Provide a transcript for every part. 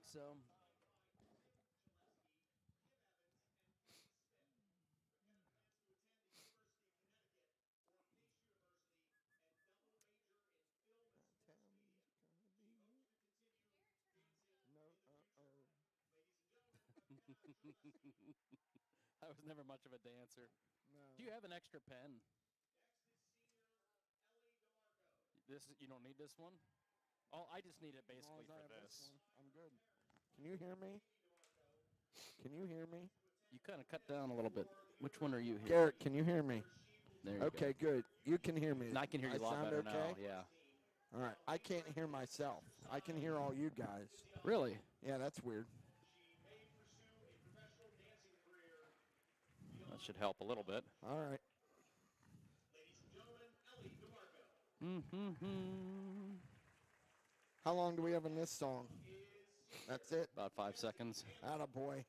So I was never much of a dancer. Do you No. have an extra pen? You don't need this one? Oh, I just need it As long basically as I for have this this. one, I'm good. Can you hear me? Can you hear me? You kind of cut down a little bit. Which one are you here? Garrett, can you hear me? There you Okay, go. good. You can hear me. And I can hear you a lot sound better okay? now, yeah. All right. I can't hear myself. I can hear all you guys. Really? Yeah, that's weird. That should help a little bit. All right. Mm-hmm. How long do we have in this song? That's it? About 5 seconds. Attaboy.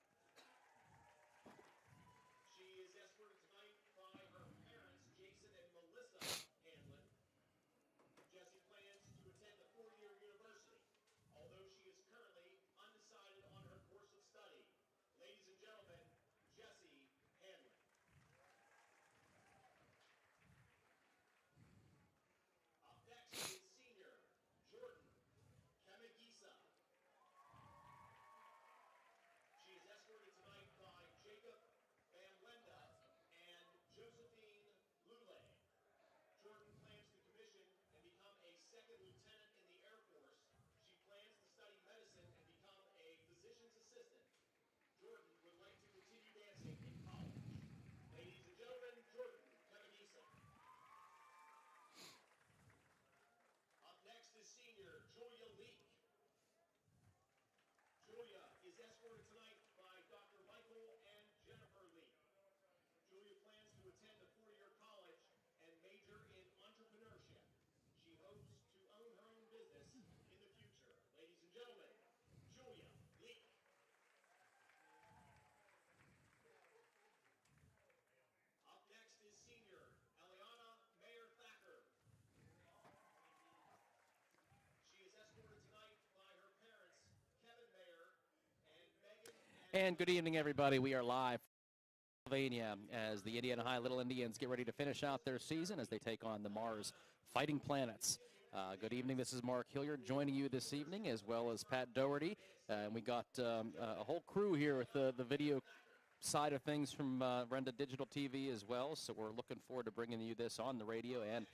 And good evening, everybody. We are live from Pennsylvania as the Indiana High Little Indians get ready to finish out their season as they take on the Mars Fighting Planets. Good evening. This is Mark Hilliard joining you this evening, as well as Pat Doherty. And we got a whole crew here with the video side of things from Renda Digital TV as well. So we're looking forward to bringing you this on the radio and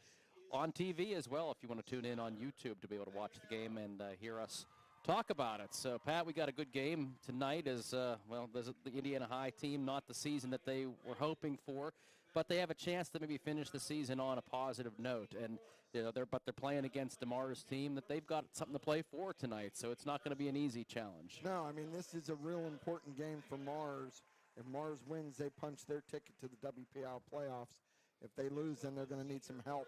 on TV as well, if you want to tune in on YouTube to be able to watch the game and hear us talk about it. So, Pat, we got a good game tonight as, well, there's the Indiana High team, not the season that they were hoping for, but they have a chance to maybe finish the season on a positive note. And, you know, they're playing against the Mars team that they've got something to play for tonight, so it's not going to be an easy challenge. No, I mean, this is a real important game for Mars. If Mars wins, they punch their ticket to the WPL playoffs. If they lose, then they're going to need some help.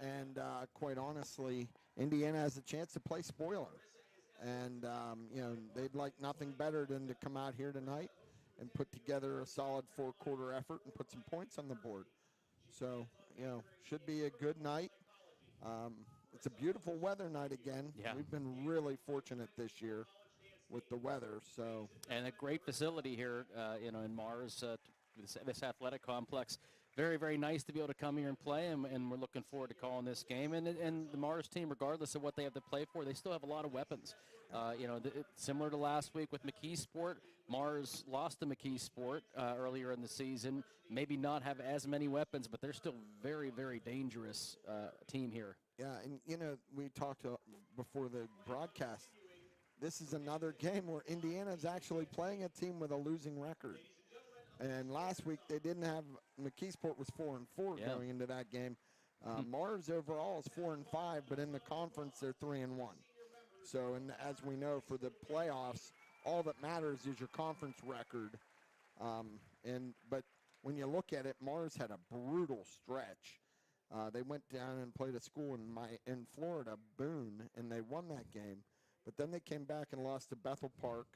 And quite honestly, Indiana has a chance to play spoiler. And, you know, they'd like nothing better than to come out here tonight and put together a solid four-quarter effort and put some points on the board. So, you know, should be a good night. It's a beautiful weather night again. Yeah. We've been really fortunate this year with the weather. So, and a great facility here, you know, in Mars, this athletic complex. Very, very nice to be able to come here and play, and we're looking forward to calling this game. And the Mars team, regardless of what they have to play for, they still have a lot of weapons. You know, similar to last week with McKeesport, Mars lost to McKeesport earlier in the season. Maybe not have as many weapons, but they're still very, very dangerous team here. Yeah, and, you know, we talked before the broadcast. This is another game where Indiana is actually playing a team with a losing record. And last week they didn't have McKeesport was 4-4 going into that game. Mars overall is 4-5, but in the conference they're 3-1. So, and as we know, for the playoffs, all that matters is your conference record. But when you look at it, Mars had a brutal stretch. They went down and played a school in Florida, Boone, and they won that game. But then they came back and lost to Bethel Park,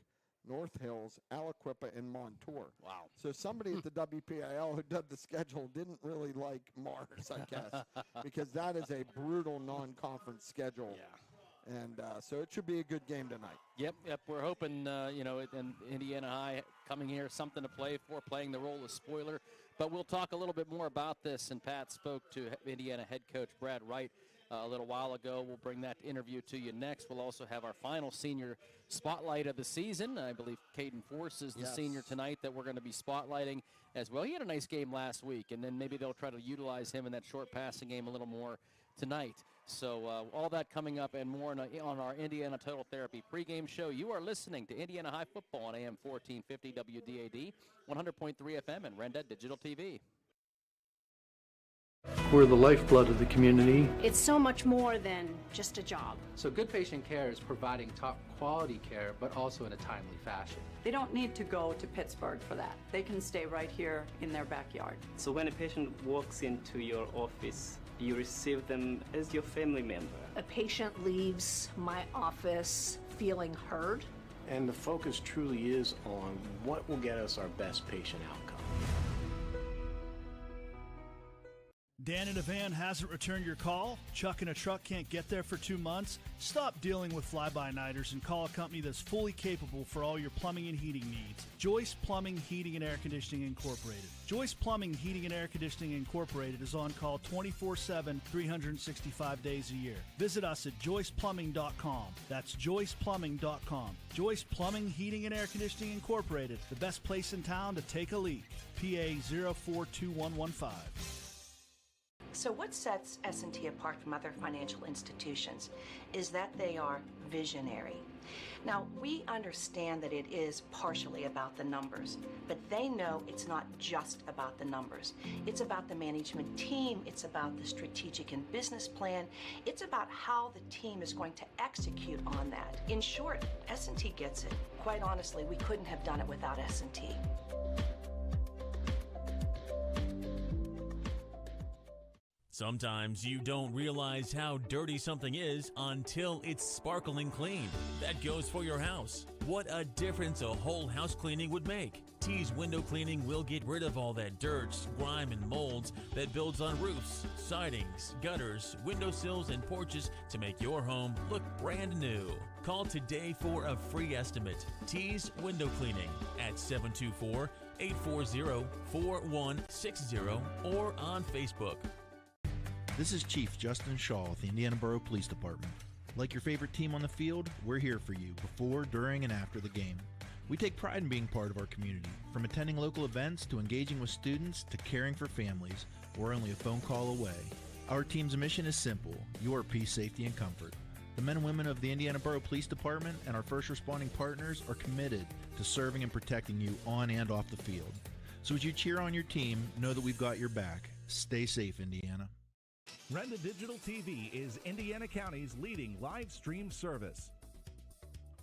North Hills, Aliquippa, and Montour. Wow. So somebody at the WPIL who did the schedule didn't really like Mars, I guess, because that is a brutal non-conference schedule. Yeah. And so it should be a good game tonight. Yep. We're hoping, and Indiana High coming here, something to play for, playing the role of spoiler. But we'll talk a little bit more about this, and Pat spoke to Indiana head coach Brad Wright a little while ago. We'll bring that interview to you next. We'll also have our final senior spotlight of the season. I believe Caden Force is the senior tonight that we're going to be spotlighting as well. He had a nice game last week, and then maybe they'll try to utilize him in that short passing game a little more tonight. So all that coming up and more on our Indiana Total Therapy pregame show. You are listening to Indiana High Football on AM 1450 WDAD, 100.3 FM, and Renda Digital TV. We're the lifeblood of the community. It's so much more than just a job. So good patient care is providing top quality care, but also in a timely fashion. They don't need to go to Pittsburgh for that. They can stay right here in their backyard. So when a patient walks into your office, you receive them as your family member. A patient leaves my office feeling heard. And the focus truly is on what will get us our best patient outcome. Dan in a van hasn't returned your call? Chuck in a truck can't get there for 2 months? Stop dealing with fly-by-nighters and call a company that's fully capable for all your plumbing and heating needs. Joyce Plumbing, Heating, and Air Conditioning Incorporated. Joyce Plumbing, Heating, and Air Conditioning Incorporated is on call 24/7, 365 days a year. Visit us at joyceplumbing.com. That's joyceplumbing.com. Joyce Plumbing, Heating, and Air Conditioning Incorporated, the best place in town to take a leak. PA 042115. So what sets S&T apart from other financial institutions is that they are visionary. Now, we understand that it is partially about the numbers, but they know it's not just about the numbers. It's about the management team. It's about the strategic and business plan. It's about how the team is going to execute on that. In short, S&T gets it. Quite honestly, we couldn't have done it without S&T. Sometimes you don't realize how dirty something is until it's sparkling clean. That goes for your house. What a difference a whole house cleaning would make. T's Window Cleaning will get rid of all that dirt, grime, and molds that builds on roofs, sidings, gutters, windowsills, and porches to make your home look brand new. Call today for a free estimate. T's Window Cleaning at 724-840-4160 or on Facebook. This is Chief Justin Shaw with the Indiana Borough Police Department. Like your favorite team on the field, we're here for you before, during, and after the game. We take pride in being part of our community. From attending local events to engaging with students to caring for families, we're only a phone call away. Our team's mission is simple: your peace, safety, and comfort. The men and women of the Indiana Borough Police Department and our first responding partners are committed to serving and protecting you on and off the field. So as you cheer on your team, know that we've got your back. Stay safe, Indiana. Renda Digital TV is Indiana County's leading live stream service.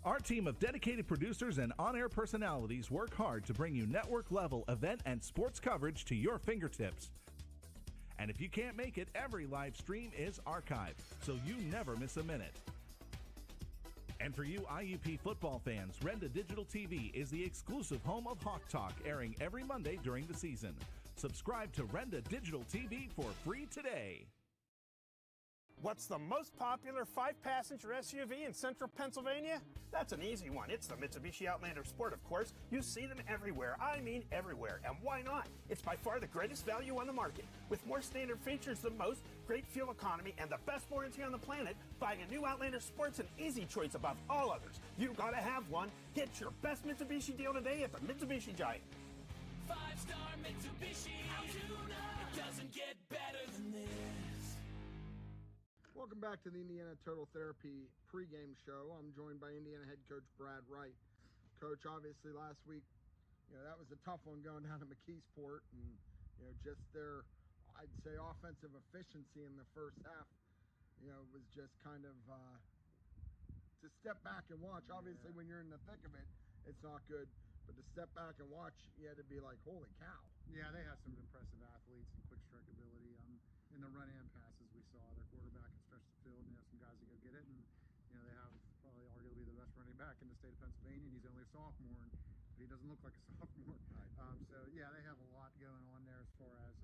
Our team of dedicated producers and on-air personalities work hard to bring you network-level event and sports coverage to your fingertips. And if you can't make it, every live stream is archived, so you never miss a minute. And for you IUP football fans, Renda Digital TV is the exclusive home of Hawk Talk, airing every Monday during the season. Subscribe to Renda Digital TV for free today. What's the most popular 5-passenger SUV in central Pennsylvania? That's an easy one. It's the Mitsubishi Outlander Sport, of course. You see them everywhere. I mean everywhere. And why not? It's by far the greatest value on the market. With more standard features than most, great fuel economy, and the best warranty on the planet, buying a new Outlander Sport's an easy choice above all others. You gotta have one. Get your best Mitsubishi deal today at the Mitsubishi Giant. 5-star Mitsubishi. It doesn't get better than this. Welcome back to the Indiana Total Therapy pregame show. I'm joined by Indiana head coach Brad Wright. Coach, obviously last week, that was a tough one going down to McKeesport, and just their, I'd say, offensive efficiency in the first half, was just kind of to step back and watch. Obviously, when you're in the thick of it, it's not good, but to step back and watch, you had to be like, holy cow. Yeah, they have some impressive athletes and quick strike ability. In the run and passes we saw, their quarterback can stretch the field, and they have some guys that go get it, and they have probably arguably the best running back in the state of Pennsylvania, and he's only a sophomore, but he doesn't look like a sophomore. Right. So yeah, they have a lot going on there as far as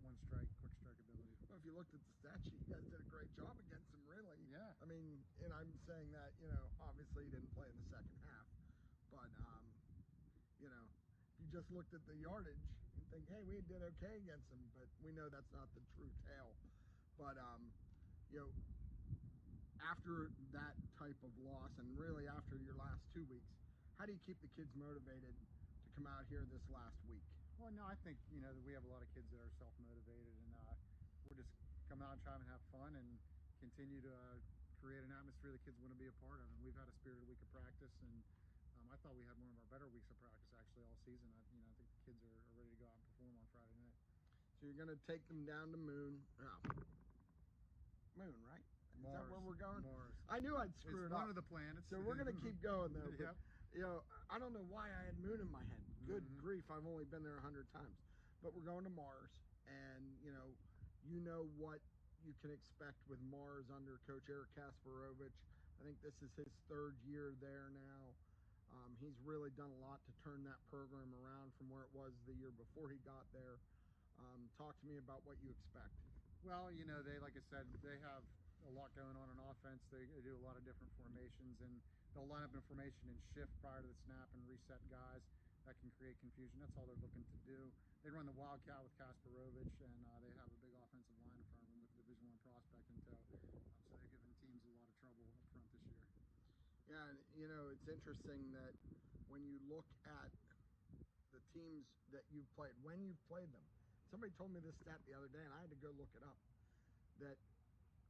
one strike, quick strike ability. Well, if you looked at the stat sheet, you guys did a great job against them, really. Yeah. I mean, and I'm saying that, obviously he didn't play in the second half, but, if you just looked at the yardage, you'd think, hey, we did okay against them, but we know that's not the true tale. But, after that type of loss, and really after your last 2 weeks, how do you keep the kids motivated to come out here this last week? Well, no, I think, that we have a lot of kids that are self-motivated, and we're just coming out and trying to have fun and continue to create an atmosphere the kids want to be a part of. And we've had a spirited week of practice, and I thought we had one of our better weeks of practice actually all season. I think the kids are ready to go out and perform on Friday night. So you're going to take them down to Moon. Moon, right? Is that where we're going? Mars. I knew I'd screw it up. It's one of the planets. So we're going to keep going there. But, Yep. I don't know why I had Moon in my head. Good grief, I've only been there 100 times. But we're going to Mars, and, you know what you can expect with Mars under Coach Eric Kasparovich. I think this is his third year there now. He's really done a lot to turn that program around from where it was the year before he got there. Talk to me about what you expect. Well, they, like I said, they have a lot going on offense. They do a lot of different formations, and they'll line up in formation and shift prior to the snap and reset guys. That can create confusion. That's all they're looking to do. They run the Wildcat with Kasparovich, and they have a big offensive line in front of them with Division I prospect in tow. So they're giving teams a lot of trouble up front this year. Yeah, and it's interesting that when you look at the teams that you've played, when you've played them, somebody told me this stat the other day, and I had to go look it up, that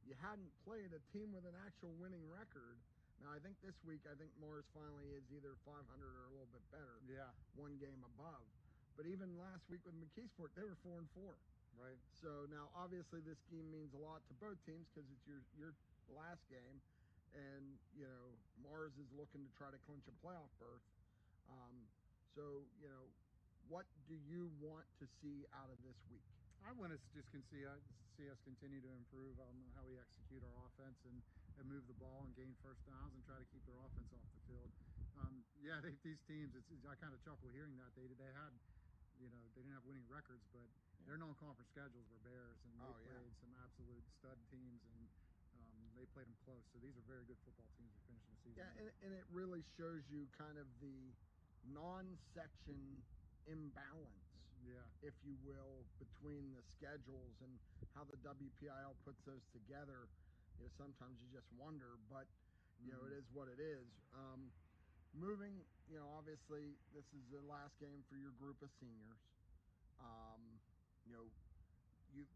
you hadn't played a team with an actual winning record. Now, I think this week, Mars finally is either 500 or a little bit better. Yeah. One game above. But even last week with McKeesport, they were 4-4. Right. So now, obviously, this game means a lot to both teams because it's your last game. And, Mars is looking to try to clinch a playoff berth. What do you want to see out of this week? I want to just see us continue to improve on how we execute our offense and move the ball and gain first downs and try to keep their offense off the field. These teams, I kind of chuckle hearing that they had, they didn't have winning records, but their non-conference schedules were Bears, and they played some absolute stud teams, and they played them close. So these are very good football teams we're finishing the season. Yeah, and it really shows you kind of the non-section imbalance, if you will, between the schedules and how the WPIL puts those together. Sometimes you just wonder, but it is what it is. Moving, obviously this is the last game for your group of seniors.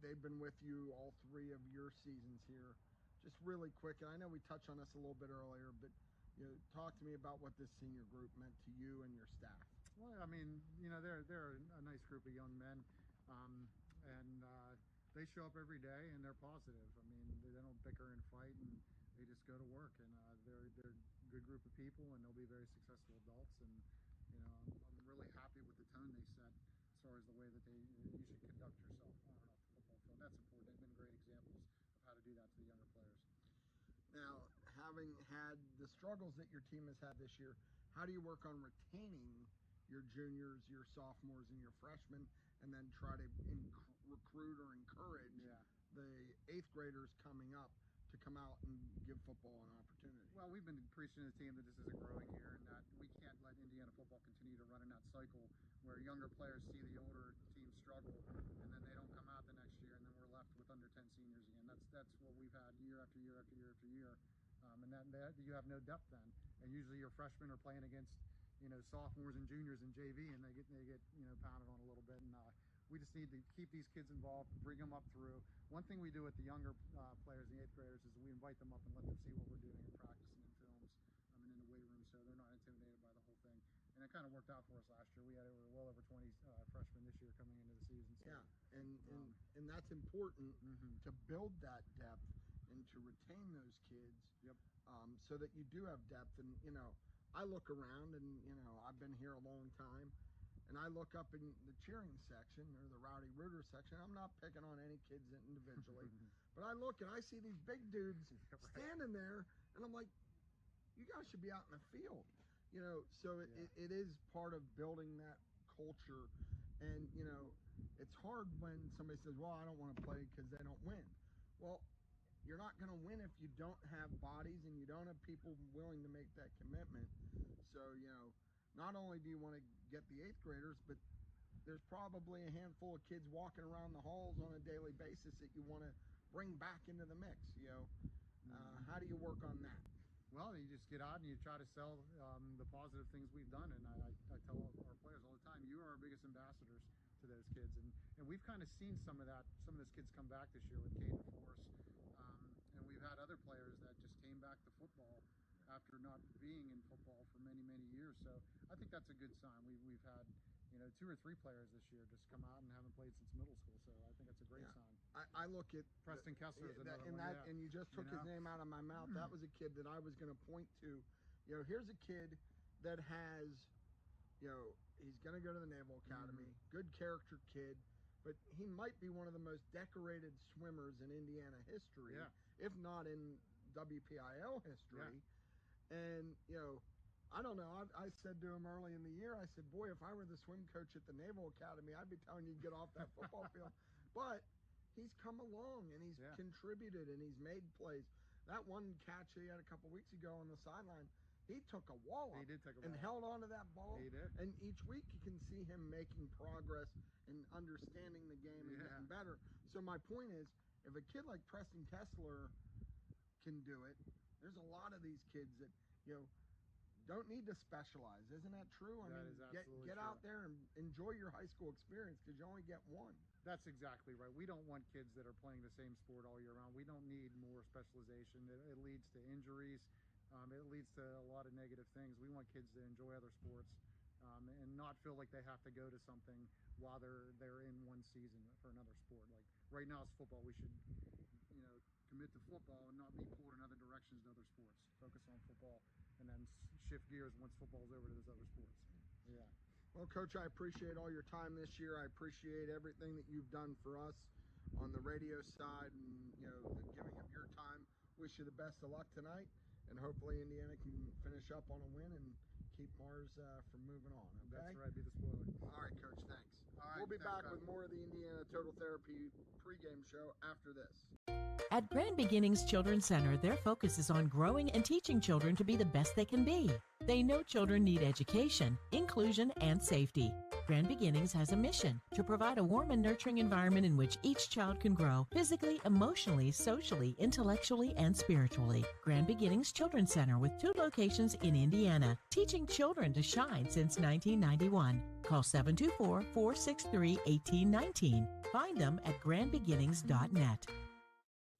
They've been with you all 3 of your seasons here. Just really quick, and I know we touched on this a little bit earlier, but talk to me about what this senior group meant to you and your staff. Well, I mean, they're a nice group of young men, and they show up every day and they're positive. I mean, they don't bicker and fight, and they just go to work. And they're a good group of people, and they'll be very successful adults. And I'm really happy with the tone they set as far as the way that you should conduct yourself on and off the football field. That's important. They've been great examples of how to do that to the younger players. Now, having had the struggles that your team has had this year, how do you work on retaining your juniors, your sophomores, and your freshmen, and then try to recruit or encourage the 8th graders coming up to come out and give football an opportunity? Well, we've been preaching to the team that this is a growing year and that we can't let Indiana football continue to run in that cycle where younger players see the older team struggle and then they don't come out the next year, and then we're left with under 10 seniors again. That's what we've had year after year after year after year. And that you have no depth then. And usually your freshmen are playing against sophomores and juniors in JV, and they get pounded on a little bit. And we just need to keep these kids involved, bring them up through. One thing we do with the younger players, the 8th graders, is we invite them up and let them see what we're doing in practice and in films and in the weight room, so they're not intimidated by the whole thing. And it kind of worked out for us last year. We were well over 20 freshmen this year coming into the season. So, and that's important to build that depth and to retain those kids. So that you do have depth. And I look around, and I've been here a long time, and I look up in the cheering section or the Rowdy Rooter section. I'm not picking on any kids individually, but I look and I see these big dudes standing there, and I'm like, you guys should be out in the field. So it is part of building that culture. And, it's hard when somebody says, well, I don't want to play because they don't win. Well, you're not going to win if you don't have bodies and you don't have people willing to make that commitment. So, not only do you want to get the 8th graders, but there's probably a handful of kids walking around the halls on a daily basis that you want to bring back into the mix. How do you work on that? Well, you just get out and you try to sell the positive things we've done. And I tell our players all the time, you are our biggest ambassadors to those kids. And we've kind of seen some of those kids come back this year with Caden Force. And we've had other players that just came back to football after not being in football for many, many years. So I think that's a good sign. We've had 2 or 3 players this year just come out and haven't played since middle school. So I think that's a great sign. I look at Preston Kessler is another one. And you just took his name out of my mouth. That was a kid that I was going to point to. Here's a kid that has, he's going to go to the Naval Academy, good character kid, but he might be one of the most decorated swimmers in Indiana history, if not in WPIL history. And, I don't know. I said to him early in the year, I said, boy, if I were the swim coach at the Naval Academy, I'd be telling you to get off that football field. But he's come along and he's contributed and he's made plays. That one catch he had a couple weeks ago on the sideline, he took a wallop. He did take a and wallop. held on to that ball. He did. And each week you can see him making progress and understanding the game and getting better. So my point is, if a kid like Preston Kessler can do it, there's a lot of these kids that, don't need to specialize. Isn't that true? I mean, get out there and enjoy your high school experience because you only get one. That's exactly right. We don't want kids that are playing the same sport all year round. We don't need more specialization. It leads to injuries. It leads to a lot of negative things. We want kids to enjoy other sports and not feel like they have to go to something while they're in one season for another sport. Like right now it's football. We should, commit to football and not be pulled in other directions to other sports. Focus on football and then shift gears once football's over to those other sports. Yeah. Well, Coach, I appreciate all your time this year. I appreciate everything that you've done for us on the radio side and, the giving of your time. Wish you the best of luck tonight, and hopefully Indiana can finish up on a win and keep Mars from moving on. Okay? That's right. Be the spoiler. All right, Coach. Thanks. All right, we'll be back Coach. with more of the Indiana Total Therapy pregame show after this. At Grand Beginnings Children's Center, their focus is on growing and teaching children to be the best they can be. They know children need education, inclusion, and safety. Grand Beginnings has a mission to provide a warm and nurturing environment in which each child can grow physically, emotionally, socially, intellectually, and spiritually. Grand Beginnings Children's Center with 2 locations in Indiana, teaching children to shine since 1991. Call 724-463-1819. Find them at grandbeginnings.net.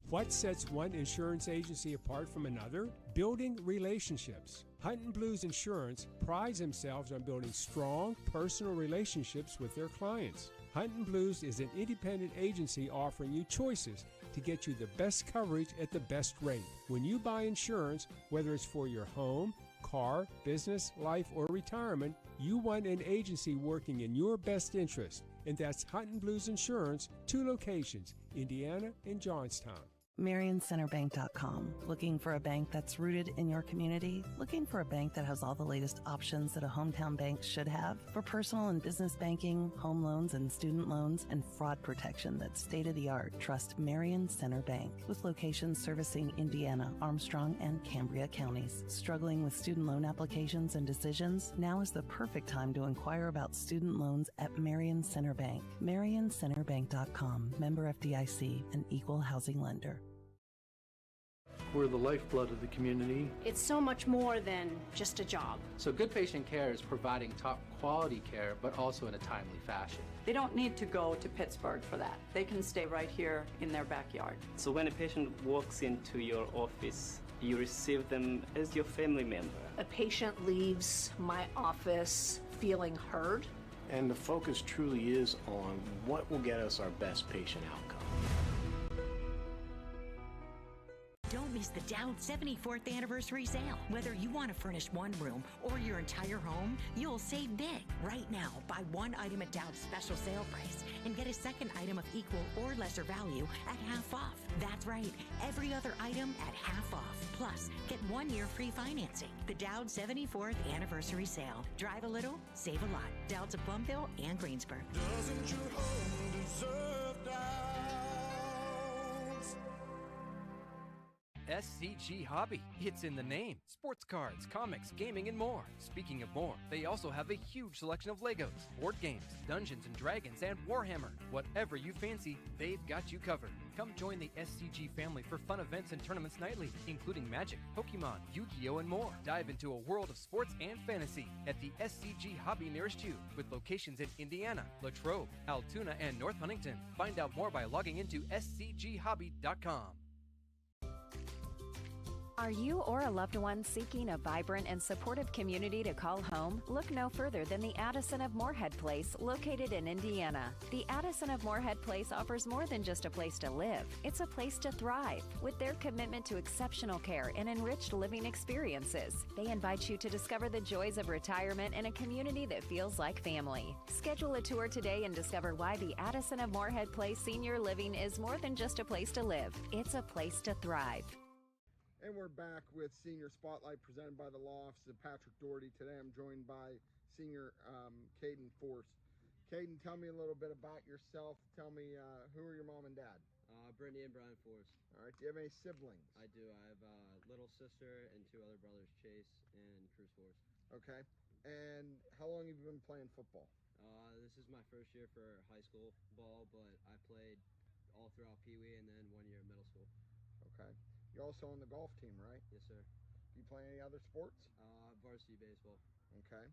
What sets one insurance agency apart from another? Building relationships. Hunt & Blues Insurance prides themselves on building strong, personal relationships with their clients. Hunt & Blues is an independent agency offering you choices to get you the best coverage at the best rate. When you buy insurance, whether it's for your home, car, business, life, or retirement, you want an agency working in your best interest. And that's Hunt & Blues Insurance, 2 locations, Indiana and Johnstown. MarionCenterBank.com. Looking for a bank that's rooted in your community? Looking for a bank that has all the latest options that a hometown bank should have? For personal and business banking, home loans and student loans, and fraud protection that's state-of-the-art, trust Marion Center Bank. With locations servicing Indiana, Armstrong, and Cambria counties. Struggling with student loan applications and decisions? Now is the perfect time to inquire about student loans at Marion Center Bank. MarionCenterBank.com. Member FDIC, an equal housing lender. We're the lifeblood of the community. It's so much more than just a job. So good patient care is providing top quality care, but also in a timely fashion. They don't need to go to Pittsburgh for that. They can stay right here in their backyard. So when a patient walks into your office, you receive them as your family member. A patient leaves my office feeling heard. And the focus truly is on what will get us our best patient outcome. Don't is the Dowd 74th Anniversary Sale. Whether you want to furnish one room or your entire home, you'll save big. Right now, buy one item at Dowd's special sale price and get a second item of equal or lesser value at half off. That's right, every other item at half off. Plus, get 1 year free financing. The Dowd 74th Anniversary Sale. Drive a little, save a lot. Dowd's of Plumville and Greensburg. Doesn't your home deserve Dowds? SCG Hobby. It's in the name. Sports cards, comics, gaming, and more. Speaking of more, they also have a huge selection of Legos, board games, Dungeons & Dragons, and Warhammer. Whatever you fancy, they've got you covered. Come join the SCG family for fun events and tournaments nightly, including Magic, Pokemon, Yu-Gi-Oh, and more. Dive into a world of sports and fantasy at the SCG Hobby nearest you, with locations in Indiana, Latrobe, Altoona, and North Huntington. Find out more by logging into scghobby.com. Are you or a loved one seeking a vibrant and supportive community to call home? Look no further than the Addison of Moorhead Place, located in Indiana. The Addison of Moorhead Place offers more than just a place to live. It's a place to thrive. With their commitment to exceptional care and enriched living experiences, they invite you to discover the joys of retirement in a community that feels like family. Schedule a tour today and discover why the Addison of Moorhead Place Senior Living is more than just a place to live. It's a place to thrive. And we're back with Senior Spotlight presented by the law office of Patrick Doherty. Today I'm joined by Senior Caden Force. Caden, tell me a little bit about yourself. Tell me, who are your mom and dad? Brittany and Brian Force. All right, do you have any siblings? I do. I have a little sister and two other brothers, Chase and Cruz Force. Okay, and how long have you been playing football? This is my first year for high school ball, but I played all throughout Pee Wee and then 1 year in middle school. Okay. You're also on the golf team, right? Yes, sir. Do you play any other sports? Varsity baseball. Okay.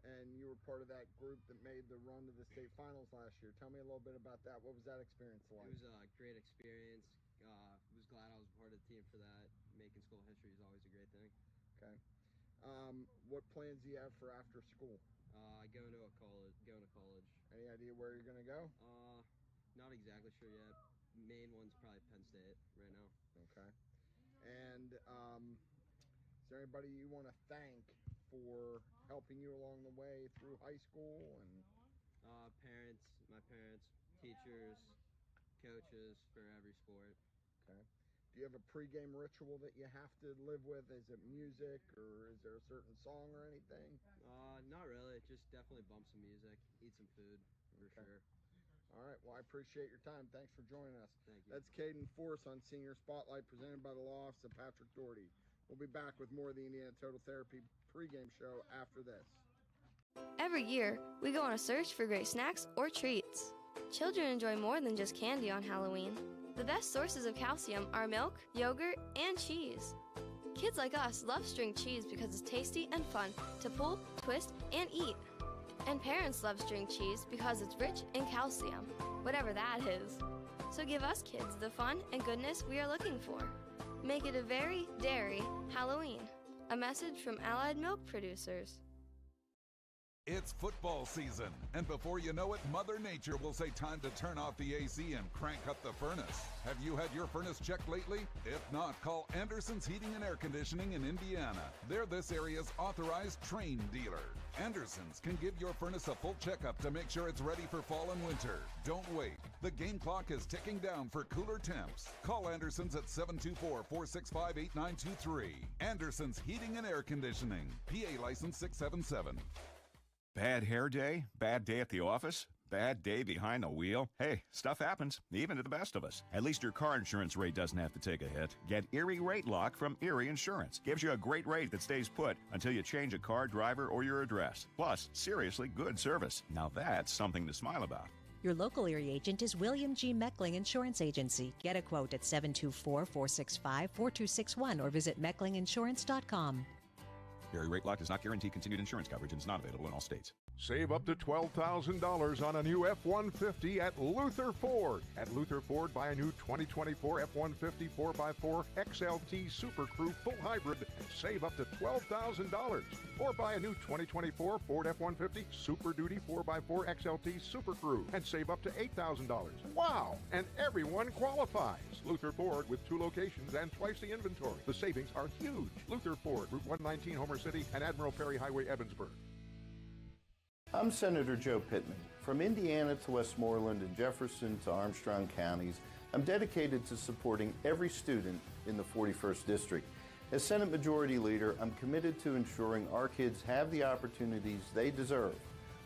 And you were part of that group that made the run to the state finals last year. Tell me a little bit about that. What was that experience like? It was a great experience. Was glad I was part of the team for that. Making school history is always a great thing. Okay. What plans do you have for after school? Going to college. Any idea where you're going to go? Not exactly sure yet. Main one's probably Penn State right now. Okay. And is there anybody you want to thank for helping you along the way through high school? And my parents, teachers, coaches for every sport. Okay. Do you have a pregame ritual that you have to live with? Is it music, or is there a certain song or anything? Not really. Just definitely bump some music, eat some food for sure. All right. Well, I appreciate your time. Thanks for joining us. Thank you. That's Caden Force on Senior Spotlight, presented by the law office of Patrick Doherty. We'll be back with more of the Indiana Total Therapy pregame show after this. Every year, we go on a search for great snacks or treats. Children enjoy more than just candy on Halloween. The best sources of calcium are milk, yogurt, and cheese. Kids like us love string cheese because it's tasty and fun to pull, twist, and eat. And parents love string cheese because it's rich in calcium, whatever that is. So give us kids the fun and goodness we are looking for. Make it a very dairy Halloween. A message from Allied Milk Producers. It's football season, and before you know it, Mother Nature will say time to turn off the AC and crank up the furnace. Have you had your furnace checked lately? If not, call Anderson's Heating and Air Conditioning in Indiana. They're this area's authorized Train dealer. Anderson's can give your furnace a full checkup to make sure it's ready for fall and winter. Don't wait. The game clock is ticking down for cooler temps. Call Anderson's at 724-465-8923. Anderson's Heating and Air Conditioning. PA license 677. Bad hair day? Bad day at the office? Bad day behind the wheel? Hey, stuff happens, even to the best of us. At least your car insurance rate doesn't have to take a hit. Get Erie Rate Lock from Erie Insurance. Gives you a great rate that stays put until you change a car, driver, or your address. Plus, seriously good service. Now that's something to smile about. Your local Erie agent is William G. Meckling Insurance Agency. Get a quote at 724-465-4261 or visit mecklinginsurance.com. Erie Rate Lock does not guarantee continued insurance coverage and is not available in all states. Save up to $12,000 on a new F-150 at Luther Ford. At Luther Ford, buy a new 2024 F-150 4x4 XLT Super Crew full hybrid and save up to $12,000. Or buy a new 2024 Ford F-150 Super Duty 4x4 XLT Super Crew and save up to $8,000. Wow! And everyone qualifies. Luther Ford with 2 locations and twice the inventory. The savings are huge. Luther Ford, Route 119, Homer City, and Admiral Perry Highway, Evansburg. I'm Senator Joe Pittman. From Indiana to Westmoreland and Jefferson to Armstrong counties, I'm dedicated to supporting every student in the 41st District. As Senate Majority Leader, I'm committed to ensuring our kids have the opportunities they deserve,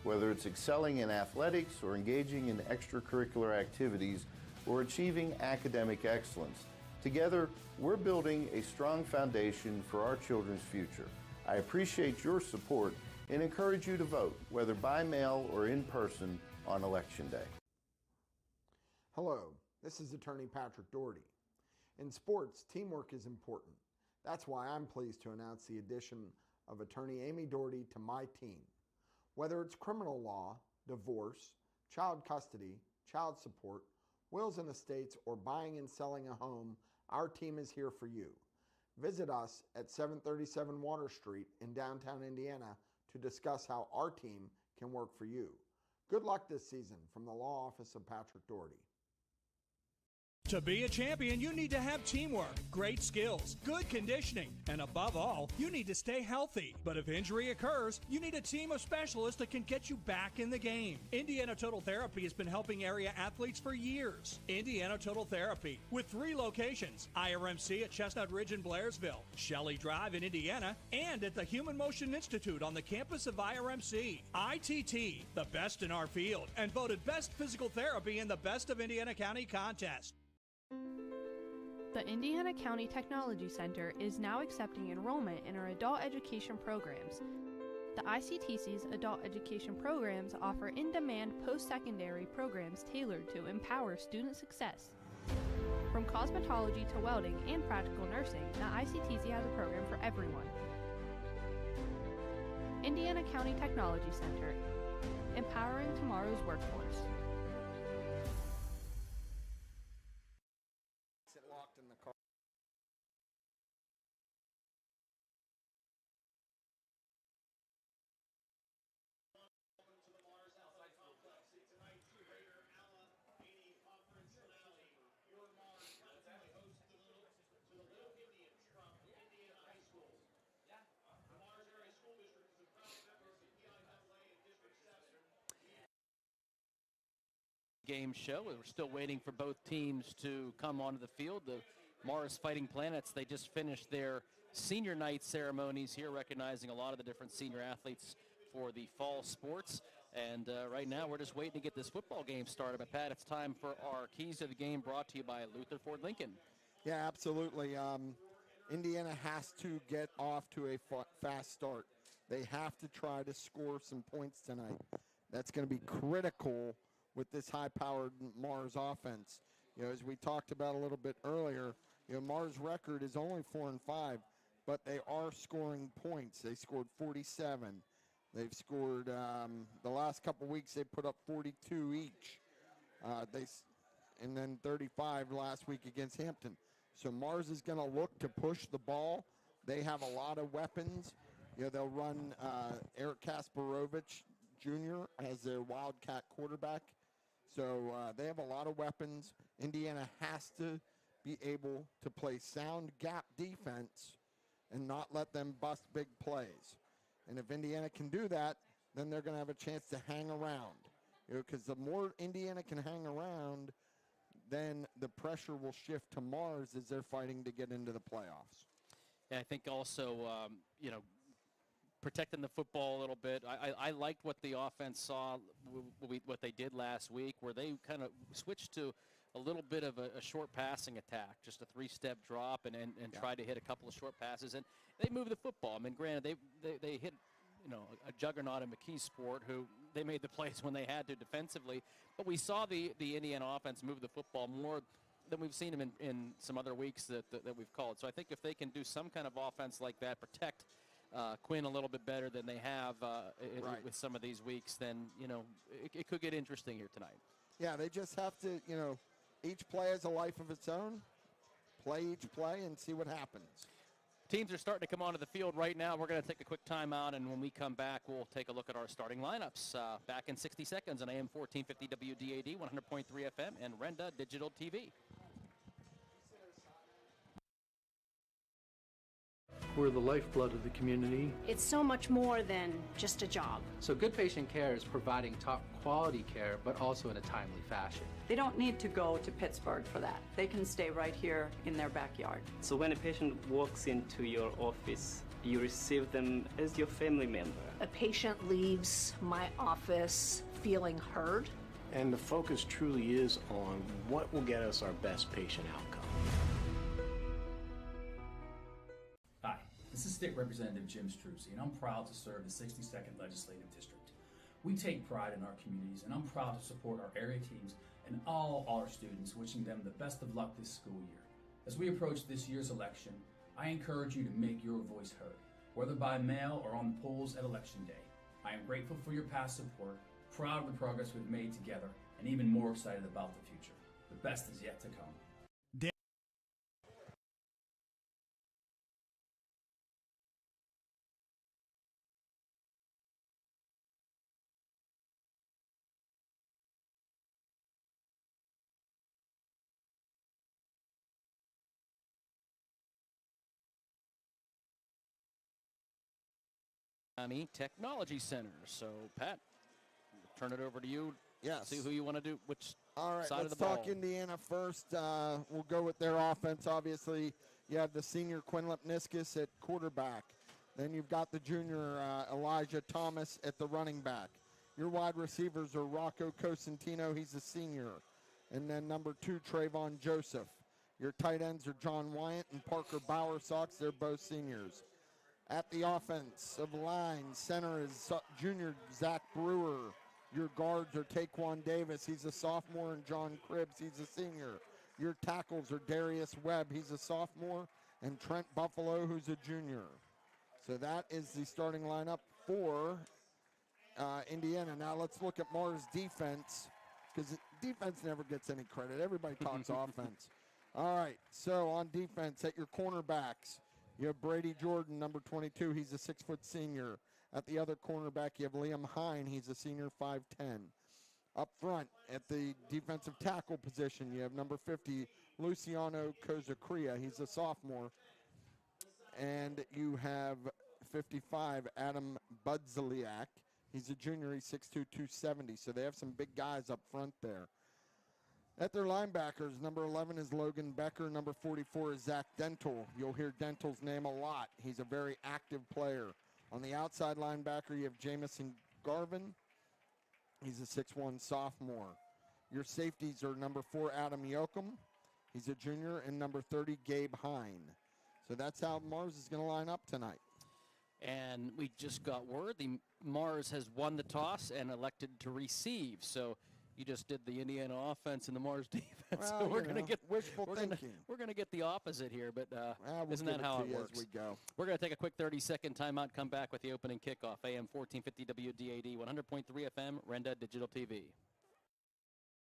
whether it's excelling in athletics or engaging in extracurricular activities or achieving academic excellence. Together, we're building a strong foundation for our children's future. I appreciate your support and encourage you to vote, whether by mail or in person, on Election Day. Hello, this is Attorney Patrick Doherty. In sports, teamwork is important. That's why I'm pleased to announce the addition of Attorney Amy Doherty to my team. Whether it's criminal law, divorce, child custody, child support, wills and estates, or buying and selling a home, our team is here for you. Visit us at 737 Water Street in downtown Indiana to discuss how our team can work for you. Good luck this season from the Law Office of Patrick Doherty. To be a champion, you need to have teamwork, great skills, good conditioning, and above all, you need to stay healthy. But if injury occurs, you need a team of specialists that can get you back in the game. Indiana Total Therapy has been helping area athletes for years. Indiana Total Therapy, with 3 locations, IRMC at Chestnut Ridge in Blairsville, Shelley Drive in Indiana, and at the Human Motion Institute on the campus of IRMC. ITT, the best in our field, and voted Best Physical Therapy in the Best of Indiana County contest. The Indiana County Technology Center is now accepting enrollment in our adult education programs. The ICTC's adult education programs offer in-demand post-secondary programs tailored to empower student success. From cosmetology to welding and practical nursing, the ICTC has a program for everyone. Indiana County Technology Center, empowering tomorrow's workforce. Locked in the car. Game show. We're still waiting for both teams to come onto the field. The Mars Fighting Planets, they just finished their senior night ceremonies here, recognizing a lot of the different senior athletes for the fall sports. And right now we're just waiting to get this football game started. But Pat, it's time for our Keys to the Game, brought to you by Luther Ford Lincoln. Yeah, absolutely. Indiana has to get off to a fast start. They have to try to score some points tonight. That's going to be critical with this high-powered Mars offense. You know, as we talked about a little bit earlier, you know, Mars' record is only 4-5, but they are scoring points. They scored 47. They've scored the last couple weeks. They put up 42 each. And then 35 last week against Hampton. So Mars is going to look to push the ball. They have a lot of weapons. You know, they'll run Eric Kasparovich Jr. as their Wildcat quarterback. So they have a lot of weapons. Indiana has to be able to play sound gap defense and not let them bust big plays. And if Indiana can do that, then they're going to have a chance to hang around. You know, because the more Indiana can hang around, then the pressure will shift to Mars as they're fighting to get into the playoffs. Yeah, I think also, you know, protecting the football a little bit. I liked what the offense saw, what they did last week, where they kind of switched to a little bit of a short passing attack, just a 3-step drop and try to hit a couple of short passes. And they moved the football. I mean, granted, they hit, you know, a juggernaut in McKeesport who they made the plays when they had to defensively. But we saw the Indiana offense move the football more than we've seen them in some other weeks that we've called. So I think if they can do some kind of offense like that, protect Quinn a little bit better than they have with some of these weeks, then, it could get interesting here tonight. Yeah, they just have to, each play has a life of its own. Play each play and see what happens. Teams are starting to come onto the field right now. We're going to take a quick timeout, and when we come back, we'll take a look at our starting lineups. Back in 60 seconds on AM 1450 WDAD, 100.3 FM, and Renda Digital TV. We're the lifeblood of the community. It's so much more than just a job. So good patient care is providing top quality care, but also in a timely fashion. They don't need to go to Pittsburgh for that. They can stay right here in their backyard. So when a patient walks into your office, you receive them as your family member. A patient leaves my office feeling heard. And the focus truly is on what will get us our best patient outcome. Hi, this is State Representative Jim Struzzi, and I'm proud to serve the 62nd Legislative District. We take pride in our communities, and I'm proud to support our area teams and all our students, wishing them the best of luck this school year. As we approach this year's election, I encourage you to make your voice heard, whether by mail or on the polls at Election Day. I am grateful for your past support, proud of the progress we've made together, and even more excited about the future. The best is yet to come. Miami Technology Center. So, Pat, turn it over to you. Yes. See who you want to do, which All right, side of let's the ball. talk Indiana first. We'll go with their offense. Obviously, you have the senior Quinn Lipniskis at quarterback. Then you've got the junior Elijah Thomas at the running back. Your wide receivers are Rocco Cosentino. He's a senior. And then number 2, Trayvon Joseph. Your tight ends are John Wyatt and Parker Bowersox. They're both seniors. At the offensive line, center is junior Zach Brewer. Your guards are Taquan Davis. He's a sophomore, and John Cribbs. He's a senior. Your tackles are Darius Webb. He's a sophomore, and Trent Buffalo, who's a junior. So that is the starting lineup for Indiana. Now let's look at Mars' defense, because defense never gets any credit. Everybody talks offense. All right, so on defense, at your cornerbacks, you have Brady Jordan, number 22. He's a 6-foot senior. At the other cornerback, you have Liam Hine. He's a senior, 5'10". Up front, at the defensive tackle position, you have number 50, Luciano Kozakria. He's a sophomore. And you have 55, Adam Budzaliak. He's a junior. He's 6'2", 270. So they have some big guys up front there. At their linebackers, number 11 is Logan Becker. Number 44 is Zach Dental. You'll hear Dental's name a lot. He's a very active player. On the outside linebacker, you have Jamison Garvin. He's a 6'1" sophomore. Your safeties are number 4, Adam Yoakum. He's a junior. And number 30, Gabe Hine. So that's how Mars is going to line up tonight. And we just got word the Mars has won the toss and elected to receive. So you just did the Indiana offense and the Mars defense. Well, so we're going to get wishful thinking. We're going to get the opposite here, but we'll isn't that how it works? As we go. We're going to take a quick 30-second timeout. Come back with the opening kickoff. AM 1450 WDAD, 100.3 FM, Renda Digital TV.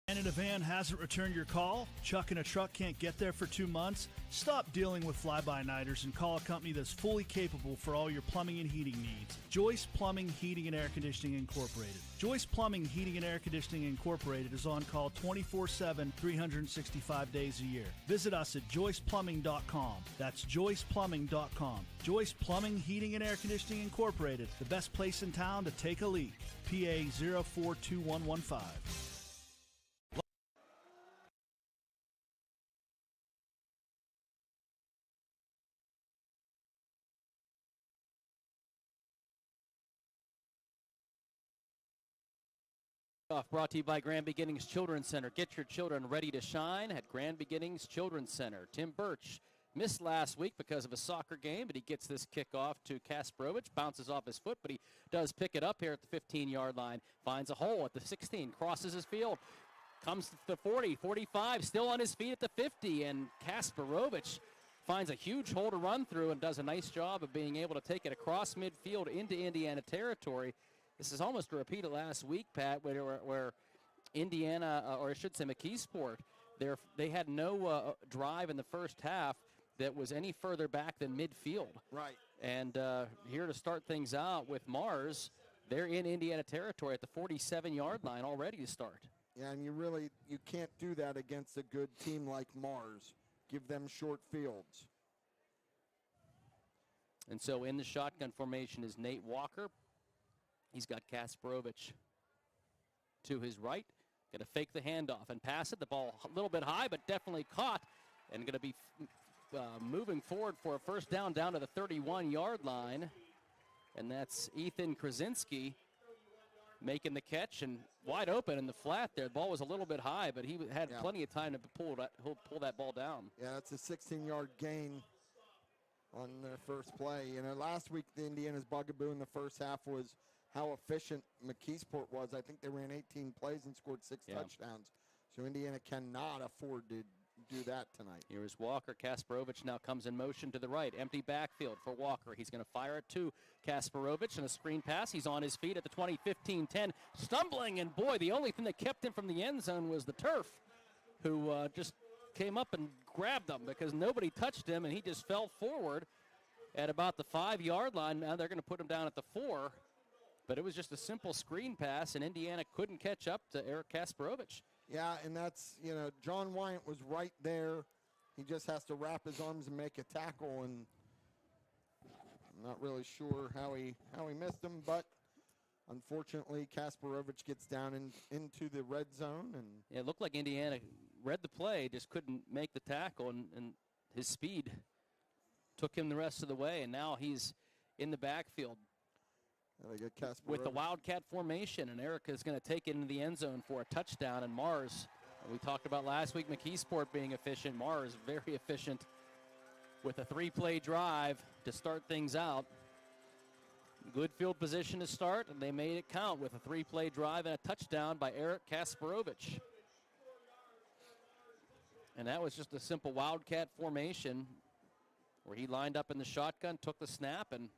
Canada Van hasn't returned your call? Chuck in a truck can't get there for 2 months? Stop dealing with fly-by-nighters and call a company that's fully capable for all your plumbing and heating needs. Joyce Plumbing, Heating, and Air Conditioning Incorporated. Joyce Plumbing, Heating, and Air Conditioning Incorporated is on call 24/7, 365 days a year. Visit us at joyceplumbing.com. That's joyceplumbing.com. Joyce Plumbing, Heating, and Air Conditioning Incorporated, the best place in town to take a leak. PA 042115. Brought to you by Grand Beginnings Children's Center. Get your children ready to shine at Grand Beginnings Children's Center. Tim Birch missed last week because of a soccer game, but he gets this kickoff to Kasparovich. Bounces off his foot, but he does pick it up here at the 15-yard line. Finds a hole at the 16, crosses his field, comes to the 40, 45, still on his feet at the 50, and Kasparovich finds a huge hole to run through and does a nice job of being able to take it across midfield into Indiana territory. This is almost a repeat of last week, Pat, where Indiana, or I should say McKeesport, they had no drive in the first half that was any further back than midfield. Right. And here to start things out with Mars, they're in Indiana territory at the 47-yard line already to start. Yeah, and you can't do that against a good team like Mars. Give them short fields. And so in the shotgun formation is Nate Walker. He's got Kasparovich to his right. Going to fake the handoff and pass it. The ball a little bit high, but definitely caught. And going to be moving forward for a first down to the 31-yard line. And that's Ethan Krasinski making the catch and wide open in the flat there. The ball was a little bit high, but he had plenty of time to pull that ball down. Yeah, that's a 16-yard gain on their first play. You know, last week the Indiana's bugaboo in the first half was how efficient McKeesport was. I think they ran 18 plays and scored 6 touchdowns. So Indiana cannot afford to do that tonight. Here's Walker. Kasparovich now comes in motion to the right. Empty backfield for Walker. He's going to fire it to Kasparovich and a screen pass. He's on his feet at the 20-15-10. Stumbling, and boy, the only thing that kept him from the end zone was the turf, who just came up and grabbed him because nobody touched him, and he just fell forward at about the 5-yard line. Now they're going to put him down at the 4. But it was just a simple screen pass, and Indiana couldn't catch up to Eric Kasparovich. Yeah, and that's, you know, John Wyant was right there. He just has to wrap his arms and make a tackle, and I'm not really sure how he missed him, but unfortunately Kasparovich gets down into the red zone. And yeah, it looked like Indiana read the play, just couldn't make the tackle, and his speed took him the rest of the way, and now he's in the backfield with the Wildcat formation, and Erica is going to take it into the end zone for a touchdown. And Mars, we talked about last week McKeesport being efficient. Mars very efficient with a 3-play drive to start things out. Good field position to start, and they made it count with a 3-play drive and a touchdown by Eric Kasparovich. And that was just a simple Wildcat formation where he lined up in the shotgun, took the snap, and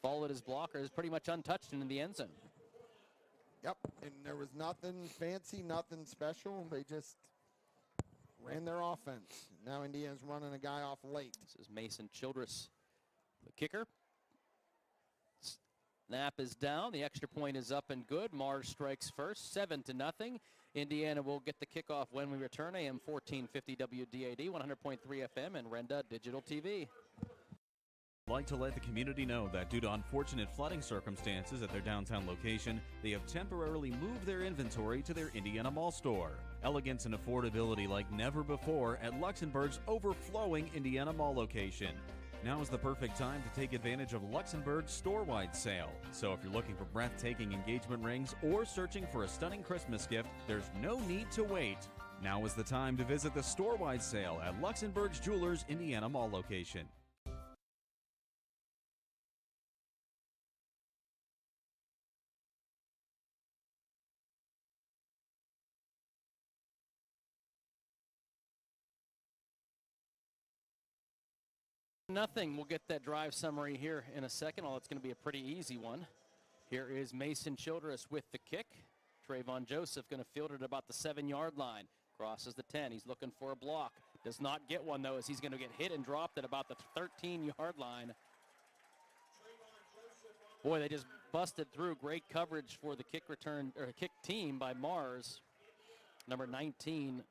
followed his blocker. Is pretty much untouched in the end zone. Yep, and there was nothing fancy, nothing special. They just ran their offense. Now Indiana's running a guy off late. This is Mason Childress, the kicker. Snap is down. The extra point is up and good. Mars strikes first, 7-0. Indiana will get the kickoff when we return. AM 1450 WDAD, 100.3 FM, and Renda Digital TV. Like to let the community know that due to unfortunate flooding circumstances at their downtown location, they have temporarily moved their inventory to their Indiana Mall store. Elegance and affordability like never before at Luxembourg's overflowing Indiana Mall location. Now is the perfect time to take advantage of Luxembourg's store-wide sale. So if you're looking for breathtaking engagement rings or searching for a stunning Christmas gift, there's no need to wait. Now is the time to visit the store-wide sale at Luxembourg's Jewelers Indiana Mall location. Nothing. We'll get that drive summary here in a second, although it's going to be a pretty easy one. Here is Mason Childress with the kick. Trayvon Joseph going to field it about the 7-yard line. Crosses the 10. He's looking for a block. Does not get one, though, as he's going to get hit and dropped at about the 13-yard line. Boy, they just busted through. Great coverage for the kick return or kick team by Mars. Number 19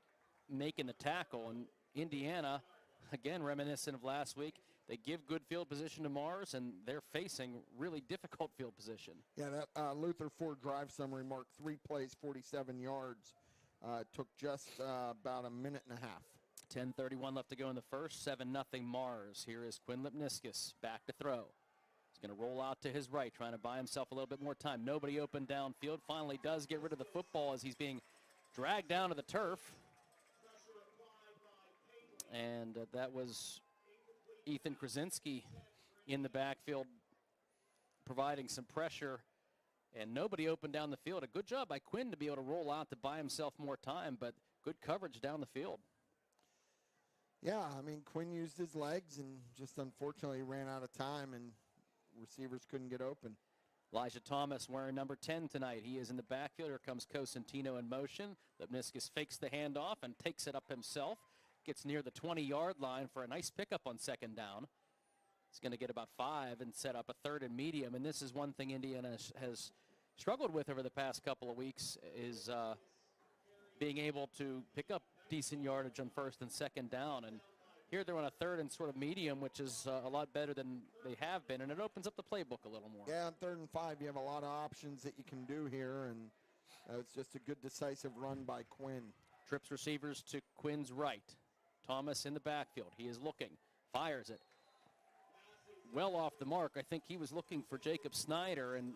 making the tackle. And Indiana, again, reminiscent of last week, they give good field position to Mars, and they're facing really difficult field position. Yeah, that Luther Ford drive summary marked 3 plays, 47 yards. Took just about a minute and a half. 10:31 left to go in the first. 7-0 Mars. Here is Quinn Lipniskus back to throw. He's going to roll out to his right, trying to buy himself a little bit more time. Nobody open downfield. Finally does get rid of the football as he's being dragged down to the turf. And that was Ethan Krasinski in the backfield providing some pressure. And nobody opened down the field. A good job by Quinn to be able to roll out to buy himself more time, but good coverage down the field. Yeah, I mean, Quinn used his legs and just unfortunately ran out of time, and receivers couldn't get open. Elijah Thomas wearing number 10 tonight. He is in the backfield. Here comes Cosentino in motion. Lipniscus fakes the handoff and takes it up himself. Gets near the 20-yard line for a nice pickup on second down. He's going to get about 5 and set up a third and medium. And this is one thing Indiana has struggled with over the past couple of weeks is being able to pick up decent yardage on first and second down. And here they're on a third and sort of medium, which is a lot better than they have been, and it opens up the playbook a little more. Yeah, on 3rd and 5, you have a lot of options that you can do here, and it's just a good decisive run by Quinn. Trips receivers to Quinn's right. Thomas in the backfield. He is looking, fires it. Well off the mark. I think he was looking for Jacob Snyder, and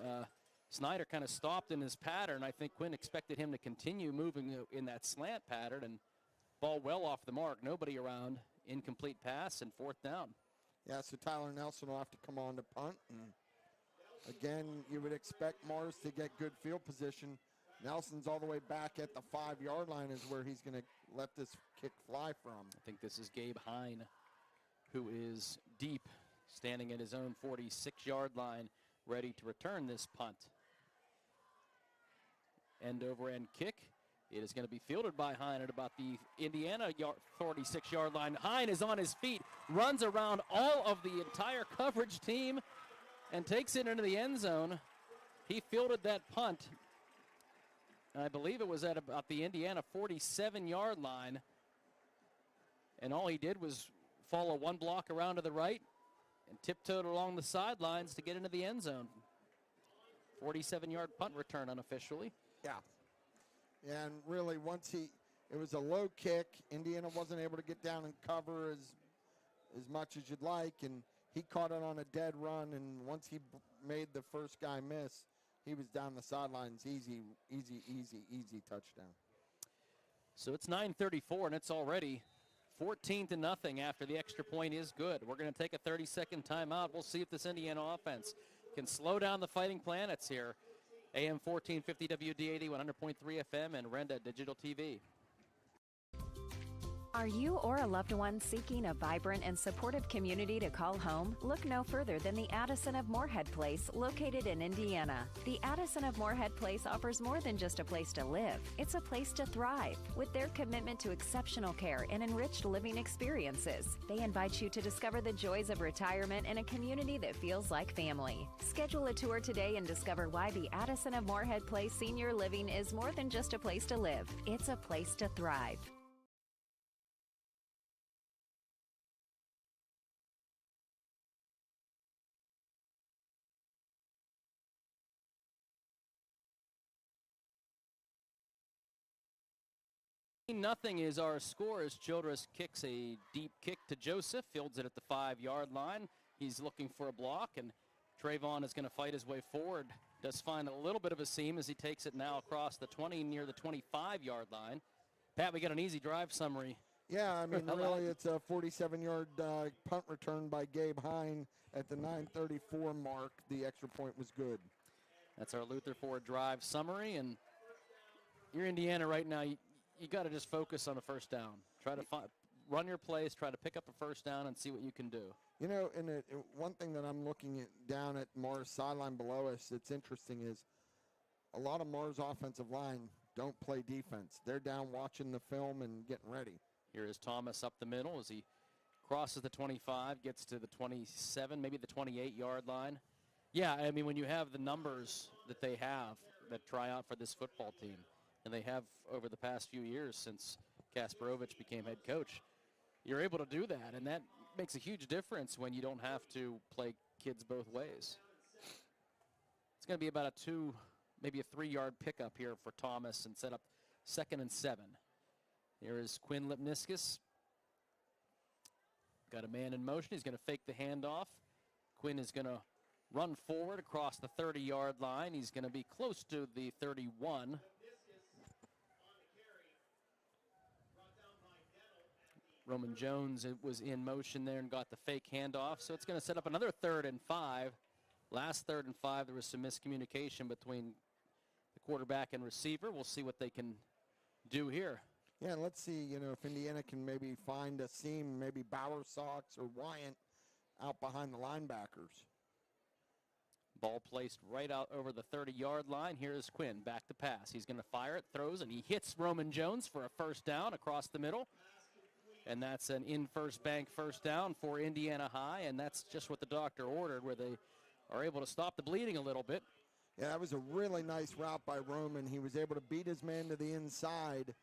Snyder kind of stopped in his pattern. I think Quinn expected him to continue moving in that slant pattern, and ball well off the mark. Nobody around. Incomplete pass and 4th down. Yeah, so Tyler Nelson will have to come on to punt. And again, you would expect Mars to get good field position. Nelson's all the way back at the 5-yard line is where he's going to let this kick fly from. I think this is Gabe Hine, who is deep, standing at his own 46-yard line, ready to return this punt. End over end kick. It is going to be fielded by Hine at about the Indiana 46-yard line. Hine is on his feet, runs around all of the entire coverage team, and takes it into the end zone. He fielded that punt, and I believe it was at about the Indiana 47-yard line. And all he did was follow one block around to the right and tiptoed along the sidelines to get into the end zone. 47-yard punt return unofficially. Yeah. And really, it was a low kick. Indiana wasn't able to get down and cover as much as you'd like, and he caught it on a dead run, and once he made the first guy miss, he was down the sidelines. Easy touchdown. So it's 9:34, and it's already 14-0 after the extra point is good. We're going to take a 30-second timeout. We'll see if this Indiana offense can slow down the Fighting Planets here. AM 1450 WD80, 100.3 FM, and Renda Digital TV. Are you or a loved one seeking a vibrant and supportive community to call home? Look no further than the Addison of Moorhead Place, located in Indiana. The Addison of Moorhead Place offers more than just a place to live. It's a place to thrive. With their commitment to exceptional care and enriched living experiences, they invite you to discover the joys of retirement in a community that feels like family. Schedule a tour today and discover why the Addison of Moorhead Place Senior Living is more than just a place to live. It's a place to thrive. Nothing is our score as Childress kicks a deep kick to Joseph, fields it at the 5-yard line. He's looking for a block, and Trayvon is going to fight his way forward. Does find a little bit of a seam as he takes it now across the 20 near the 25-yard line. Pat, we got an easy drive summary. Yeah, I mean, really, it's a 47-yard punt return by Gabe Hine at the 9:34 mark. The extra point was good. That's our Luther Ford drive summary, and you're Indiana right now. You got to just focus on a first down. Try to run your plays, try to pick up a first down, and see what you can do. You know, and one thing that I'm looking at down at Mars' sideline below us that's interesting is a lot of Mars' offensive line don't play defense. They're down watching the film and getting ready. Here is Thomas up the middle as he crosses the 25, gets to the 27, maybe the 28-yard line. Yeah, I mean, when you have the numbers that they have that try out for this football team, and they have over the past few years since Kasparovich became head coach, you're able to do that, and that makes a huge difference when you don't have to play kids both ways. It's going to be about maybe a 3-yard pickup here for Thomas and set up 2nd and 7. Here is Quinn Lipniscus. Got a man in motion. He's going to fake the handoff. Quinn is going to run forward across the 30-yard line. He's going to be close to the 31. Roman Jones was in motion there and got the fake handoff. So it's going to set up another 3rd and 5. Last 3rd and 5, there was some miscommunication between the quarterback and receiver. We'll see what they can do here. Yeah, and let's see, if Indiana can maybe find a seam, maybe Bowersox or Wyant out behind the linebackers. Ball placed right out over the 30-yard line. Here's Quinn back to pass. He's going to fire it, throws, and he hits Roman Jones for a first down across the middle. And that's an in-first bank first down for Indiana High, and that's just what the doctor ordered, where they are able to stop the bleeding a little bit. Yeah, that was a really nice route by Roman. He was able to beat his man to the inside,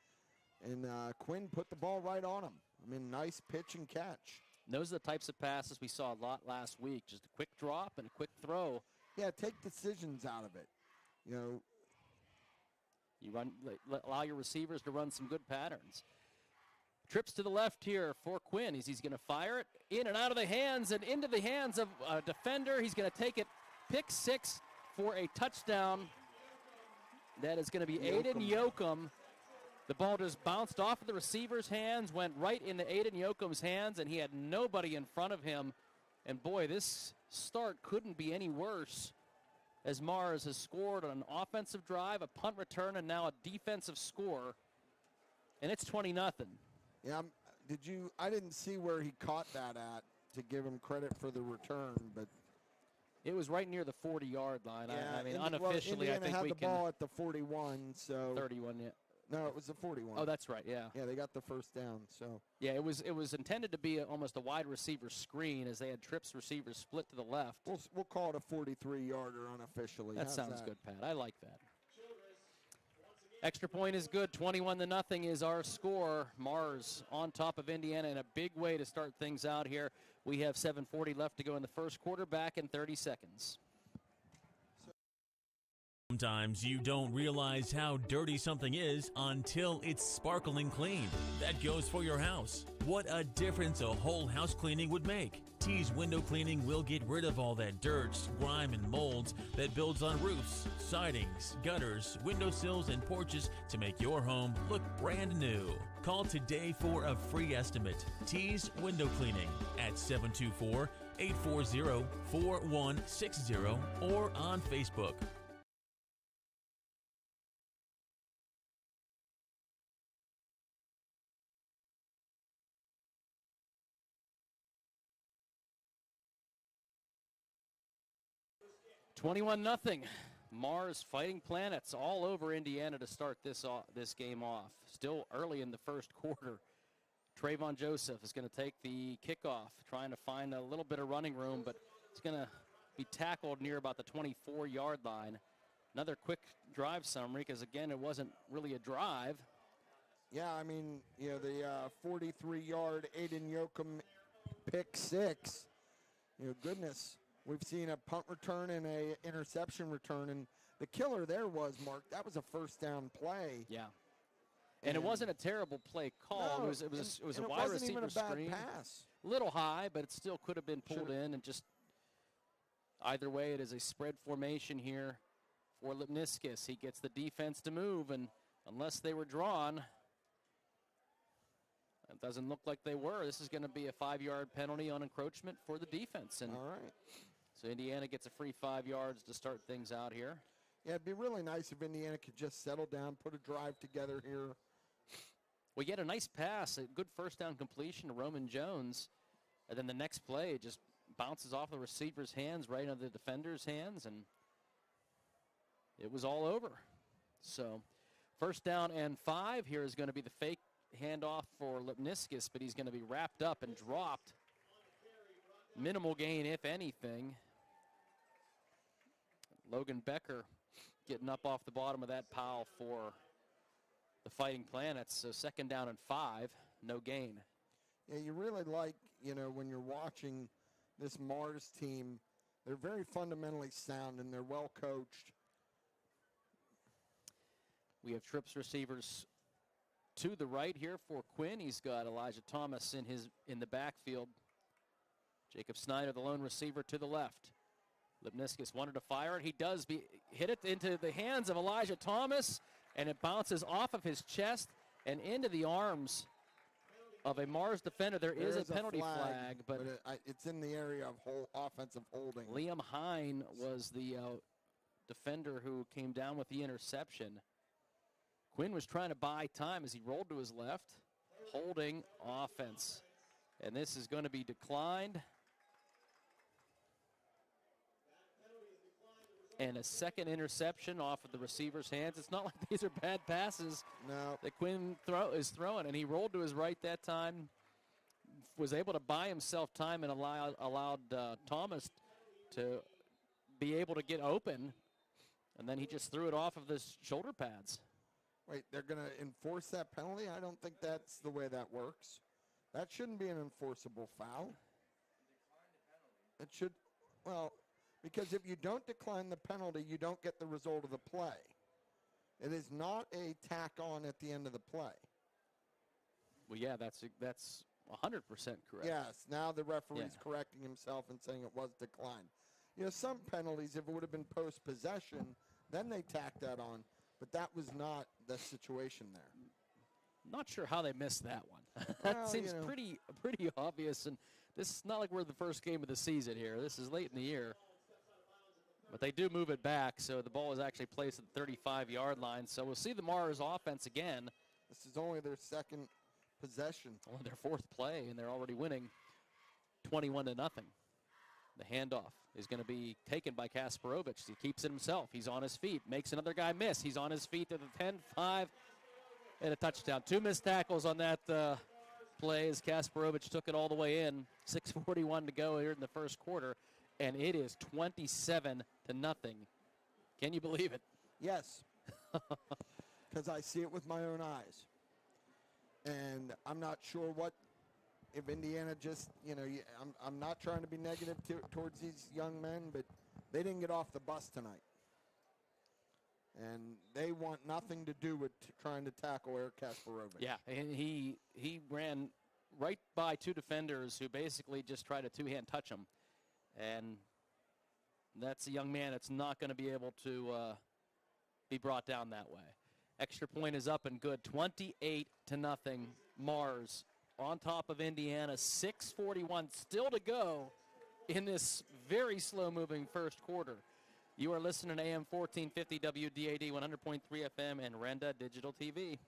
and Quinn put the ball right on him. I mean, nice pitch and catch. And those are the types of passes we saw a lot last week, just a quick drop and a quick throw. Yeah, take decisions out of it. You allow your receivers to run some good patterns. Trips to the left here for Quinn. He's going to fire it in and out of the hands and into the hands of a defender. He's going to take it pick six for a touchdown. That is going to be Aiden Yoakum. The ball just bounced off of the receiver's hands, went right into Aiden Yoakum's hands, and he had nobody in front of him. And boy, this start couldn't be any worse, as Mars has scored on an offensive drive, a punt return, and now a defensive score. And it's 20-0. Yeah, I didn't see where he caught that at to give him credit for the return, but it was right near the 40-yard line. Yeah, I mean, unofficially, Indiana I think had we the can. ball at the 41, so 31, yeah. No, it was the 41. Oh, that's right, yeah. Yeah, they got the first down, so. Yeah, it was intended to be almost a wide receiver screen, as they had trips receivers split to the left. We'll call it a 43-yarder unofficially. That sounds good, Pat. I like that. Extra point is good. 21-0 is our score. Mars on top of Indiana in a big way to start things out here. We have 7:40 left to go in the first quarter. Back in 30 seconds. Sometimes you don't realize how dirty something is until it's sparkling clean. That goes for your house. What a difference a whole house cleaning would make. T's Window Cleaning will get rid of all that dirt, grime, and molds that builds on roofs, sidings, gutters, windowsills, and porches to make your home look brand new. Call today for a free estimate. T's Window Cleaning at 724-840-4160 or on Facebook. $21-0. Mars Fighting Planets all over Indiana to start this game off. Still early in the first quarter. Trayvon Joseph is going to take the kickoff, trying to find a little bit of running room, but it's going to be tackled near about the 24-yard line. Another quick drive summary, because, again, it wasn't really a drive. Yeah, I mean, the 43-yard Aiden Yoakum pick six. Goodness. We've seen a punt return and a interception return, and the killer there was, Mark, that was a first down play. Yeah. And it wasn't a terrible play call. No, it was a and wide it wasn't even receiver a bad screen. pass. A little high, but it still could have been pulled in, and just either way, it is a spread formation here for Lipniskis. He gets the defense to move, and unless they were drawn, it doesn't look like they were. This is going to be a 5-yard penalty on encroachment for the defense. And all right. So Indiana gets a free 5 yards to start things out here. Yeah, it'd be really nice if Indiana could just settle down, put a drive together here. We get a nice pass, a good first down completion to Roman Jones. And then the next play just bounces off the receiver's hands right into the defender's hands, and it was all over. So first down and 5. Here is going to be the fake handoff for Lipniskis, but he's going to be wrapped up and dropped. Minimal gain, if anything. Logan Becker getting up off the bottom of that pile for the Fighting Planets. So second down and 5, no gain. Yeah, you really like, when you're watching this Mars team, they're very fundamentally sound and they're well coached. We have trips receivers to the right here for Quinn. He's got Elijah Thomas in the backfield. Jacob Snyder, the lone receiver, to the left. Lipniskis wanted to fire it. He does hit it into the hands of Elijah Thomas, and it bounces off of his chest and into the arms of a Mars defender. There is a penalty flag, but it's in the area of offensive holding. Liam Hine was the defender who came down with the interception. Quinn was trying to buy time as he rolled to his left. Holding offense. And this is going to be declined. And a second interception off of the receiver's hands. It's not like these are bad passes that Quinn is throwing. And he rolled to his right that time. Was able to buy himself time and allowed Thomas to be able to get open. And then he just threw it off of the shoulder pads. Wait, they're going to enforce that penalty? I don't think that's the way that works. That shouldn't be an enforceable foul. It should, well, because if you don't decline the penalty, you don't get the result of the play. It is not a tack on at the end of the play. Well, yeah, that's 100% correct. Yes, now the referee's correcting himself and saying it was declined. You know, some penalties, if it would have been post-possession, then they tack that on. But that was not the situation there. Not sure how they missed that one. That seems pretty obvious. And this is not like we're the first game of the season here. This is late in the year. But they do move it back, so the ball is actually placed at the 35-yard line. So we'll see the Mars offense again. This is only their second possession. Only their fourth play, and they're already winning 21-0. The handoff is going to be taken by Kasparovich. He keeps it himself. He's on his feet. Makes another guy miss. He's on his feet to the 10-5 and a touchdown. 2 missed tackles on that play as Kasparovich took it all the way in. 6:41 to go here in the first quarter, and it is 27-0. Can you believe it? Yes, because I see it with my own eyes. And I'm not sure what, if Indiana just, I'm not trying to be negative towards these young men, but they didn't get off the bus tonight. And they want nothing to do with trying to tackle Eric Kasparovich. Yeah, and he ran right by 2 defenders who basically just tried to two-hand touch him. And that's a young man that's not going to be able to be brought down that way. Extra point is up and good. 28-0. Mars on top of Indiana. 6:41 still to go in this very slow-moving first quarter. You are listening to AM 1450 WDAD 100.3 FM and Renda Digital TV.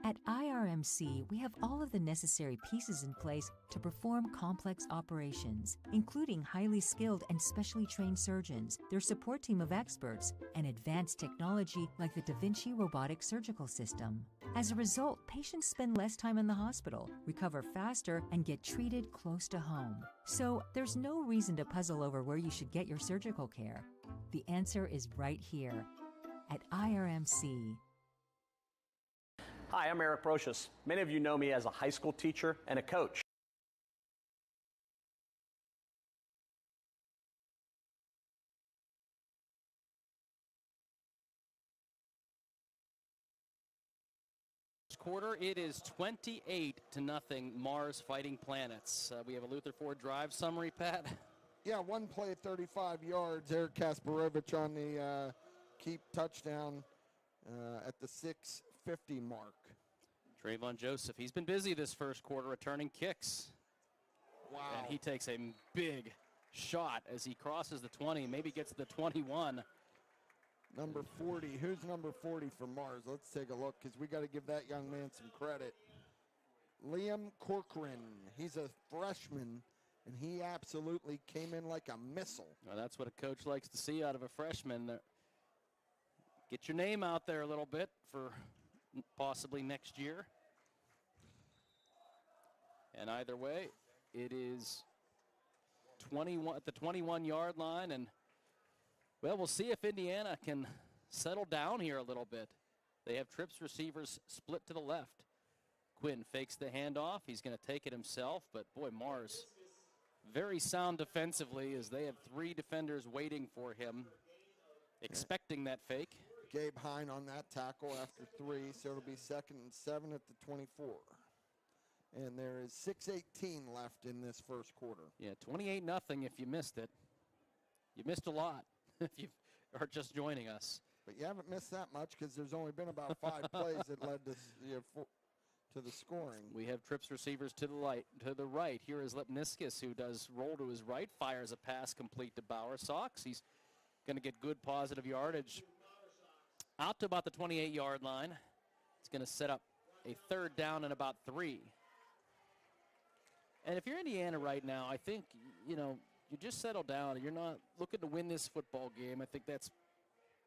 At IRMC, we have all of the necessary pieces in place to perform complex operations, including highly skilled and specially trained surgeons, their support team of experts, and advanced technology like the Da Vinci robotic surgical system. As a result, patients spend less time in the hospital, recover faster, and get treated close to home. So there's no reason to puzzle over where you should get your surgical care. The answer is right here at IRMC. Hi, I'm Eric Brocious. Many of you know me as a high school teacher and a coach. Quarter, it is 28-0. Mars Fighting Planets. We have a Luther Ford Drive summary, Pat. Yeah, one play, 35 yards. Eric Kasparovich on the keep touchdown at the 6:50 mark. Trayvon Joseph, he's been busy this first quarter returning kicks. Wow. And he takes a big shot as he crosses the 20, maybe gets to the 21. Number 40. Who's number 40 for Mars? Let's take a look because we got to give that young man some credit. Liam Corcoran. He's a freshman, and he absolutely came in like a missile. Well, that's what a coach likes to see out of a freshman. Get your name out there a little bit for possibly next year. And either way, it is 21 at the 21-yard line, and well, we'll see if Indiana can settle down here a little bit. They have trips receivers split to the left. Quinn fakes the handoff. He's going to take it himself, but boy, Mars very sound defensively as they have 3 defenders waiting for him, expecting that fake. Gabe Hine on that tackle after 3, so it'll be 2nd and 7 at the 24. And there is 6:18 left in this first quarter. Yeah, 28-0 if you missed it. You missed a lot if you are just joining us. But you haven't missed that much because there's only been about 5 plays that led to the scoring. We have trips receivers to the right. Here is Lipniskis, who does roll to his right, fires a pass complete to Bowersox. He's going to get good positive yardage out to about the 28-yard line. It's going to set up a 3rd down and about 3. And if you're Indiana right now, I think, you just settle down. You're not looking to win this football game. I think that's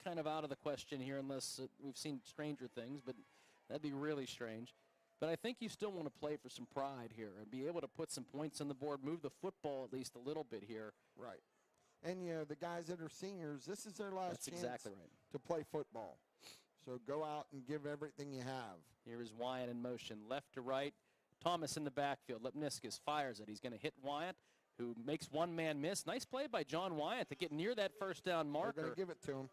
kind of out of the question here unless we've seen stranger things, but that'd be really strange. But I think you still want to play for some pride here and be able to put some points on the board, move the football at least a little bit here. Right. And, the guys that are seniors, this is their last chance exactly right. to play football. So go out and give everything you have. Here is Wyatt in motion, left to right. Thomas in the backfield. Lepniscus fires it. He's going to hit Wyatt, who makes one man miss. Nice play by John Wyatt to get near that first down marker. They're going to give it to him.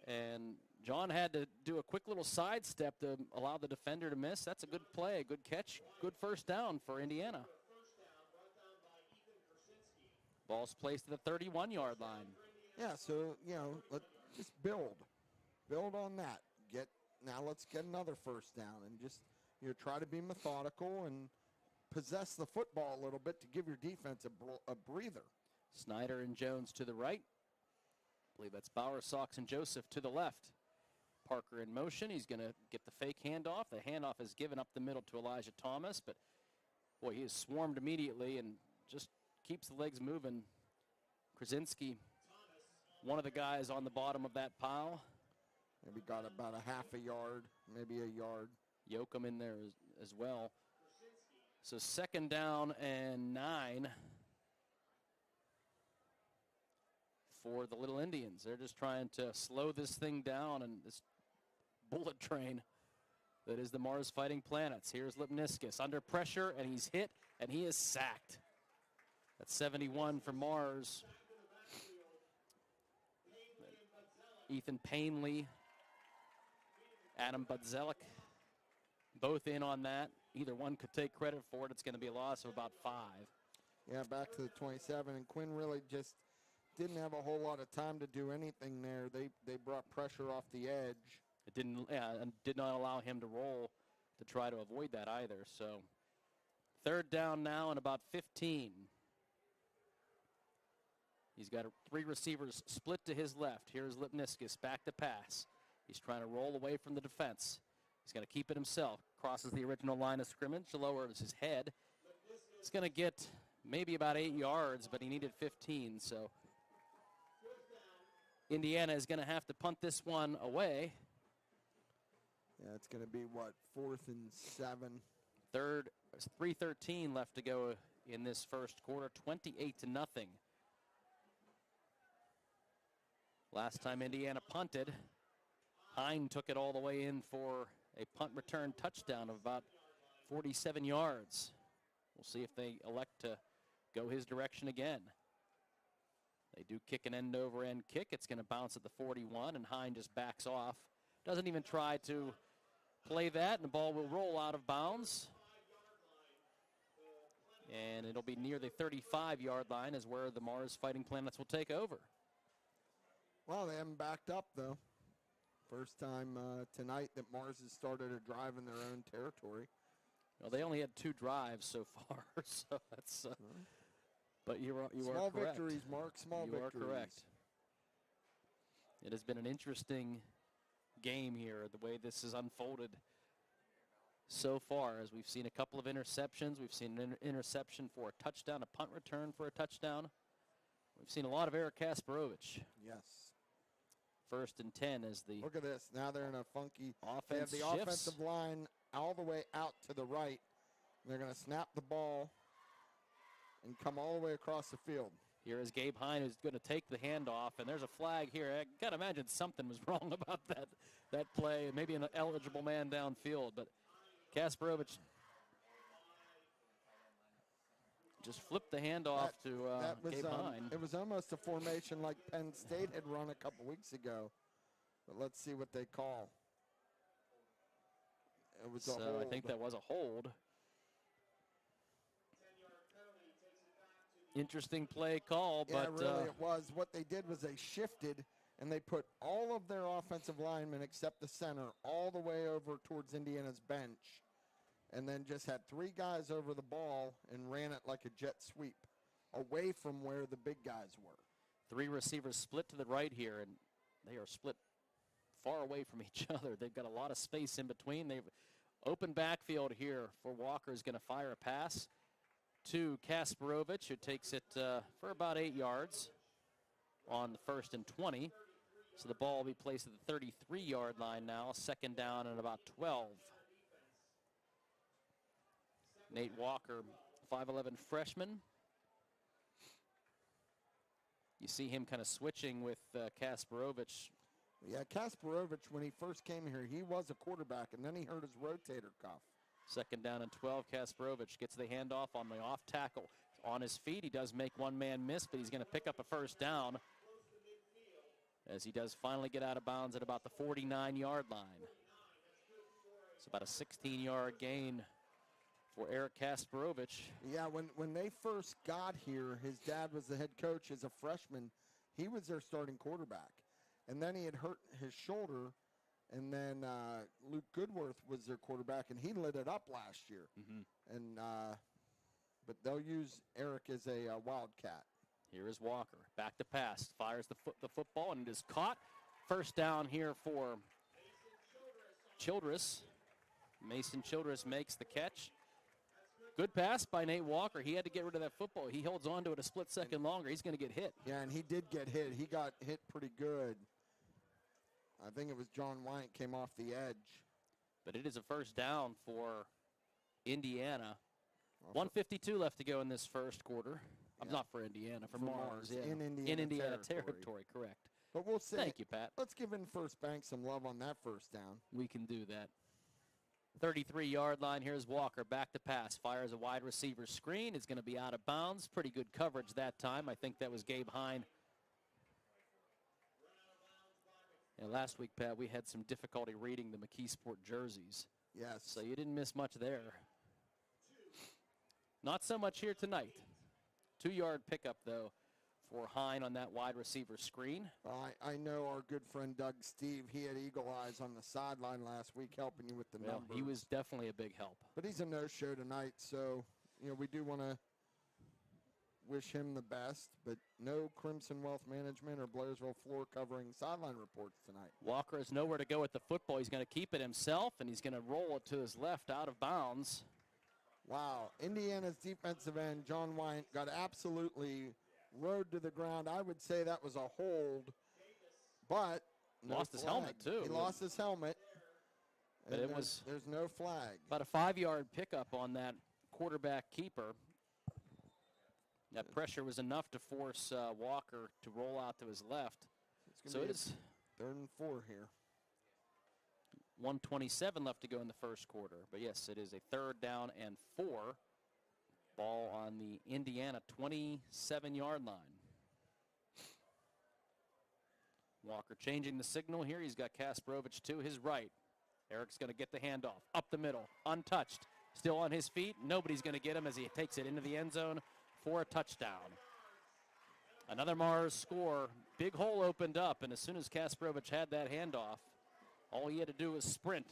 And John had to do a quick little sidestep to allow the defender to miss. That's a good play, a good catch, good first down for Indiana. Ball's placed at the 31-yard line. Yeah, so, let's just build. Build on that. Now let's get another first down and just, try to be methodical and possess the football a little bit to give your defense a breather. Snyder and Jones to the right. I believe that's Bauer, Sox, and Joseph to the left. Parker in motion. He's going to get the fake handoff. The handoff is given up the middle to Elijah Thomas, but, boy, he is swarmed immediately and just keeps the legs moving. Krasinski, one of the guys on the bottom of that pile. Maybe got about a half a yard, maybe a yard. Yoakum in there as well. So 2nd down and 9 for the Little Indians. They're just trying to slow this thing down and this bullet train that is the Mars Fighting Planets. Here's Lepniscus under pressure, and he's hit, and he is sacked. That's 71 for Mars. Ethan Painley, Adam Budzelik, both in on that. Either one could take credit for it. It's going to be a loss of about 5. Yeah, back to the 27, and Quinn really just didn't have a whole lot of time to do anything there. They brought pressure off the edge. It and did not allow him to roll to try to avoid that either. So 3rd down now and about 15. He's got 3 receivers split to his left. Here's Lepniscus back to pass. He's trying to roll away from the defense. He's going to keep it himself. Crosses the original line of scrimmage, lowers his head. He's going to get maybe about 8 yards, but he needed 15. So Indiana is going to have to punt this one away. Yeah, it's going to be, 4th and 7. 3:13 left to go in this first quarter, 28-0. Last time Indiana punted, Hine took it all the way in for a punt return touchdown of about 47 yards. We'll see if they elect to go his direction again. They do kick an end-over-end kick. It's going to bounce at the 41, and Hine just backs off. Doesn't even try to play that, and the ball will roll out of bounds. And it'll be near the 35-yard line is where the Mars Fighting Planets will take over. Well, they haven't backed up, though. First time tonight that Mars has started a drive in their own territory. Well, they only had 2 drives so far, so that's. But you are small correct. Victories, Mark. Small victories. You are correct. It has been an interesting game here, the way this has unfolded so far. As we've seen a couple of interceptions, we've seen an interception for a touchdown, a punt return for a touchdown. We've seen a lot of Eric Kasparovich. Yes. 1st and 10 as the look at this. Now they're in a funky offense. They have the shifts. Offensive line all the way out to the right. They're going to snap the ball and come all the way across the field. Here is Gabe Hine, who's going to take the handoff, and there's a flag here. I got to imagine something was wrong about that play, maybe an eligible man downfield, but Kasparovich just flipped the handoff to Gabe Hine. It was almost a formation like Penn State had run a couple weeks ago, but let's see what they call. It was a hold. I think that was a hold. Interesting play call, but really it was. What they did was they shifted and they put all of their offensive linemen except the center all the way over towards Indiana's bench, and then just had 3 guys over the ball and ran it like a jet sweep away from where the big guys were. 3 receivers split to the right here, and they are split far away from each other. They've got a lot of space in between. They've open backfield here for Walker is going to fire a pass to Kasparovich, who takes it for about 8 yards on the 1st and 20. So the ball will be placed at the 33-yard line now, 2nd down and about 12. Nate Walker, 5'11" freshman. You see him kind of switching with Kasparovich. Yeah, Kasparovich, when he first came here, he was a quarterback, and then he hurt his rotator cuff. 2nd down and 12. Kasparovich gets the handoff on the off tackle. On his feet, he does make one man miss, but he's going to pick up a 1st down as he does finally get out of bounds at about the 49-yard line. It's about a 16-yard gain for Eric Kasparovich. Yeah, when they first got here, his dad was the head coach as a freshman. He was their starting quarterback. And then he had hurt his shoulder, and then Luke Goodworth was their quarterback, and he lit it up last year. And but they'll use Eric as a wildcat. Here is Walker, back to pass, fires the football, and it is caught. 1st down here for Childress. Mason Childress makes the catch. Good pass by Nate Walker. He had to get rid of that football. He holds on to it a split second longer. He's going to get hit. Yeah, and he did get hit. He got hit pretty good. I think it was John Wyant came off the edge. But it is a 1st down for Indiana. 1:52 left to go in this 1st quarter. I'm not for Indiana, for Mars. Yeah. In Indiana territory, correct. But we'll say, thank you, Pat. Let's give In First Bank some love on that 1st down. We can do that. 33-yard line. Here's Walker back to pass. Fires a wide receiver screen. It's going to be out of bounds. Pretty good coverage that time. I think that was Gabe Hine. And last week, Pat, we had some difficulty reading the McKeesport jerseys. Yes. So you didn't miss much there. Not so much here tonight. 2-yard pickup, though, for Hine on that wide receiver screen. I know our good friend Doug Steve. He had eagle eyes on the sideline last week helping you with the numbers. He was definitely a big help. But he's a no-show tonight, so we do want to wish him the best, but no Crimson Wealth Management or Blairsville floor covering sideline reports tonight. Walker has nowhere to go with the football. He's going to keep it himself, and he's going to roll it to his left out of bounds. Wow, Indiana's defensive end, John Wyant, got absolutely rode to the ground. I would say that was a hold, but lost his helmet, too. He lost his helmet, but there's no flag. About a 5-yard pickup on that quarterback keeper. That pressure was enough to force Walker to roll out to his left. So it is 3rd and 4 here. 1:27 left to go in the 1st quarter. But yes, it is a 3rd down and 4. Ball on the Indiana 27-yard line. Walker changing the signal here. He's got Kasparovich to his right. Eric's going to get the handoff up the middle, untouched. Still on his feet. Nobody's going to get him as he takes it into the end zone for a touchdown. Another Mars score. Big hole opened up, and as soon as Kasparovich had that handoff, all he had to do was sprint.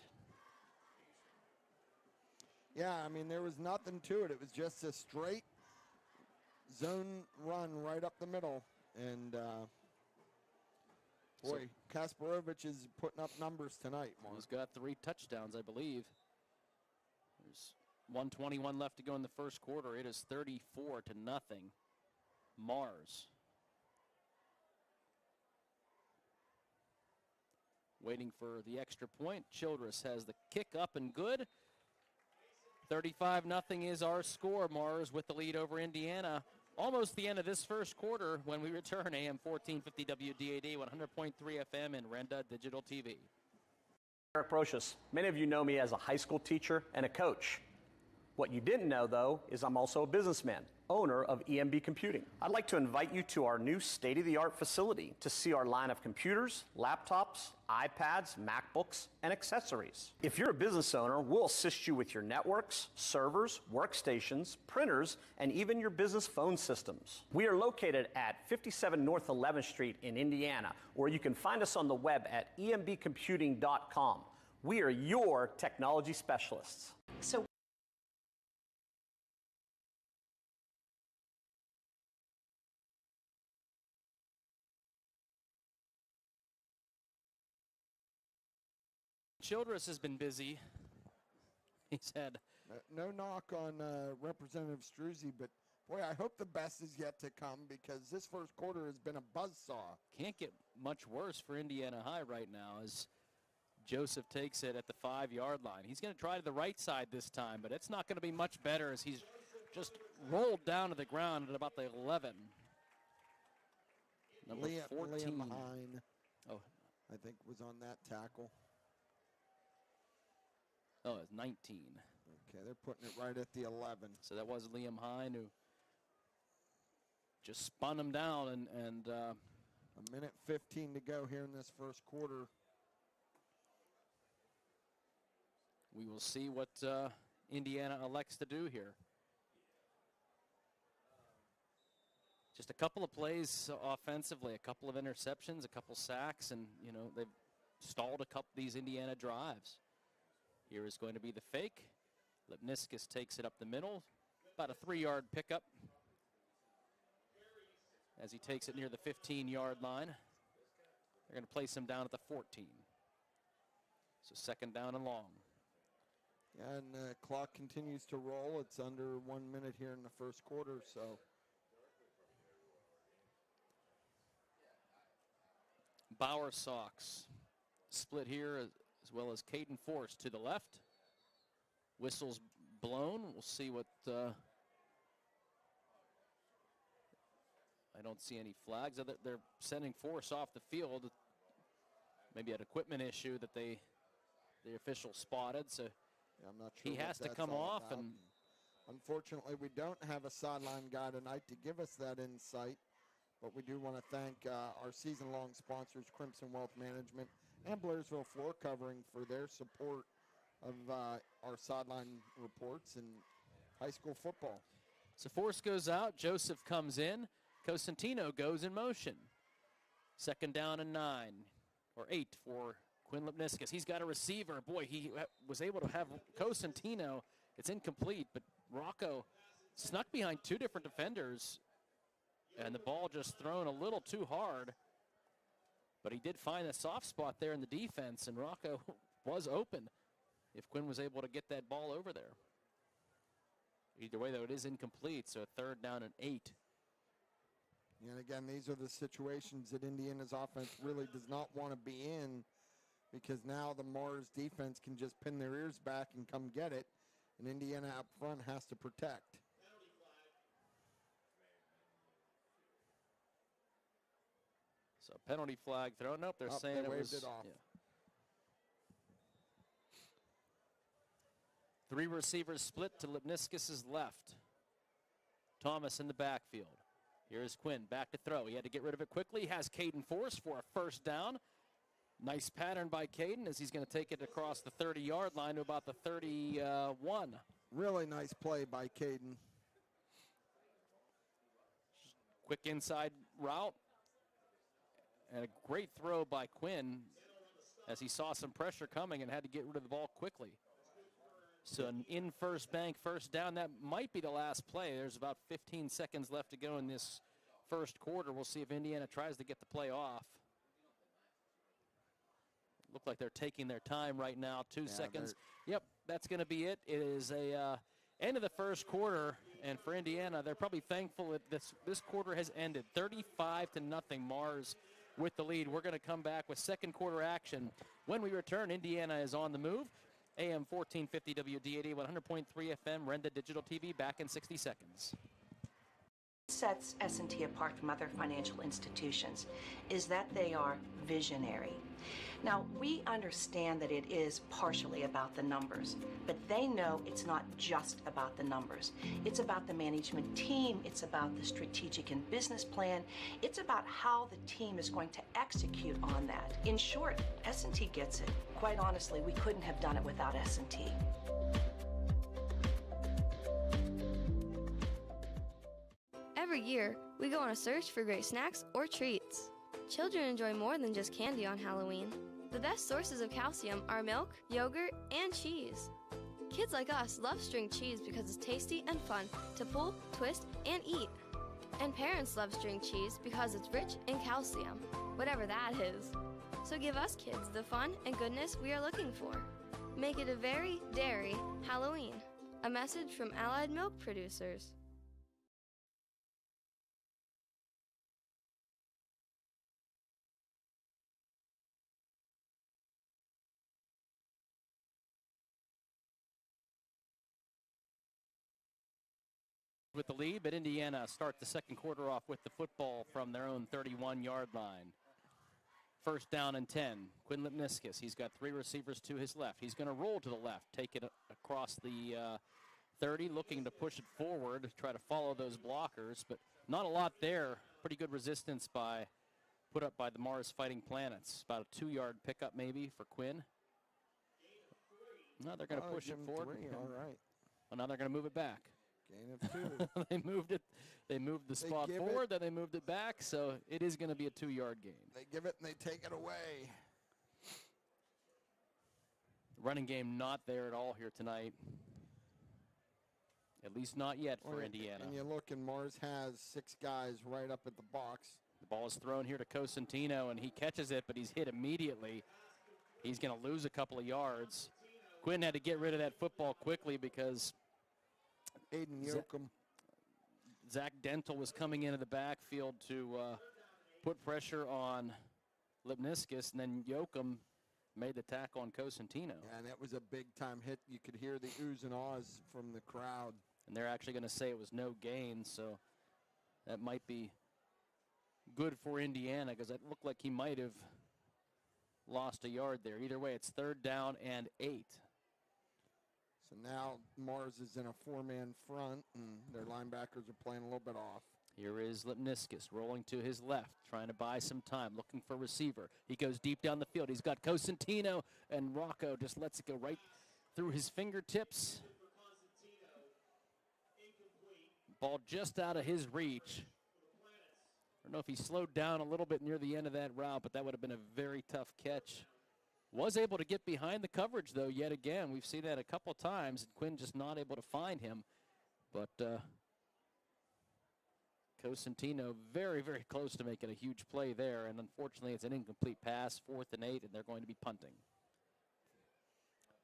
Yeah, I mean, there was nothing to it. It was just a straight zone run right up the middle. And, boy, Kasparovich is putting up numbers tonight, Mark. He's got 3 touchdowns, I believe. There's 1:21 left to go in the 1st quarter. It is 34-0. Mars. Waiting for the extra point. Childress has the kick up and good. 35-0 is our score. Mars with the lead over Indiana. Almost the end of this 1st quarter when we return. AM 1450 WDAD, 100.3 FM and Renda Digital TV. Eric Brocious. Many of you know me as a high school teacher and a coach. What you didn't know, though, is I'm also a businessman, owner of EMB Computing. I'd like to invite you to our new state-of-the-art facility to see our line of computers, laptops, iPads, MacBooks, and accessories. If you're a business owner, we'll assist you with your networks, servers, workstations, printers, and even your business phone systems. We are located at 57 North 11th Street in Indiana, or you can find us on the web at embcomputing.com. We are your technology specialists. So Childress has been busy. He's had no knock on Representative Struzzi, but boy, I hope the best is yet to come because this first quarter has been a buzzsaw. Can't get much worse for Indiana High right now as Joseph takes it at the 5-yard line. He's going to try to the right side this time, but it's not going to be much better as he's just rolled down to the ground at about the 11. Number 14. Liam Hine, I think, was on that tackle. Oh, it's 19. Okay, they're putting it right at the 11. So that was Liam Hine who just spun him down. And a minute 15 to go here in this first quarter. We will see what Indiana elects to do here. Just a couple of plays offensively, a couple of interceptions, a couple sacks, and, you know, they've stalled a couple of these Indiana drives. Here is going to be the fake. Lipniscus takes it up the middle. About a 3-yard pickup as he takes it near the 15-yard line. They're going to place him down at the 14. So second down and long. Yeah, and the clock continues to roll. It's under 1 minute here in the first quarter, so. Bauer Sox split here as well as Caden Force to the left. Whistle's blown. We'll see what. I don't see any flags. They're sending Force off the field. Maybe an equipment issue that the official spotted. So yeah, I'm not sure he has to come off. And unfortunately, we don't have a sideline guy tonight to give us that insight. But we do want to thank our season-long sponsors, Crimson Wealth Management and Blairsville Floor Covering, for their support of our sideline reports in high school football. So Force goes out. Joseph comes in. Cosentino goes in motion. Second down and 9 or 8 for Quinn Lipniscus. He's got a receiver. Boy, he was able to have Cosentino. It's incomplete, but Rocco snuck behind 2 different defenders. And the ball just thrown a little too hard. But he did find a soft spot there in the defense, and Rocco was open if Quinn was able to get that ball over there. Either way, though, it is incomplete, so third down and 8. And again, these are the situations that Indiana's offense really does not want to be in, because now the Mars defense can just pin their ears back and come get it, and Indiana up front has to protect. So penalty flag thrown. Nope, they're saying they it waved was. it off. Yeah. 3 receivers split to Lipniscus' left. Thomas in the backfield. Here's Quinn back to throw. He had to get rid of it quickly. He has Caden Force for a first down. Nice pattern by Caden as he's going to take it across the 30-yard line to about the 31. Really nice play by Caden. Quick inside route. And a great throw by Quinn as he saw some pressure coming and had to get rid of the ball quickly. So an in first bank, first down. That might be the last play. There's about 15 seconds left to go in this first quarter. We'll see if Indiana tries to get the play off. Look like they're taking their time right now. 2 seconds. Yep, that's going to be it. It is a end of the first quarter, and for Indiana, they're probably thankful that this quarter has ended. 35-0 Mars with the lead. We're going to come back with second quarter action. When we return, Indiana is on the move. AM 1450 WD80, 100.3 FM, Renda Digital TV, back in 60 seconds. Sets S&T apart from other financial institutions is that they are visionary. Now, we understand that it is partially about the numbers, but they know it's not just about the numbers. It's about the management team. It's about the strategic and business plan. It's about how the team is going to execute on that. In short, S&T gets it. Quite honestly, we couldn't have done it without S&T. Every year, we go on a search for great snacks or treats. Children enjoy more than just candy on Halloween. The best sources of calcium are milk, yogurt, and cheese. Kids like us love string cheese because it's tasty and fun to pull, twist, and eat. And parents love string cheese because it's rich in calcium, whatever that is. So give us kids the fun and goodness we are looking for. Make it a very dairy Halloween. A message from Allied Milk Producers. With the lead, but Indiana start the second quarter off with the football from their own 31-yard line. First down and 10. Quinn Lipniskis, he's got 3 receivers to his left. He's going to roll to the left, take it across the 30, looking to push it forward, try to follow those blockers, but not a lot there. Pretty good resistance put up by the Mars Fighting Planets. About a 2-yard pickup maybe for Quinn. Now they're going to push it forward. 3, all right. Well, now they're going to move it back. Gain of 2. They moved it. They moved the spot forward, then they moved it back, so it is going to be a 2-yard gain. They give it and they take it away. Running game not there at all here tonight. At least not yet for Indiana. And you look, and Mars has 6 guys right up at the box. The ball is thrown here to Cosentino, and he catches it, but he's hit immediately. He's going to lose a couple of yards. Quinn had to get rid of that football quickly because Aiden Yoakum. Zach Dental was coming into the backfield to put pressure on Lipniskis, and then Yoakum made the tackle on Cosentino. Yeah, and that was a big-time hit. You could hear the oohs and ahs from the crowd. And they're actually going to say it was no gain, so that might be good for Indiana because it looked like he might have lost a yard there. Either way, it's 3rd down and 8. So now Mars is in a 4-man front, and their linebackers are playing a little bit off. Here is Lipniskis rolling to his left, trying to buy some time, looking for receiver. He goes deep down the field. He's got Cosentino, and Rocco just lets it go right through his fingertips. Ball just out of his reach. I don't know if he slowed down a little bit near the end of that route, but that would have been a very tough catch. Was able to get behind the coverage, though, yet again. We've seen that a couple times, and Quinn just not able to find him. But Cosentino very, very close to making a huge play there, and unfortunately it's an incomplete pass, 4th and 8, and they're going to be punting.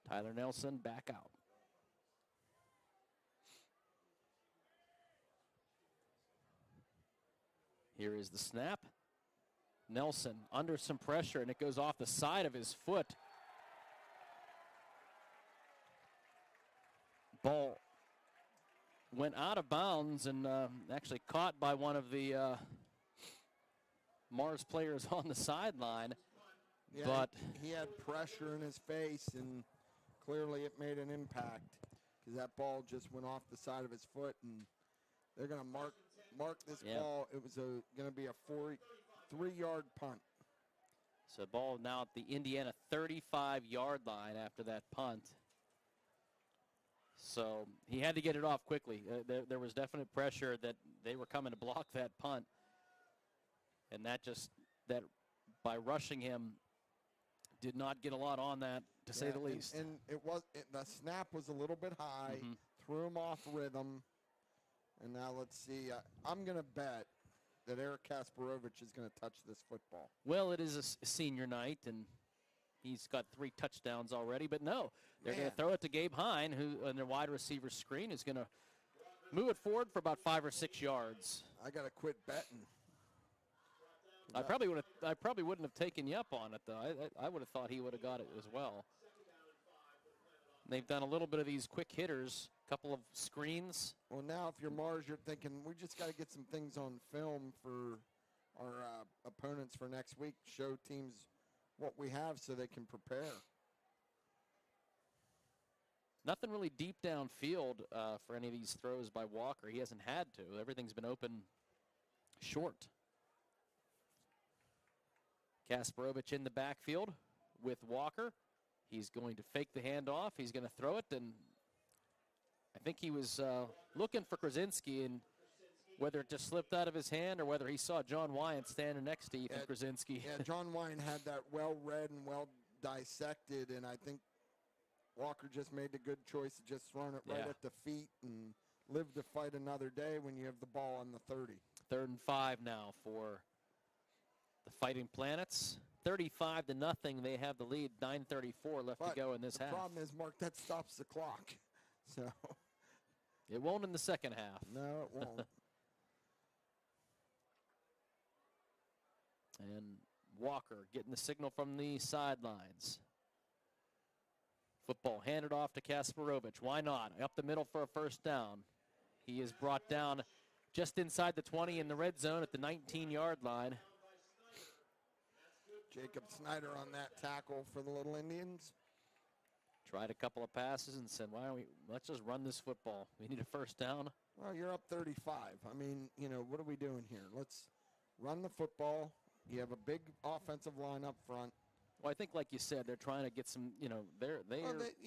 Tyler Nelson back out. Here is the snap. Nelson under some pressure, and it goes off the side of his foot. Ball went out of bounds and actually caught by one of the Mars players on the sideline. Yeah, but he had pressure in his face, and clearly it made an impact because that ball just went off the side of his foot, and they're going to mark this ball. It was going to be a 3-yard punt. So ball now at the Indiana 35-yard line after that punt. So he had to get it off quickly. There was definite pressure that they were coming to block that punt. And that by rushing him did not get a lot on that, to say the least. And the snap was a little bit high, threw him off rhythm. And now let's see. I'm going to bet that Eric Kasparovich is going to touch this football. Well, it is a senior night, and he's got 3 touchdowns already. But no, they're going to throw it to Gabe Hine, who on their wide receiver screen is going to move it forward for about 5 or 6 yards. I got to quit betting. I probably wouldn't have taken you up on it, though. I would have thought he would have got it as well. They've done a little bit of these quick hitters, a couple of screens. Well, now if you're Mars, you're thinking, we just got to get some things on film for our opponents for next week, show teams what we have so they can prepare. Nothing really deep downfield for any of these throws by Walker. He hasn't had to. Everything's been open short. Kasparovich in the backfield with Walker. He's going to fake the handoff. He's going to throw it, and I think he was looking for Krasinski, and whether it just slipped out of his hand or whether he saw John Wyant standing next to Ethan Krasinski. Yeah, John Wyant had that well read and well dissected, and I think Walker just made the good choice of just throwing it right at the feet and live to fight another day when you have the ball on the 30. 3rd and 5 now for the Fighting Planets. 35-0. They have the lead. 9:34 left to go in this half. The problem is, Mark, that stops the clock. So it won't in the second half. No, it won't. And Walker getting the signal from the sidelines. Football handed off to Kasparovich. Why not? Up the middle for a first down. He is brought down just inside the 20 in the red zone at the 19-yard line. Jacob Snyder on that tackle for the Little Indians. Tried a couple of passes and said, let's just run this football. We need a first down. Well, you're up 35. I mean, what are we doing here? Let's run the football. You have a big offensive line up front. Well, I think, like you said, they're trying to get some, they're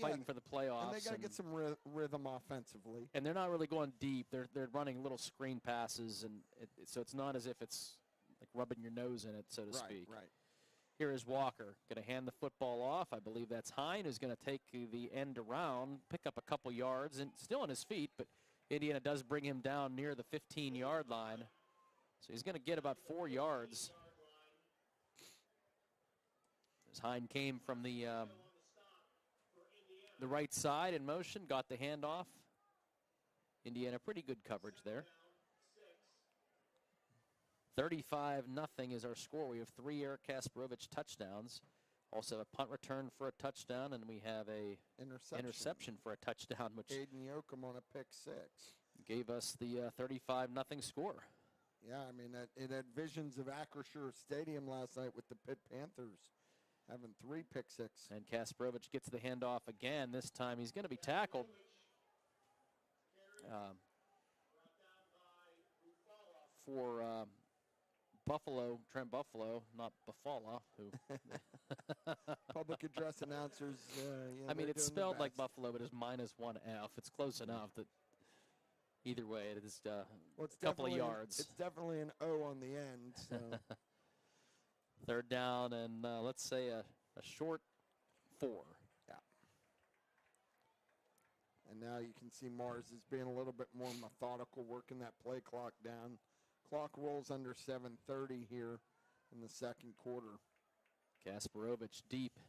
fighting for the playoffs. And they got to get some rhythm offensively. And they're not really going deep. They're running little screen passes, and so it's not as if it's like rubbing your nose in it, so to speak. Right. Here is Walker going to hand the football off. I believe that's Hine who's going to take the end around, pick up a couple yards, and still on his feet, but Indiana does bring him down near the 15-yard line. So he's going to get about 4 yards. As Hine came from the right side in motion, got the handoff. Indiana, pretty good coverage there. 35-0 is our score. We have 3 Eric Kasparovich touchdowns. Also a punt return for a touchdown, and we have a interception for a touchdown, which Aiden Yoakum on a pick 6. Gave us the 35-0 score. Yeah, I mean, it had visions of Acrisure Stadium last night with the Pitt Panthers having 3 pick 6. And Kasparovich gets the handoff again. This time he's going to be tackled. For Trent Buffalo, not Buffalo, who public address announcers. I mean, it's spelled like Buffalo, but it's -1 F. It's close enough that either way, it is a couple of yards. It's definitely an O on the end. So. 3rd down, and let's say a short 4. Yeah. And now you can see Mars is being a little bit more methodical, working that play clock down. Clock rolls under 7:30 here in the second quarter. Kasparovich deep.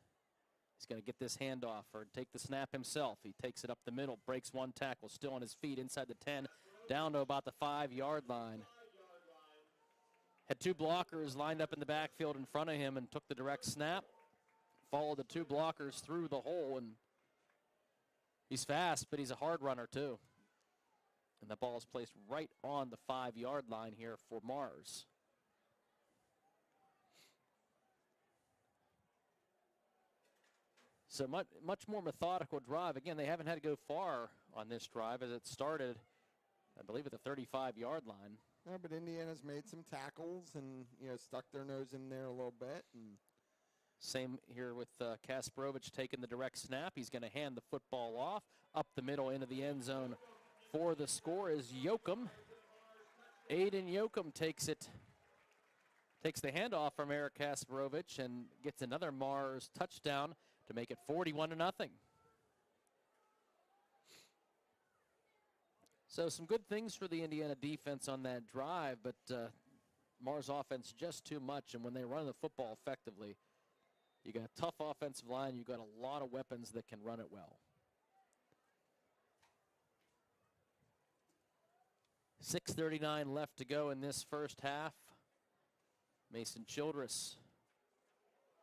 He's going to get this handoff or take the snap himself. He takes it up the middle, breaks 1 tackle, still on his feet inside the 10, down to about the 5-yard line. Had 2 blockers lined up in the backfield in front of him and took the direct snap. Followed the 2 blockers through the hole, and he's fast, but he's a hard runner too. And the ball is placed right on the 5-yard line here for Mars. So much more methodical drive. Again, they haven't had to go far on this drive as it started, I believe, at the 35-yard line. Yeah, but Indiana's made some tackles and stuck their nose in there a little bit. And same here with Kasparovich taking the direct snap. He's going to hand the football off up the middle into the end zone. For the score is Yoakum. Aiden Yoakum takes the handoff from Eric Kasparovich and gets another Mars touchdown to make it 41-0. So some good things for the Indiana defense on that drive, but Mars offense just too much. And when they run the football effectively, you got a tough offensive line. You got a lot of weapons that can run it well. 6:39 left to go in this first half. Mason Childress.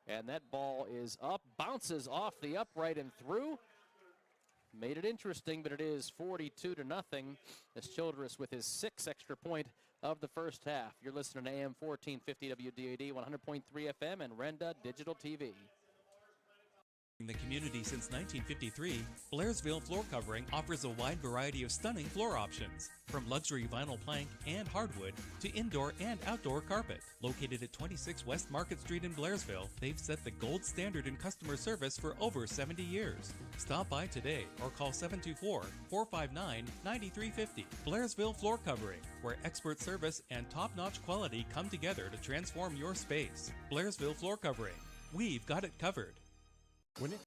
And that ball is up, bounces off the upright and through. Made it interesting, but it is 42-0 as Childress with his 6th extra point of the first half. You're listening to AM 1450 WDAD, 100.3 FM, and Renda Digital TV. The community since 1953, Blairsville Floor Covering offers a wide variety of stunning floor options, from luxury vinyl plank and hardwood to indoor and outdoor carpet. Located at 26 West Market Street in Blairsville, they've set the gold standard in customer service for over 70 years. Stop by today or call 724-459-9350. Blairsville Floor Covering, where expert service and top-notch quality come together to transform your space. Blairsville Floor Covering. We've got it covered. When it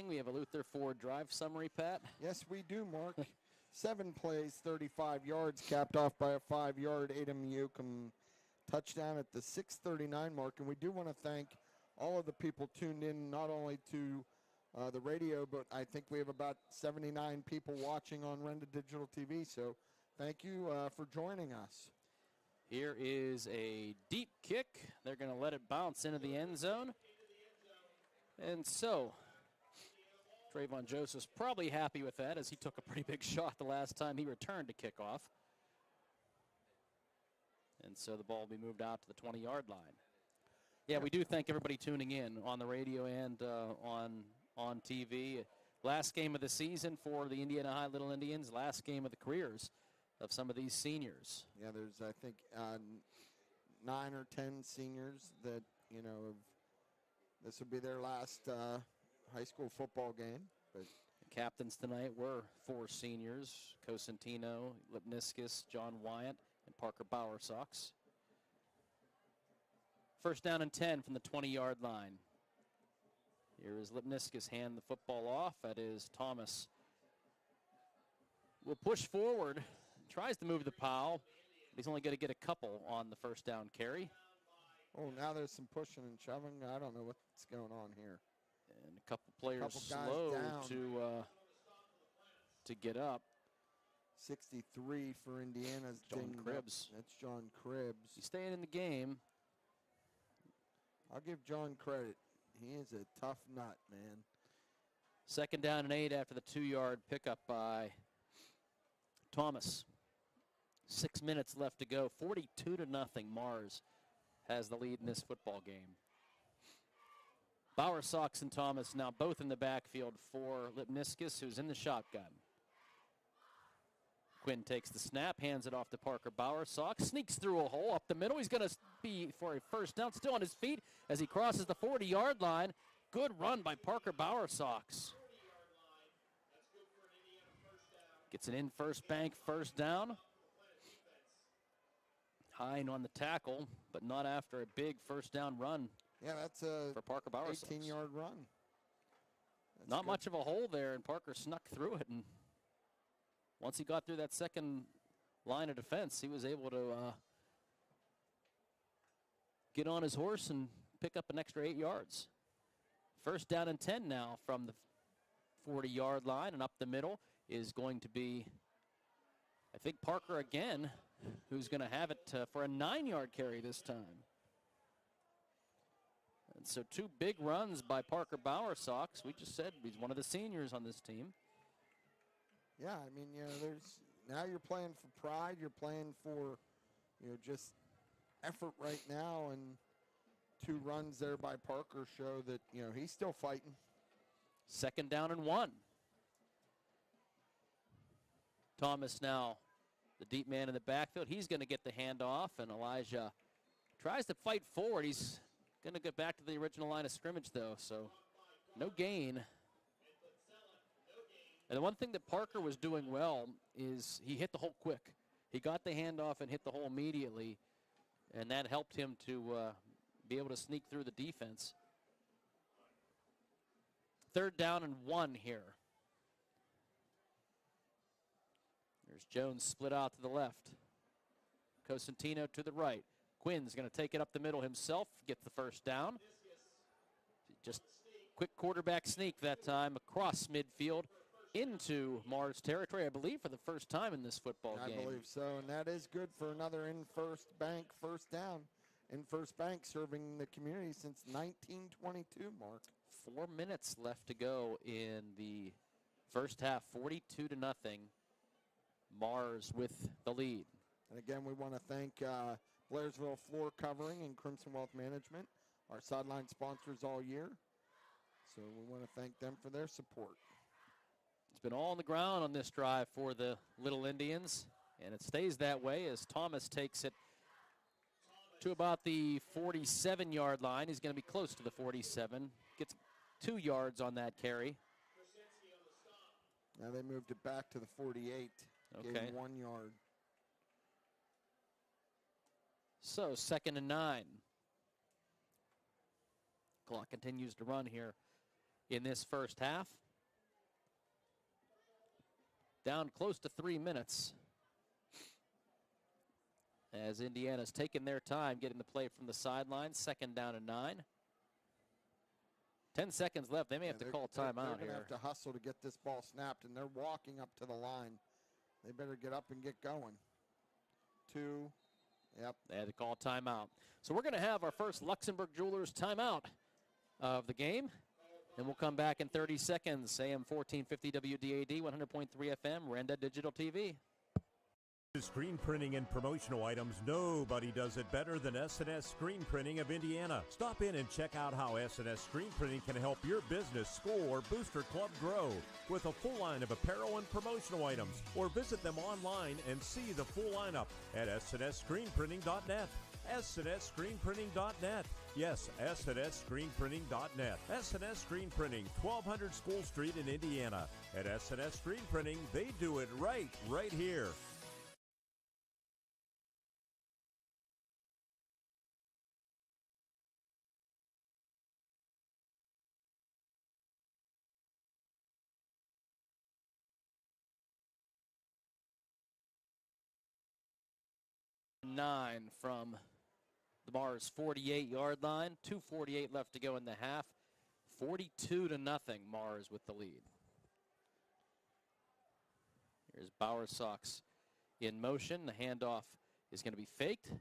We have a Luther Ford drive summary, Pat. Yes, we do, Mark. 7 plays, 35 yards, capped off by a 5-yard Adam Yukam touchdown at the 6:39 mark. And we do want to thank all of the people tuned in, not only to the radio, but I think we have about 79 people watching on Renda Digital TV. So thank you for joining us. Here is a deep kick. They're going to let it bounce into the end zone. And so Trayvon Joseph's probably happy with that, as he took a pretty big shot the last time he returned to kickoff. And so the ball will be moved out to the 20-yard line. Yeah, we do thank everybody tuning in on the radio and on TV. Last game of the season for the Indiana High Little Indians. Last game of the careers of some of these seniors. Yeah, there's, I think, 9 or 10 seniors that, this will be their last high school football game. But the captains tonight were 4 seniors: Cosentino, Lipniscus, John Wyatt, and Parker Bowersox. First down and 10 from the 20-yard line. Here is Lipniscus, hand the football off. That is Thomas. Will push forward, tries to move the pile. He's only going to get a couple on the first down carry. Oh, now there's some pushing and shoving. I don't know what's going on here. And a couple players slow to get up. 63 for Indiana's John Cribbs. That's John Cribbs. He's staying in the game. I'll give John credit. He is a tough nut, man. Second down and 8 after the 2-yard pickup by Thomas. 6 minutes left to go. 42-0. Mars has the lead in this football game. Bowersox and Thomas now both in the backfield for Lipniscus, who's in the shotgun. Quinn takes the snap, hands it off to Parker Bowersox, sneaks through a hole up the middle. He's going to be for a first down, still on his feet as he crosses the 40-yard line. Good run by Parker Bowersox. Gets an in first bank first down. Hine on the tackle, but not after a big first down run. Yeah, that's a for Parker Bowersox. 18-yard run. That's not good. much of a hole there, and Parker snuck through it. And once he got through that second line of defense, he was able to get on his horse and pick up an extra 8 yards. First down and 10 now from the 40-yard line, and up the middle is going to be, I think, Parker again, who's going to have it for a 9-yard carry this time. And so 2 big runs by Parker Bowersox. We just said he's one of the seniors on this team. Yeah, I mean, now you're playing for pride. You're playing for, just effort right now. And 2 runs there by Parker show that, he's still fighting. Second down and 1. Thomas now the deep man in the backfield. He's going to get the handoff, and Elijah tries to fight forward. He's going to get back to the original line of scrimmage, though, so no gain. And the one thing that Parker was doing well is he hit the hole quick. He got the handoff and hit the hole immediately, and that helped him to be able to sneak through the defense. Third down and 1 here. There's Jones split out to the left. Cosentino to the right. Quinn's going to take it up the middle himself, gets the first down. Just quick quarterback sneak that time across midfield into Mars territory, I believe, for the first time in this football game. I believe so, and that is good for another in-first bank first down. In-first bank serving the community since 1922, Mark. 4 minutes left to go in the first half, 42-0. Mars with the lead. And again, we want to thank Blairsville Floor Covering and Crimson Wealth Management, our sideline sponsors all year. So we want to thank them for their support. It's been all on the ground on this drive for the Little Indians, and it stays that way as Thomas takes it to about the 47-yard line. He's going to be close to the 47. Gets 2 yards on that carry. Now they moved it back to the 48. Okay. Gave him 1 yard. So 2nd and 9. Clock continues to run here in this first half. Down close to 3 minutes as Indiana's taken their time getting the play from the sideline. 2nd down and 9. 10 seconds left. They may have to call timeout here. They're going to here. have to hustle to get this ball snapped, and they're walking up to the line. They better get up and get going. 2. Yep. They had to call timeout. So we're going to have our first Luxembourg Jewelers timeout of the game. And we'll come back in 30 seconds. AM 1450 WDAD, 100.3 FM, Renda Digital TV. Screen printing and promotional items, nobody does it better than S&S Screen Printing of Indiana. Stop in and check out how S&S Screen Printing can help your business, school, or booster club grow with a full line of apparel and promotional items. Or visit them online and see the full lineup at SNSScreenPrinting.net. SNSScreenPrinting.net. Yes, SNSScreenPrinting.net. S&S Screen Printing, 1200 School Street in Indiana. At S&S Screen Printing, they do it right here. Nine from the Mars 48-yard line. 2:48 left to go in the half. 42-0 Mars with the lead. Here's Bowersox in motion. The handoff is going to be faked.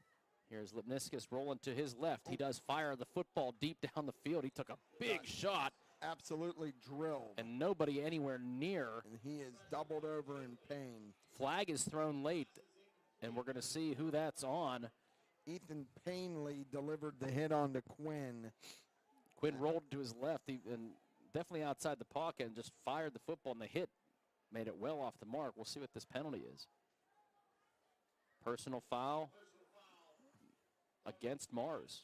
Here's Lipniskus rolling to his left. He does fire the football deep down the field. He took a big shot. Absolutely drilled. And nobody anywhere near. And he is doubled over in pain. Flag is thrown late, and we're going to see who that's on. Ethan Painley delivered the hit on to Quinn. Quinn rolled to his left and definitely outside the pocket and just fired the football, and the hit made it well off the mark. We'll see what this penalty is. Personal foul against Mars.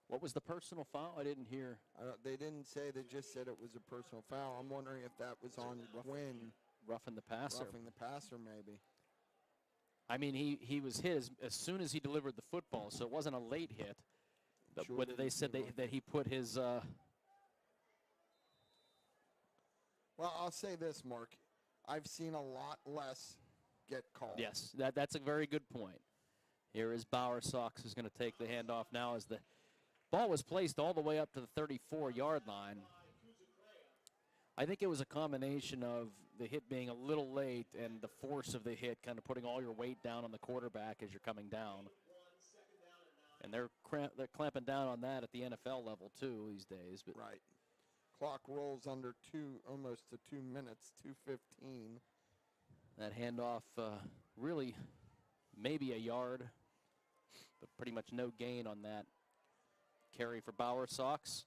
What was the personal foul? I didn't hear. They didn't say. They just said it was a personal foul. I'm wondering if that was on Quinn. Roughing the passer. Roughing the passer, maybe. I mean, he was hit as soon as he delivered the football, so it wasn't a late hit. But Sure whether they said that he put his... Well, I'll say this, Mark. I've seen a lot less get called. Yes, that's a very good point. Here is Bowersox, who's going to take the handoff now as the ball was placed all the way up to the 34-yard line. I think it was a combination of the hit being a little late and the force of the hit, kind of putting all your weight down on the quarterback as you're coming down. And they're clamping down on that at the NFL level, too, these days. But right. Clock rolls under almost to 2 minutes, 2:15. That handoff really maybe a yard, but pretty much no gain on that carry for Bowersox.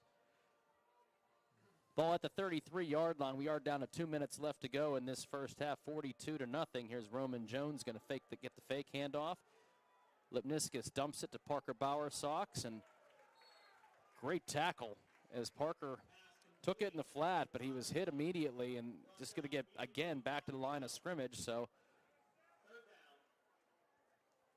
Ball at the 33-yard line. We are down to 2 minutes left to go in this first half, 42-0. Here's Roman Jones going to get the fake handoff. Lipniskus dumps it to Parker Bowersox, and great tackle as Parker took it in the flat, but he was hit immediately and just going to get, again, back to the line of scrimmage. So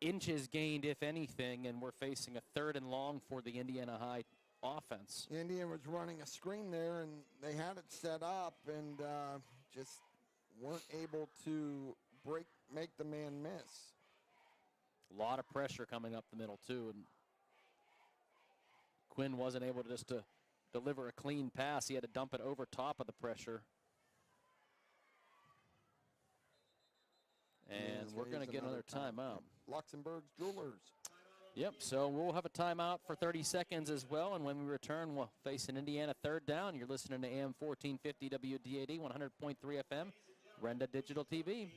inches gained, if anything, and we're facing a 3rd and long for the Indiana High offense. Indiana was running a screen there, and they had it set up and just weren't able to make the man miss. A lot of pressure coming up the middle, too, and Quinn wasn't able to deliver a clean pass. He had to dump it over top of the pressure. And we're going to get another timeout. Luxembourg Jewelers. Yep, so we'll have a timeout for 30 seconds as well, and when we return, we'll face an Indiana 3rd down. You're listening to AM 1450 WDAD, 100.3 FM, Renda Digital TV.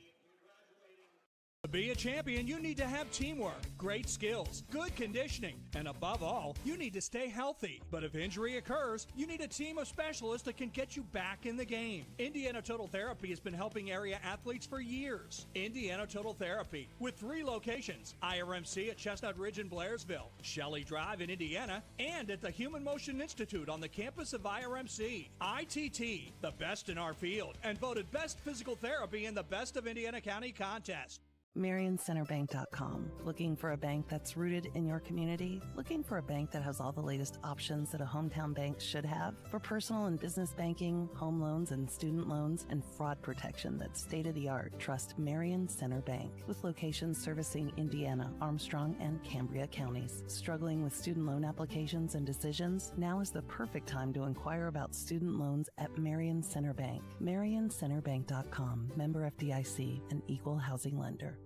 To be a champion, you need to have teamwork, great skills, good conditioning, and above all, you need to stay healthy. But if injury occurs, you need a team of specialists that can get you back in the game. Indiana Total Therapy has been helping area athletes for years. Indiana Total Therapy, with 3 locations, IRMC at Chestnut Ridge in Blairsville, Shelley Drive in Indiana, and at the Human Motion Institute on the campus of IRMC. ITT, the best in our field, and voted Best Physical Therapy in the Best of Indiana County contest. MarionCenterBank.com. Looking for a bank that's rooted in your community? Looking for a bank that has all the latest options that a hometown bank should have? For personal and business banking, home loans and student loans, and fraud protection that's state-of-the-art, trust Marion Center Bank. With locations servicing Indiana, Armstrong, and Cambria counties. Struggling with student loan applications and decisions? Now is the perfect time to inquire about student loans at Marion Center Bank. MarionCenterBank.com. Member FDIC, an equal housing lender.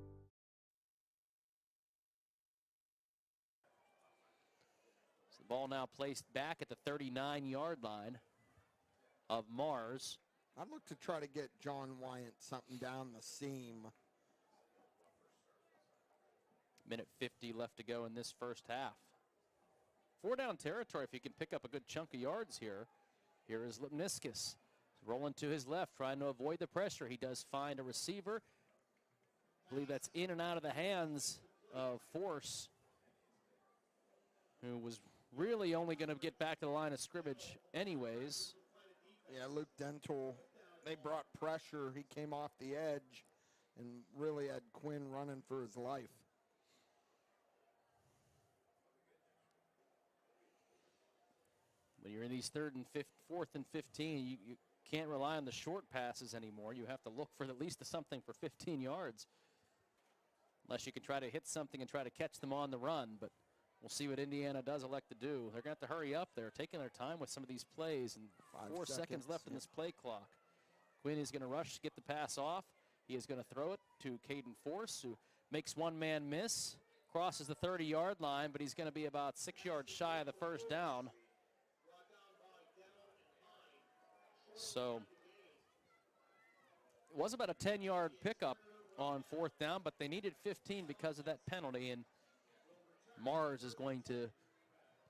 Ball now placed back at the 39-yard line of Mars. I'd look to try to get John Wyant something down the seam. Minute 50 left to go in this first half. 4 down territory if he can pick up a good chunk of yards here. Here is Lipniskus rolling to his left, trying to avoid the pressure. He does find a receiver. I believe that's in and out of the hands of Force, who was really only going to get back to the line of scrimmage anyways. Yeah, Luke Dental, they brought pressure. He came off the edge and really had Quinn running for his life. When you're in these 4th and 15, you can't rely on the short passes anymore. You have to look for at least something for 15 yards. Unless you can try to hit something and try to catch them on the run, but we'll see what Indiana does elect to do. They're going to have to hurry up. They're taking their time with some of these plays, and 4 seconds left in this play clock. Quinn is going to rush to get the pass off. He is going to throw it to Caden Force, who makes one man miss, crosses the 30-yard line, but he's going to be about 6 yards shy of the first down. So it was about a 10-yard pickup on 4th down, but they needed 15 because of that penalty, and Mars is going to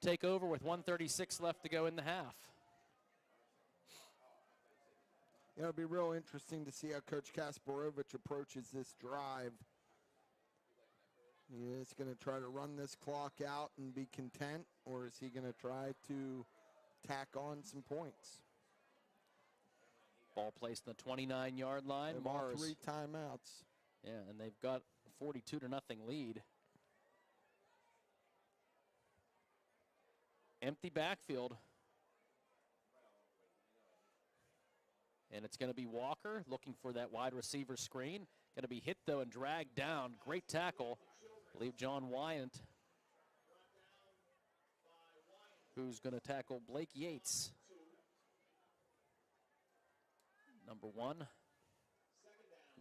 take over with 1:36 left to go in the half. Yeah, it'll be real interesting to see how Coach Kasparovich approaches this drive. Is he going to try to run this clock out and be content, or is he going to try to tack on some points? Ball placed on the 29-yard line. They've Mars, 3 timeouts. Yeah, and they've got a 42-0 lead. Empty backfield. And it's going to be Walker looking for that wide receiver screen. Going to be hit, though, and dragged down. Great tackle. I believe John Wyant, who's going to tackle Blake Yates. Number 1.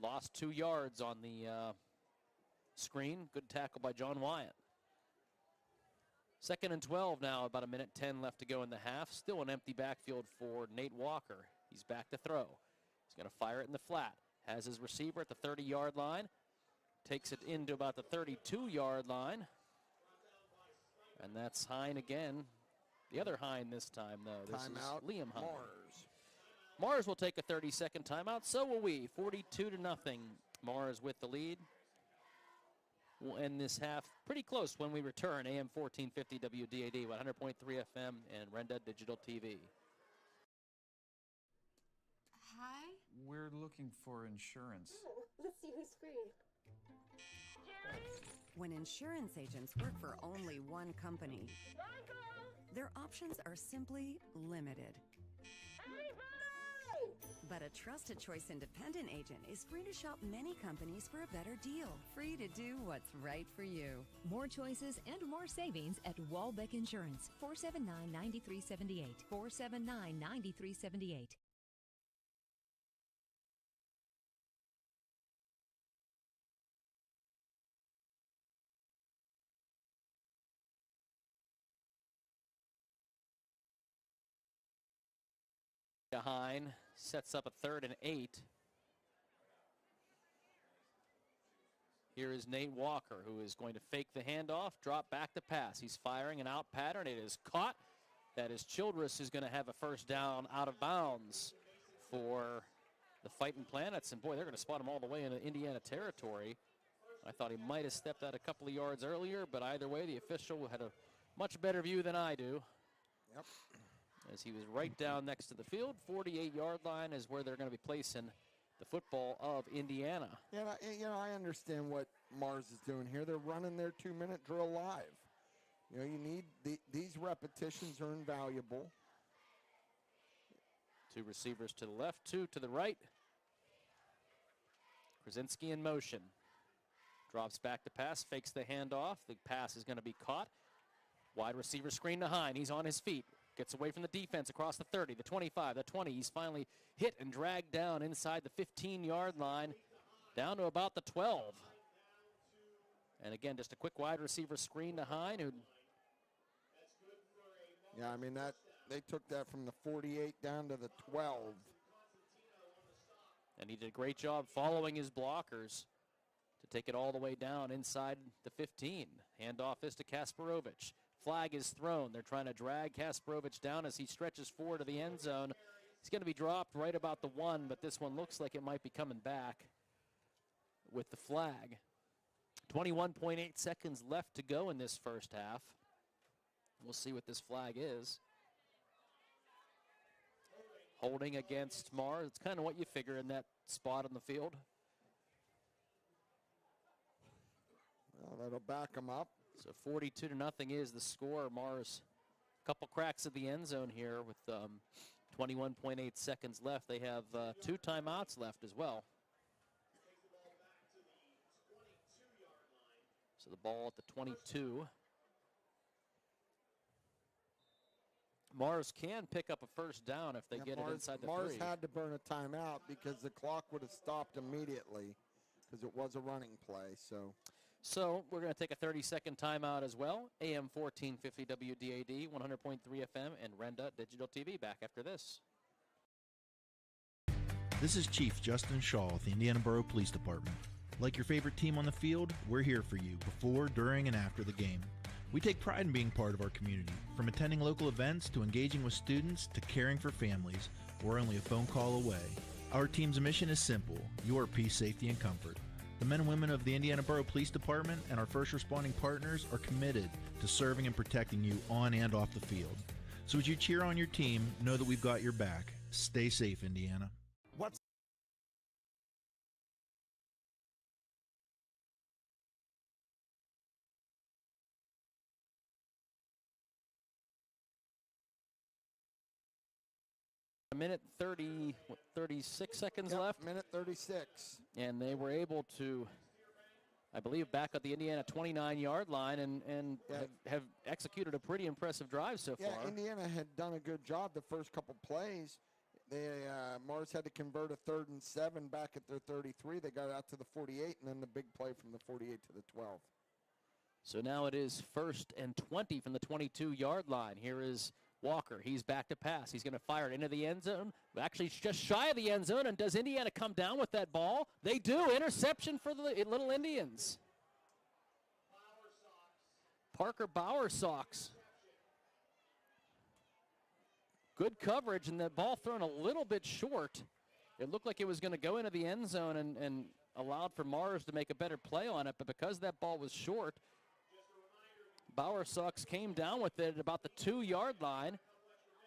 Lost 2 yards on the screen. Good tackle by John Wyant. 2nd and 12 now, about a minute 10 left to go in the half. Still an empty backfield for Nate Walker. He's back to throw. He's going to fire it in the flat. Has his receiver at the 30-yard line. Takes it into about the 32-yard line. And that's Hine again. The other Hine this time, though. This Timeout, is Liam Hine. Mars. Mars will take a 30-second timeout. So will we. 42-0. Mars with the lead. We'll end this half pretty close when we return. AM 1450 WDAD, 100.3 FM, and Renda Digital TV. Hi. We're looking for insurance. Oh, let's see who's free. When insurance agents work for only one company, their options are simply limited. But a trusted choice independent agent is free to shop many companies for a better deal. Free to do what's right for you. More choices and more savings at Walbeck Insurance. 479-9378. 479-9378. Hine sets up a 3rd and 8. Here is Nate Walker, who is going to fake the handoff, drop back to pass. He's firing an out pattern. It is caught. That is Childress, who's going to have a first down out of bounds for the Fighting Planets. And boy, they're going to spot him all the way into Indiana territory. I thought he might have stepped out a couple of yards earlier, but either way, the official had a much better view than I do. Yep. As he was right down next to the field. 48-yard line is where they're going to be placing the football of Indiana. Yeah, I understand what Mars is doing here. They're running their 2-minute drill live. You know, you need these repetitions are invaluable. 2 receivers to the left, 2 to the right. Krasinski in motion. Drops back to pass, fakes the handoff. The pass is going to be caught. Wide receiver screen to Hine. He's on his feet. Gets away from the defense across the 30, the 25, the 20. He's finally hit and dragged down inside the 15-yard line, down to about the 12. And again, just a quick wide receiver screen to Hine. Yeah, I mean, they took that from the 48 down to the 12. And he did a great job following his blockers to take it all the way down inside the 15. Handoff is to Kasparovich. Flag is thrown. They're trying to drag Kasparovich down as he stretches forward to the end zone. He's going to be dropped right about the 1, but this one looks like it might be coming back with the flag. 21.8 seconds left to go in this first half. We'll see what this flag is. Holding against Mars. It's kind of what you figure in that spot on the field. Well, that'll back them up. So 42-0 is the score. Mars, a couple cracks at the end zone here with 21.8 seconds left. They have 2 timeouts left as well. So the ball at the 22. Mars can pick up a first down if they get it inside the 3. Mars had to burn a timeout because the clock would have stopped immediately because it was a running play. So we're going to take a 30-second timeout as well. AM 1450 WDAD, 100.3 FM, and Renda Digital TV. Back after this. This is Chief Justin Shaw with the Indiana Borough Police Department. Like your favorite team on the field, we're here for you before, during, and after the game. We take pride in being part of our community. From attending local events to engaging with students to caring for families, we're only a phone call away. Our team's mission is simple: your peace, safety, and comfort. The men and women of the Indiana Borough Police Department and our first responding partners are committed to serving and protecting you on and off the field. So as you cheer on your team, know that we've got your back. Stay safe, Indiana. What's A minute 36 seconds left. Minute 36. And they were able to, I believe, back at the Indiana 29-yard line and have executed a pretty impressive drive so far. Yeah, Indiana had done a good job the first couple plays. Mars had to convert a 3rd and 7 back at their 33. They got out to the 48, and then the big play from the 48 to the 12. So now it is 1st and 20 from the 22-yard line. Here is Walker. He's back to pass. He's going to fire it into the end zone. Actually, just shy of the end zone. And does Indiana come down with that ball? They do. Interception for the Little Indians. Parker Bowersox. Good coverage, and the ball thrown a little bit short. It looked like it was going to go into the end zone and allowed for Mars to make a better play on it, but because that ball was short, Bowersox came down with it at about the 2-yard line,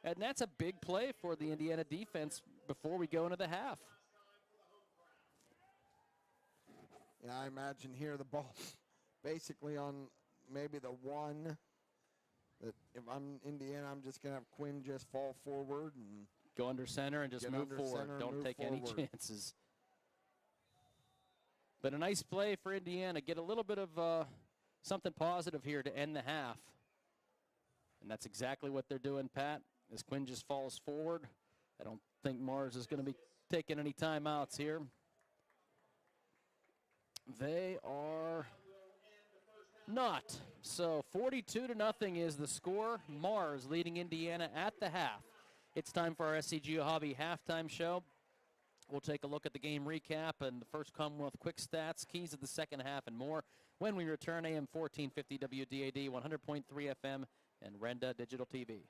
and that's a big play for the Indiana defense before we go into the half. Yeah, I imagine here the ball basically on maybe the 1. That if I'm Indiana, I'm just going to have Quinn just fall forward and go under center and just move forward. Don't take any chances. But a nice play for Indiana. Get a little bit of something positive here to end the half. And that's exactly what they're doing, Pat, as Quinn just falls forward. I don't think Mars is going to be taking any timeouts here. They are not. So 42-0 is the score. Mars leading Indiana at the half. It's time for our SCGO Hobby halftime show. We'll take a look at the game recap and the first Commonwealth quick stats, keys of the second half, and more when we return. AM 1450 WDAD, 100.3 FM, and Renda Digital TV.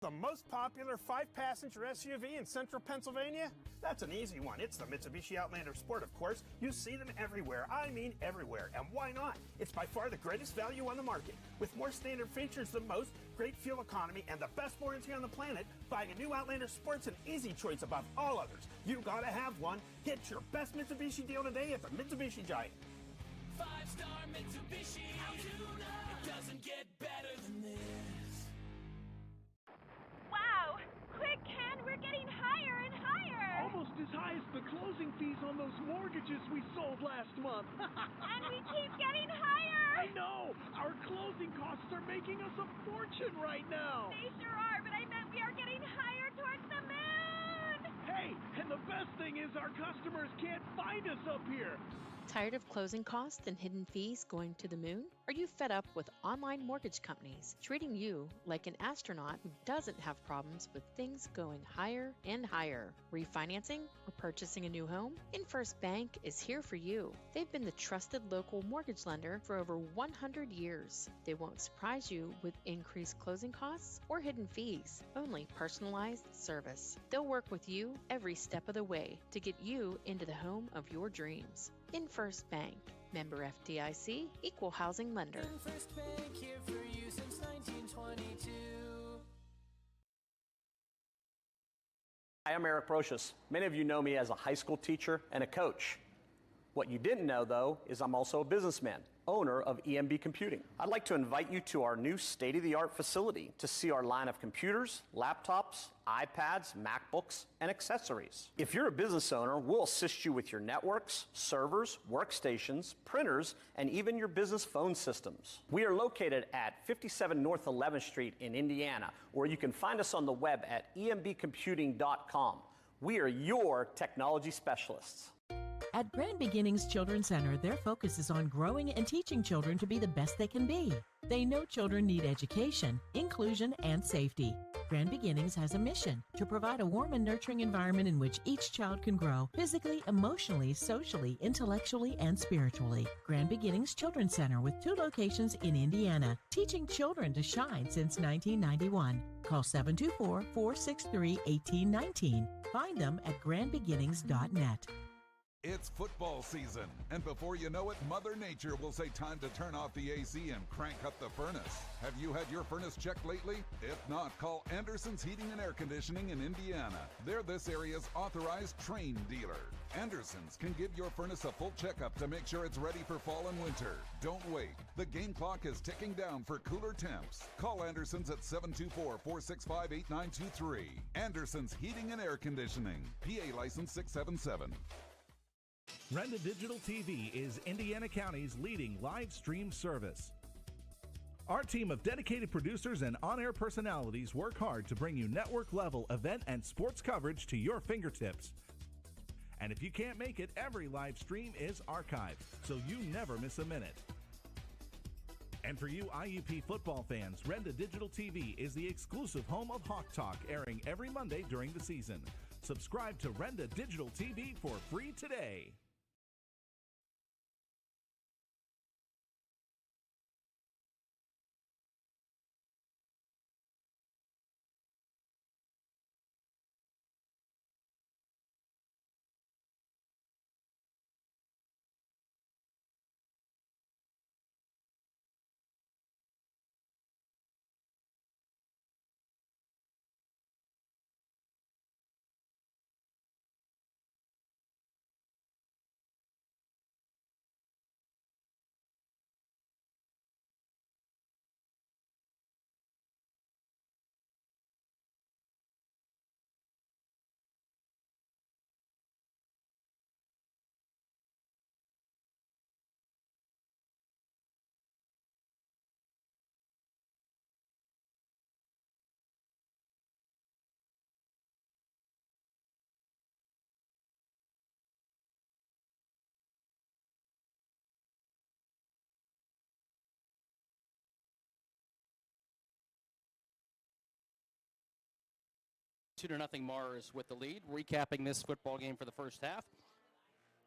The most popular 5-passenger SUV in central Pennsylvania? That's an easy one. It's the Mitsubishi Outlander Sport, of course. You see them everywhere. I mean everywhere. And why not? It's by far the greatest value on the market. With more standard features than most, great fuel economy, and the best warranty on the planet, buying a new Outlander Sport's an easy choice above all others. You gotta have one. Get your best Mitsubishi deal today at the Mitsubishi Giant. 5-star Mitsubishi. It doesn't get better than this. Wow! Quick, Ken, we're getting higher and higher! Almost as high as the closing fees on those mortgages we sold last month. And we keep getting higher! I know! Our closing costs are making us a fortune right now! They sure are, but I meant we are getting higher towards the moon! Hey, and the best thing is our customers can't find us up here! Tired of closing costs and hidden fees going to the moon? Are you fed up with online mortgage companies treating you like an astronaut who doesn't have problems with things going higher and higher? Refinancing or purchasing a new home? InFirst Bank is here for you. They've been the trusted local mortgage lender for over 100 years. They won't surprise you with increased closing costs or hidden fees. Only personalized service. They'll work with you every step of the way to get you into the home of your dreams. InFirst Bank. Member FDIC, Equal Housing Lender. InFirst Bank here for you since 1922. Hi, I'm Eric Brocious. Many of you know me as a high school teacher and a coach. What you didn't know, though, is I'm also a businessman, owner of EMB Computing. I'd like to invite you to our new state-of-the-art facility to see our line of computers, laptops, iPads, MacBooks, and accessories. If you're a business owner, we'll assist you with your networks, servers, workstations, printers, and even your business phone systems. We are located at 57 North 11th Street in Indiana, or you can find us on the web at embcomputing.com. We are your technology specialists. At Grand Beginnings Children's Center, their focus is on growing and teaching children to be the best they can be. They know children need education, inclusion, and safety. Grand Beginnings has a mission to provide a warm and nurturing environment in which each child can grow physically, emotionally, socially, intellectually, and spiritually. Grand Beginnings Children's Center with 2 locations in Indiana, teaching children to shine since 1991. Call 724-463-1819. Find them at grandbeginnings.net. It's football season, and before you know it, Mother Nature will say time to turn off the AC and crank up the furnace. Have you had your furnace checked lately? If not, call Anderson's Heating and Air Conditioning in Indiana. They're this area's authorized trained dealer. Anderson's can give your furnace a full checkup to make sure it's ready for fall and winter. Don't wait. The game clock is ticking down for cooler temps. Call Anderson's at 724-465-8923. Anderson's Heating and Air Conditioning. PA license 677. Renda Digital TV is Indiana County's leading live stream service. Our team of dedicated producers and on-air personalities work hard to bring you network-level event and sports coverage to your fingertips. And if you can't make it, every live stream is archived, so you never miss a minute. And for you IUP football fans, Renda Digital TV is the exclusive home of Hawk Talk, airing every Monday during the season. Subscribe to Renda Digital TV for free today. Two to nothing Mars with the lead. Recapping this football game for the first half.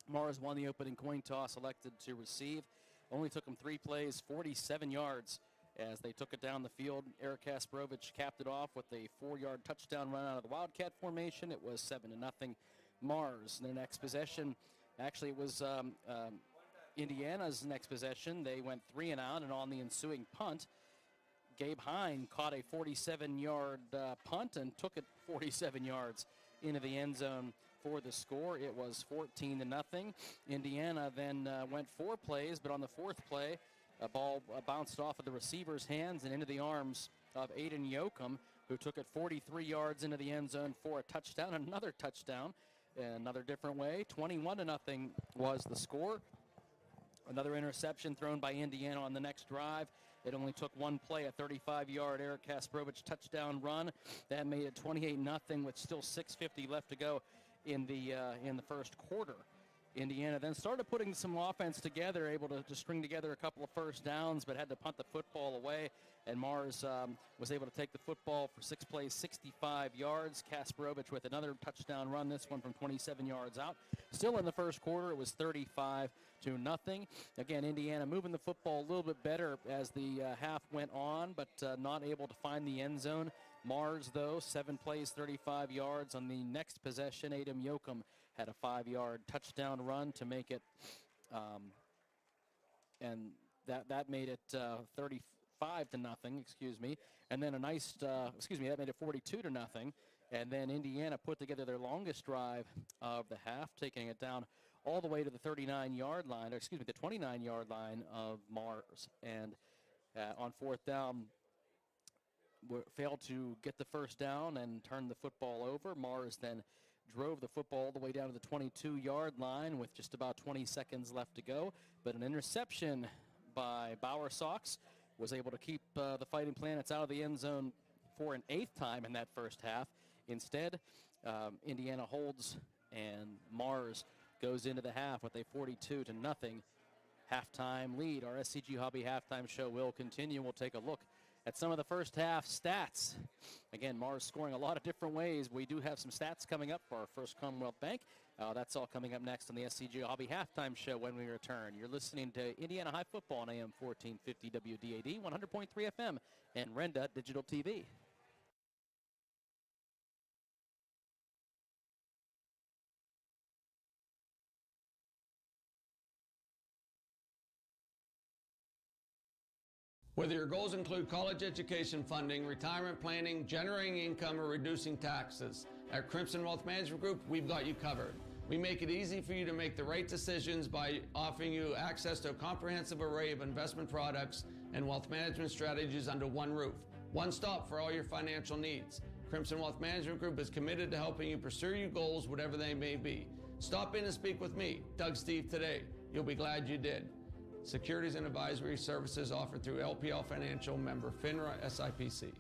Mars won the opening coin toss, elected to receive. Only took him 3 plays, 47 yards as they took it down the field. Eric Kasparovich capped it off with a 4-yard touchdown run out of the Wildcat formation. It was 7-0 Mars. Their next possession, actually it was Indiana's next possession. They went 3 and out, and on the ensuing punt, Gabe Hine caught a 47-yard punt and took it 47 yards into the end zone for the score. It was 14-0. Indiana then went 4 plays, but on the 4th play, a ball bounced off of the receiver's hands and into the arms of Aiden Yoakum, who took it 43 yards into the end zone for a touchdown. Another touchdown, another different way. 21-0 was the score. Another interception thrown by Indiana on the next drive. It only took 1 play, a 35-yard Eric Kasparovich touchdown run. That made it 28-0 with still 6:50 left to go in the first quarter. Indiana then started putting some offense together, able to string together a couple of first downs, but had to punt the football away. And Mars was able to take the football for 6 plays, 65 yards. Kasparovich with another touchdown run, this one from 27 yards out. Still in the first quarter, it was 35-0. Again, Indiana moving the football a little bit better as the half went on, but not able to find the end zone. Mars, though, 7 plays, 35 yards. On the next possession, Aiden Yoakum had a 5-yard touchdown run to make it, and that made it 35-0, excuse me. And then a nice, that made it 42-0. And then Indiana put together their longest drive of the half, taking it down all the way to the 39-yard line, the 29-yard line of Mars. And on 4th down, failed to get the first down and turn the football over. Mars then drove the football all the way down to the 22-yard line with just about 20 seconds left to go. But an interception by Bauer Sox was able to keep the Fighting Planets out of the end zone for an 8th time in that first half. Instead, Indiana holds, and Mars goes into the half with a 42-0 halftime lead. Our SCG Hobby halftime show will continue. We'll take a look at some of the first half stats. Again, Mars scoring a lot of different ways. We do have some stats coming up for our First Commonwealth Bank. That's all coming up next on the SCG Hobby halftime show when we return. You're listening to Indiana High Football on AM 1450 WDAD, 100.3 FM, and Renda Digital TV. Whether your goals include college education funding, retirement planning, generating income, or reducing taxes, at Crimson Wealth Management Group, we've got you covered. We make it easy for you to make the right decisions by offering you access to a comprehensive array of investment products and wealth management strategies under one roof. One stop for all your financial needs. Crimson Wealth Management Group is committed to helping you pursue your goals, whatever they may be. Stop in and speak with me, Doug Steve, today. You'll be glad you did. Securities and advisory services offered through LPL Financial, member FINRA SIPC.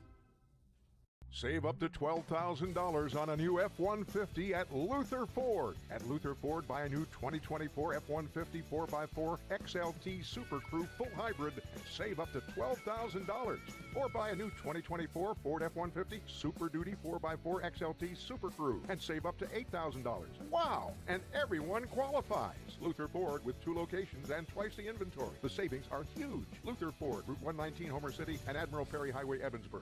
Save up to $12,000 on a new F-150 at Luther Ford. At Luther Ford, buy a new 2024 F-150 4x4 XLT Super Crew full hybrid and save up to $12,000. Or buy a new 2024 Ford F-150 Super Duty 4x4 XLT Super Crew and save up to $8,000. Wow! And everyone qualifies. Luther Ford with 2 locations and twice the inventory. The savings are huge. Luther Ford, Route 119, Homer City, and Admiral Perry Highway, Evansburg.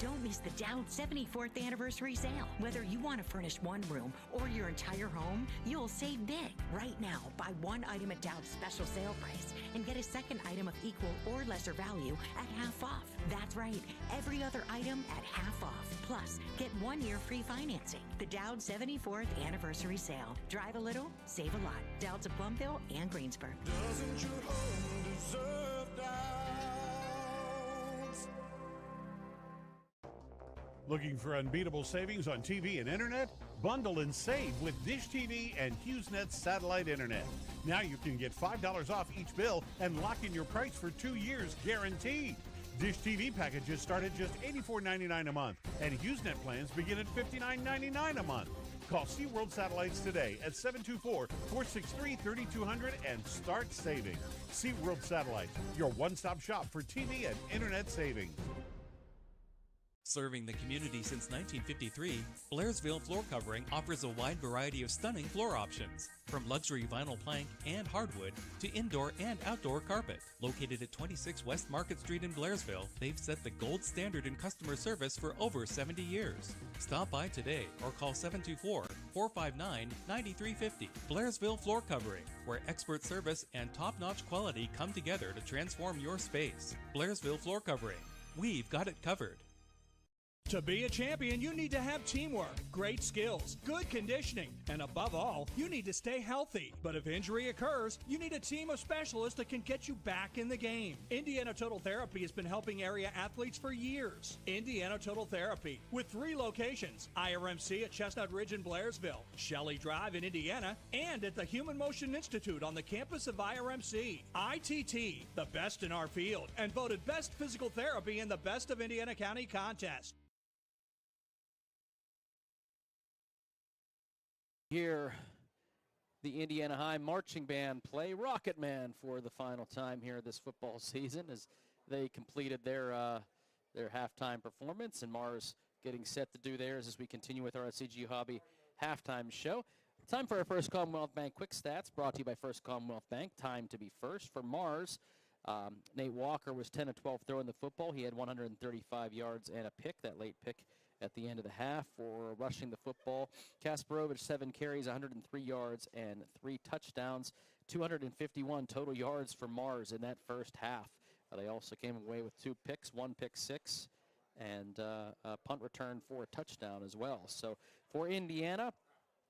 Don't miss the Dowd 74th anniversary sale. Whether you want to furnish one room or your entire home, you'll save big. Right now, buy one item at Dowd's special sale price and get a second item of equal or lesser value at half off. That's right, every other item at half off. Plus, get 1 year free financing. The Dowd 74th anniversary sale. Drive a little, save a lot. Dowd's of Plumville and Greensburg. Doesn't your home deserve Dowds? Looking for unbeatable savings on TV and internet? Bundle and save with Dish TV and HughesNet satellite internet. Now you can get $5 off each bill and lock in your price for 2 years guaranteed. Dish TV packages start at just $84.99 a month, and HughesNet plans begin at $59.99 a month. Call SeaWorld Satellites today at 724-463-3200 and start saving. SeaWorld Satellites, your one-stop shop for TV and internet savings. Serving the community since 1953, Blairsville Floor Covering offers a wide variety of stunning floor options, from luxury vinyl plank and hardwood to indoor and outdoor carpet. Located at 26 West Market Street in Blairsville, they've set the gold standard in customer service for over 70 years. Stop by today or call 724-459-9350. Blairsville Floor Covering, where expert service and top-notch quality come together to transform your space. Blairsville Floor Covering. We've got it covered. To be a champion, you need to have teamwork, great skills, good conditioning, and above all, you need to stay healthy. But if injury occurs, you need a team of specialists that can get you back in the game. Indiana Total Therapy has been helping area athletes for years. Indiana Total Therapy, with 3 locations, IRMC at Chestnut Ridge in Blairsville, Shelley Drive in Indiana, and at the Human Motion Institute on the campus of IRMC. ITT, the best in our field, and voted Best Physical Therapy in the Best of Indiana County contest. Hear the Indiana High Marching Band play Rocket Man for the final time here this football season as they completed their halftime performance, and Mars getting set to do theirs as we continue with our SCG Hobby halftime show. Time for our First Commonwealth Bank Quick Stats, brought to you by First Commonwealth Bank. Time to be first. For Mars, Nate Walker was 10 of 12 throwing the football. He had 135 yards and a pick, that late pick at the end of the half. For rushing the football, Kasparovich, 7 carries, 103 yards and 3 touchdowns, 251 total yards for Mars in that first half. They also came away with 2 picks, 1 pick six, and a punt return for a touchdown as well. So for Indiana,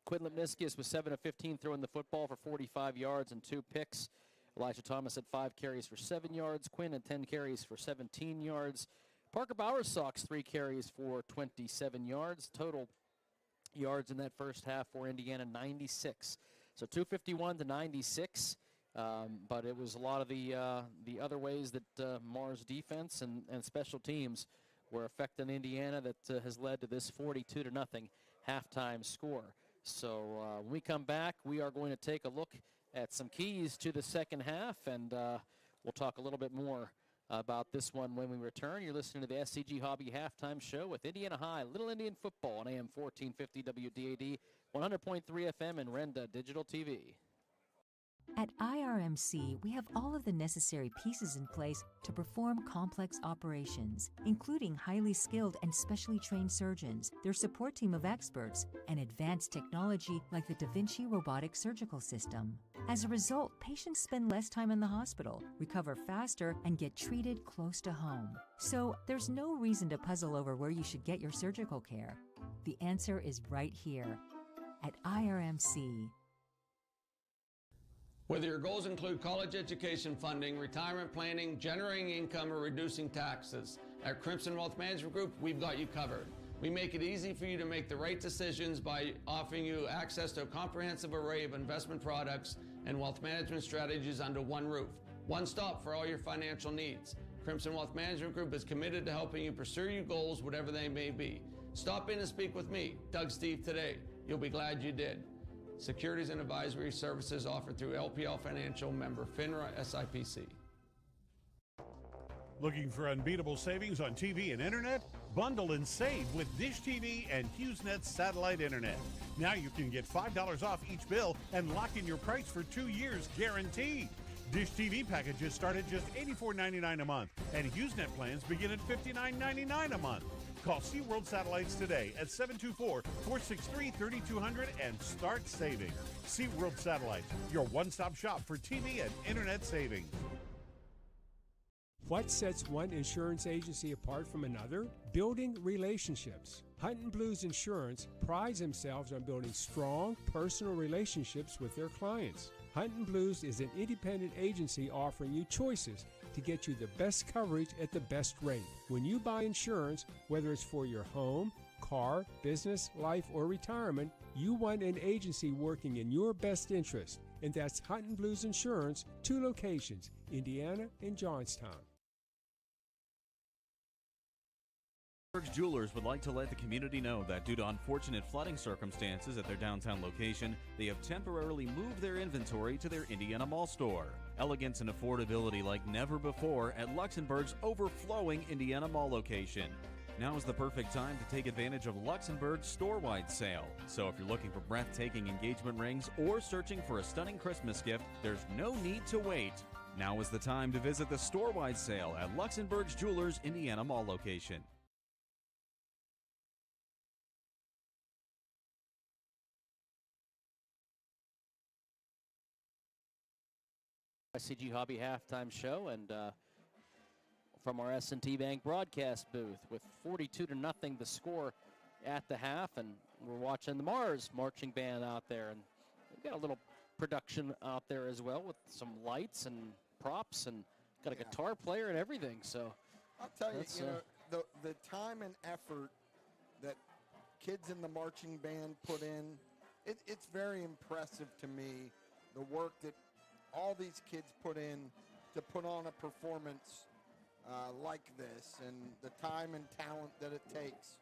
Quinn Lipniskis was 7 of 15 throwing the football for 45 yards and 2 picks. Elijah Thomas had 5 carries for 7 yards. Quinn had 10 carries for 17 yards. Parker Bowersox, 3 carries for 27 yards. Total yards in that first half for Indiana, 96. So 251 to 96. But it was a lot of the other ways that Mars defense and special teams were affecting Indiana that has led to this 42-0 halftime score. So when we come back, we are going to take a look at some keys to the second half, and we'll talk a little bit more about this one when we return. You're listening to the SCG Hobby Halftime Show with Indiana High, Little Indian Football on AM 1450 WDAD, 100.3 FM, and Renda Digital TV. At IRMC, we have all of the necessary pieces in place to perform complex operations, including highly skilled and specially trained surgeons, their support team of experts, and advanced technology like the Da Vinci robotic surgical system. As a result, patients spend less time in the hospital, recover faster, and get treated close to home. So there's no reason to puzzle over where you should get your surgical care. The answer is right here at IRMC. Whether your goals include college education funding, retirement planning, generating income, or reducing taxes, at Crimson Wealth Management Group, we've got you covered. We make it easy for you to make the right decisions by offering you access to a comprehensive array of investment products and wealth management strategies under one roof. One stop for all your financial needs. Crimson Wealth Management Group is committed to helping you pursue your goals, whatever they may be. Stop in and speak with me, Doug Steve, today. You'll be glad you did. Securities and advisory services offered through LPL Financial, member FINRA SIPC. Looking for unbeatable savings on TV and internet? Bundle and save with Dish TV and HughesNet satellite internet. Now you can get $5 off each bill and lock in your price for 2 years guaranteed. Dish TV packages start at just $84.99 a month, and HughesNet plans begin at $59.99 a month. Call SeaWorld Satellites today at 724-463-3200 and start saving. SeaWorld Satellites, your one-stop shop for TV and internet savings. What sets one insurance agency apart from another? Building relationships. Hunt & Blues Insurance prides themselves on building strong personal relationships with their clients. Hunt & Blues is an independent agency offering you choices to get you the best coverage at the best rate. When you buy insurance, whether it's for your home, car, business, life, or retirement, you want an agency working in your best interest. And that's Hunt & Blues Insurance, 2 locations, Indiana and Johnstown. Jewelers would like to let the community know that due to unfortunate flooding circumstances at their downtown location, they have temporarily moved their inventory to their Indiana Mall store. Elegance and affordability like never before at Luxembourg's overflowing Indiana Mall location. Now is the perfect time to take advantage of Luxembourg's store-wide sale. So if you're looking for breathtaking engagement rings or searching for a stunning Christmas gift, there's no need to wait. Now is the time to visit the store-wide sale at Luxembourg's Jewelers Indiana Mall location. SCG Hobby halftime show, and from our S&T Bank broadcast booth with 42-0 the score at the half, and we're watching the Mars marching band out there, and they've got a little production out there as well with some lights and props, and got a guitar player and everything. So I'll tell you, the time and effort that kids in the marching band put in, it's very impressive to me, the work that all these kids put in to put on a performance like this, and the time and talent that it takes.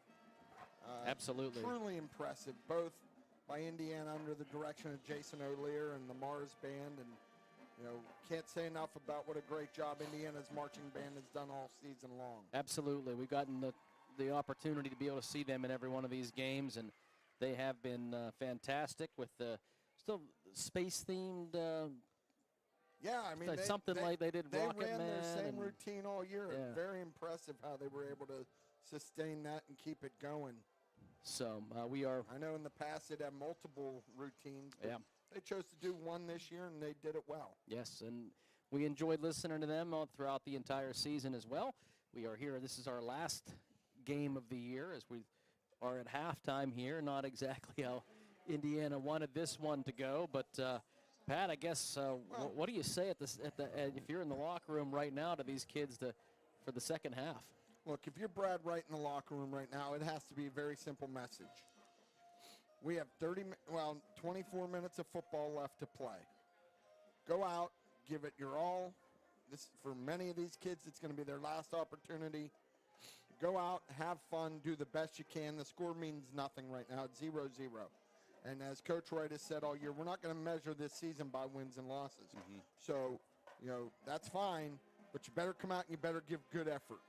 Absolutely. Truly impressive, both by Indiana under the direction of Jason O'Lear and the Mars Band. And, can't say enough about what a great job Indiana's marching band has done all season long. Absolutely. We've gotten the opportunity to be able to see them in every one of these games, and they have been fantastic with the still space-themed yeah, I mean, something like they did Rocket ran Man. Their same and routine all year. Yeah. Very impressive how they were able to sustain that and keep it going. So we are. I know in the past they'd have multiple routines. But Yeah. They chose to do one this year, and they did it well. Yes, and we enjoyed listening to them all throughout the entire season as well. We are here. This is our last game of the year as we are at halftime here. Not exactly how Indiana wanted this one to go, but Pat, I guess what do you say if you're in the locker room right now to these kids for the second half? Look, if you're Brad Wright in the locker room right now, it has to be a very simple message. We have 24 minutes of football left to play. Go out, give it your all. For many of these kids, it's going to be their last opportunity. Go out, have fun, do the best you can. The score means nothing right now. It's 0-0. And as Coach Wright has said all year, we're not going to measure this season by wins and losses. Mm-hmm. So, that's fine, but you better come out and you better give good effort.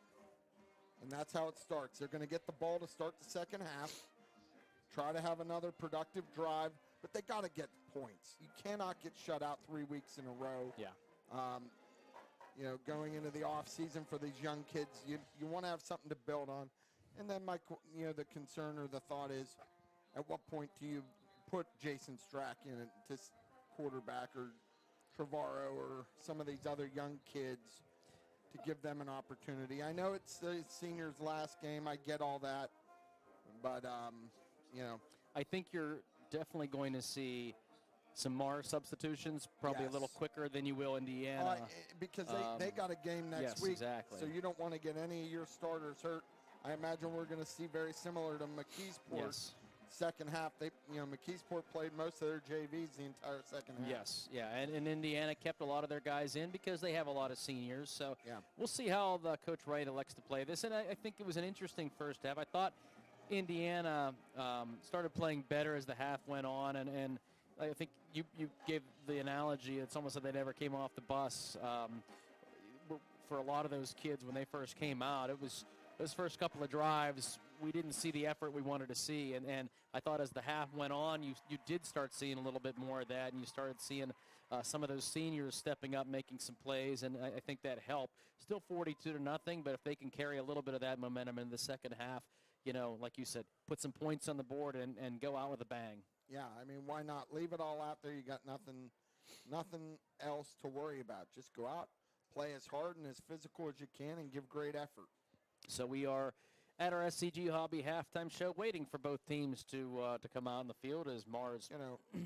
And that's how it starts. They're going to get the ball to start the second half, try to have another productive drive, but they got to get points. You cannot get shut out 3 weeks in a row. Yeah. Going into the off season for these young kids, you want to have something to build on. And then the concern or the thought is, at what point do you put Jason Strack in it to quarterback, or Trevorrow, or some of these other young kids to give them an opportunity? I know it's the seniors' last game. I get all that. But, I think you're definitely going to see some more substitutions, probably a little quicker than you will Indiana. Because they got a game next week. Exactly. So you don't want to get any of your starters hurt. I imagine we're going to see very similar to McKeesport. Yes. Second half, McKeesport played most of their JVs the entire second half. Yes, yeah, and Indiana kept a lot of their guys in because they have a lot of seniors. So we'll see how Coach Wright elects to play this. And I think it was an interesting first half. I thought Indiana started playing better as the half went on, and I think you gave the analogy. It's almost like they never came off the bus. For a lot of those kids when they first came out, it was those first couple of drives, we didn't see the effort we wanted to see. And I thought as the half went on, you did start seeing a little bit more of that, and you started seeing some of those seniors stepping up, making some plays, and I think that helped. Still 42-0, but if they can carry a little bit of that momentum in the second half, like you said, put some points on the board and go out with a bang. Yeah, I mean, why not? Leave it all out there. You got nothing else to worry about. Just go out, play as hard and as physical as you can, and give great effort. So we are at our SCG Hobby halftime show, waiting for both teams to come out in the field as Mars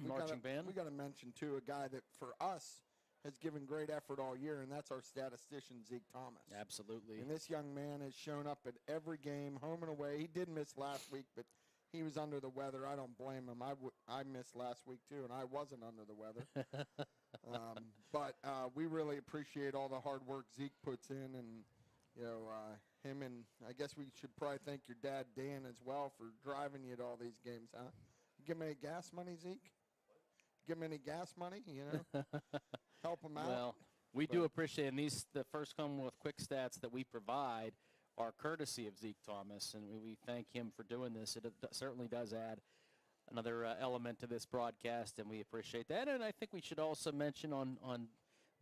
marching band. We got to mention too a guy that for us has given great effort all year, and that's our statistician Zeke Thomas. Absolutely. And this young man has shown up at every game, home and away. He did miss last week, but he was under the weather. I don't blame him. I missed last week too, and I wasn't under the weather. But we really appreciate all the hard work Zeke puts in, and him, and I guess we should probably thank your dad, Dan, as well, for driving you to all these games, huh? Give him any gas money, Zeke? Give him any gas money, help him out? Well, we do appreciate it. And the first Commonwealth Quick Stats that we provide are courtesy of Zeke Thomas, and we thank him for doing this. It certainly does add another element to this broadcast, and we appreciate that. And I think we should also mention on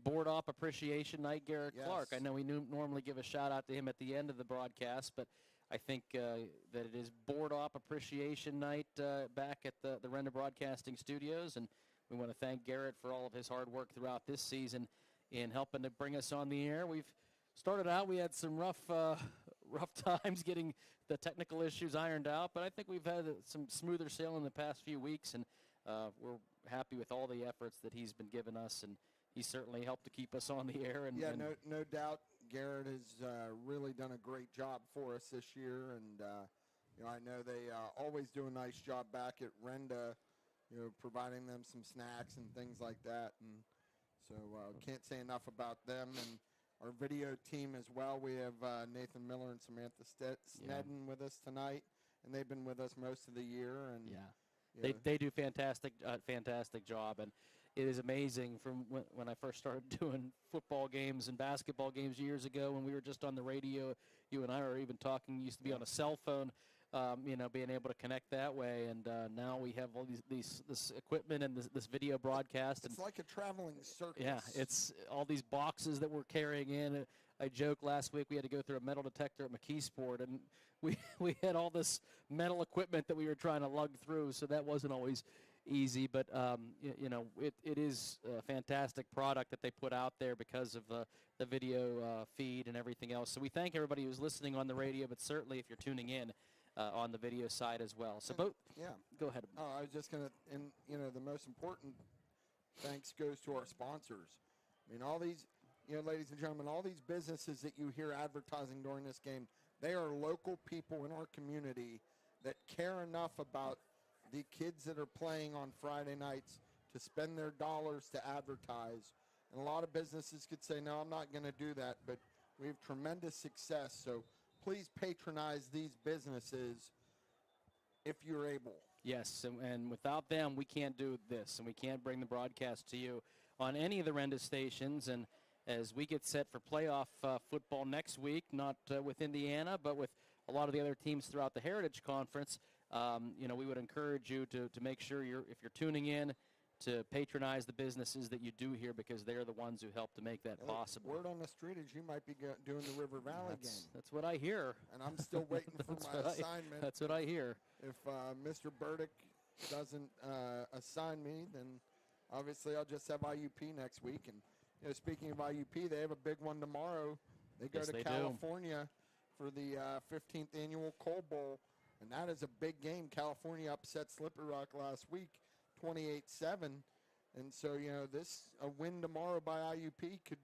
Board Op Appreciation Night, Garrett Clark. I know we normally give a shout-out to him at the end of the broadcast, but I think that it is Board Op Appreciation Night back at the Renda Broadcasting Studios, and we want to thank Garrett for all of his hard work throughout this season in helping to bring us on the air. We've started out, we had some rough times getting the technical issues ironed out, but I think we've had some smoother sailing the past few weeks, and we're happy with all the efforts that he's been giving us, and he certainly helped to keep us on the air. And no doubt Garrett has really done a great job for us this year, and I know they always do a nice job back at Renda, providing them some snacks and things like that, and so can't say enough about them. And our video team as well. We have Nathan Miller and Samantha Snedden with us tonight, and they've been with us most of the year. And they do fantastic job, and it is amazing from when I first started doing football games and basketball games years ago when we were just on the radio. You and I were even talking, used to be on a cell phone, being able to connect that way. And now we have all this equipment and this video broadcast. It's like a traveling circus. Yeah, it's all these boxes that we're carrying in. I joked last week we had to go through a metal detector at McKeesport, and we had all this metal equipment that we were trying to lug through, so that wasn't always easy, but it is a fantastic product that they put out there because of the video feed and everything else. So we thank everybody who's listening on the radio, but certainly if you're tuning in on the video side as well. So go ahead. Oh, I was just going to, and the most important thanks goes to our sponsors. I mean, all these, ladies and gentlemen, all these businesses that you hear advertising during this game, they are local people in our community that care enough about the kids that are playing on Friday nights to spend their dollars to advertise. And a lot of businesses could say, no, I'm not going to do that, but we have tremendous success. So please patronize these businesses if you're able. Yes, and without them, we can't do this, and we can't bring the broadcast to you on any of the Renda stations. And as we get set for playoff football next week, not with Indiana, but with a lot of the other teams throughout the Heritage Conference, we would encourage you to make sure if you're tuning in, to patronize the businesses that you do here, because they're the ones who help to make that possible. Word on the street is you might be doing the River Valley game. That's what I hear. And I'm still waiting for my assignment. That's what I hear. If Mr. Burdick doesn't assign me, then obviously I'll just have IUP next week. And speaking of IUP, they have a big one tomorrow. They go to California for the 15th annual Coal Bowl. And that is a big game. California upset Slippery Rock last week, 28-7. And so, a win tomorrow by IUP could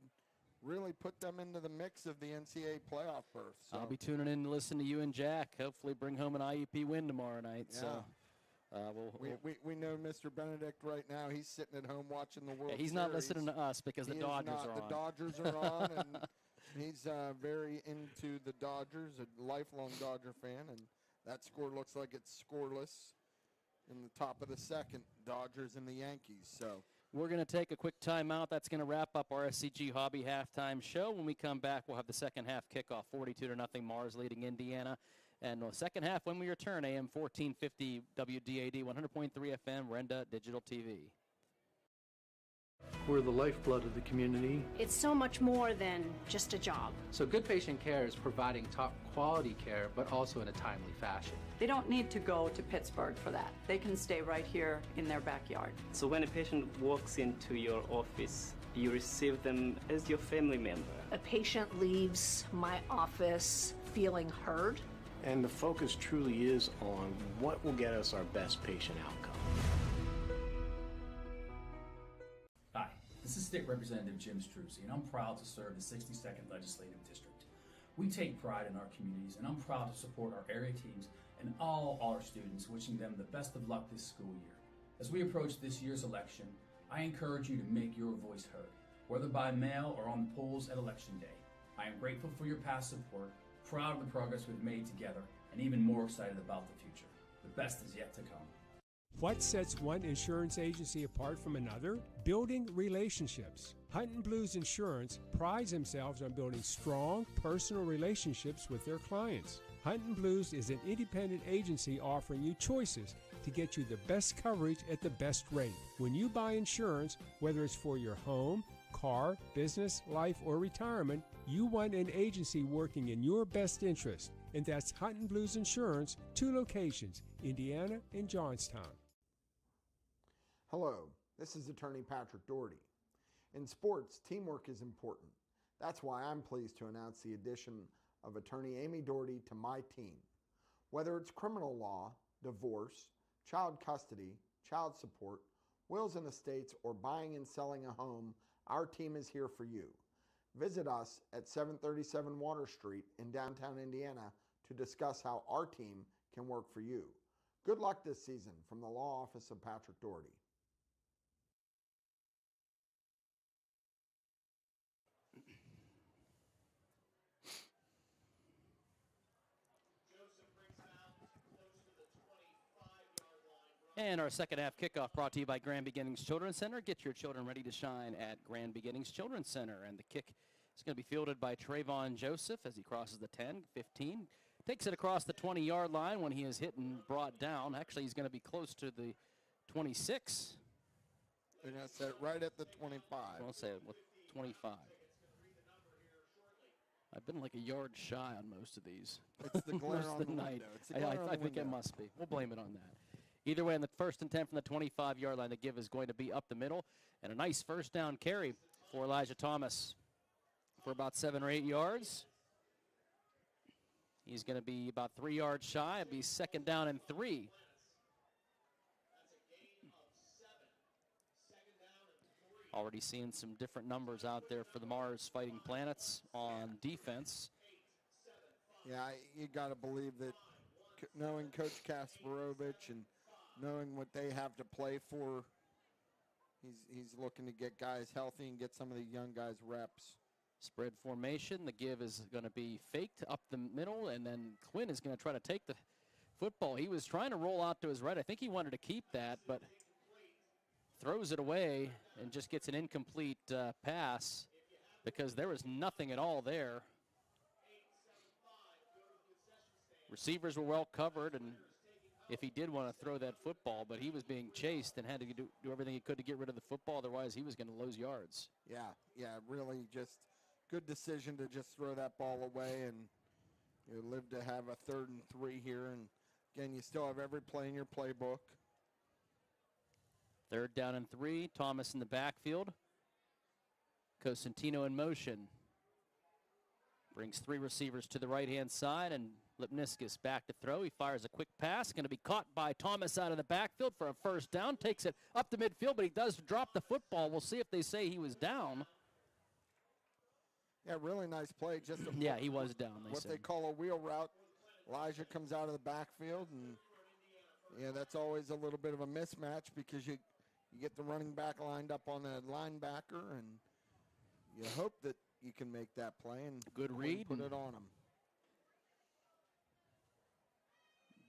really put them into the mix of the NCAA playoff berth. So. I'll be tuning in to listen to you and Jack. Hopefully bring home an IUP win tomorrow night. Yeah. So we know Mr. Benedict right now. He's sitting at home watching the World Series. He's not listening to us because the Dodgers are on. The Dodgers are on, and he's very into the Dodgers, a lifelong Dodger fan, and that score looks like it's scoreless in the top of the second, Dodgers and the Yankees. So we're going to take a quick timeout. That's going to wrap up our SCG Hobby halftime show. When we come back, we'll have the second half kickoff, 42-0 Mars leading Indiana. And the second half, when we return, AM 1450 WDAD, 100.3 FM, Renda Digital TV. We're the lifeblood of the community. It's so much more than just a job. So good patient care is providing top quality care, but also in a timely fashion. They don't need to go to Pittsburgh for that. They can stay right here in their backyard. So when a patient walks into your office, you receive them as your family member. A patient leaves my office feeling heard. And the focus truly is on what will get us our best patient outcome. Hi, this is State Representative Jim Struzzi, and I'm proud to serve the 62nd Legislative District. We take pride in our communities, and I'm proud to support our area teams and all our students, wishing them the best of luck this school year. As we approach this year's election, I encourage you to make your voice heard, whether by mail or on the polls at Election Day. I am grateful for your past support, proud of the progress we've made together, and even more excited about the future. The best is yet to come. What sets one insurance agency apart from another? Building relationships. Hunt & Blues Insurance prides themselves on building strong personal relationships with their clients. Hunt & Blues is an independent agency offering you choices to get you the best coverage at the best rate. When you buy insurance, whether it's for your home, car, business, life, or retirement, you want an agency working in your best interest. And that's Hunt & Blues Insurance, 2 locations, Indiana and Johnstown. Hello, this is attorney Patrick Doherty. In sports, teamwork is important. That's why I'm pleased to announce the addition of attorney Amy Doherty to my team. Whether it's criminal law, divorce, child custody, child support, wills and estates, or buying and selling a home, our team is here for you. Visit us at 737 Water Street in downtown Indiana to discuss how our team can work for you. Good luck this season from the Law Office of Patrick Doherty. And our second half kickoff brought to you by Grand Beginnings Children's Center. Get your children ready to shine at Grand Beginnings Children's Center. And the kick is going to be fielded by Trayvon Joseph as he crosses the 10, 15. Takes it across the 20-yard line when he is hit and brought down. Actually, he's going to be close to the 26. They're going to set it right at the 25. I'll say it with 25. I've been like a yard shy on most of these. It's the glare most on of the night. window. It's the glare on I the think it window. must be. We'll blame it on that. Either way, on the 1st and 10 from the 25-yard line, the give is going to be up the middle. And a nice first down carry for Elijah Thomas for about 7 or 8 yards. He's going to be about 3 yards shy. It'll be 2nd down and 3. Already seeing some different numbers out there for the Mars Fighting Planets on defense. Yeah, you got to believe that knowing Coach Kasparovich and knowing what they have to play for, he's looking to get guys healthy and get some of the young guys reps. Spread formation. The give is going to be faked up the middle, and then Quinn is going to try to take the football. He was trying to roll out to his right. I think he wanted to keep that, but throws it away and just gets an incomplete pass because there was nothing at all there. Receivers were well covered, and if he did want to throw that football, but he was being chased and had to do everything he could to get rid of the football. Otherwise, he was going to lose yards. Yeah, really just good decision to just throw that ball away, and you live to have a 3rd and 3 here. And again, you still have every play in your playbook. 3rd down and 3. Thomas in the backfield. Cosentino in motion. Brings 3 receivers to the right-hand side, and Lipniskis back to throw. He fires a quick pass. Going to be caught by Thomas out of the backfield for a first down. Takes it up the midfield, but he does drop the football. We'll see if they say he was down. Yeah, really nice play. Just yeah, he was down, what they call a wheel route. Elijah comes out of the backfield, and yeah, that's always a little bit of a mismatch because you get the running back lined up on the linebacker, and you hope that you can make that play and good read. Put it on him.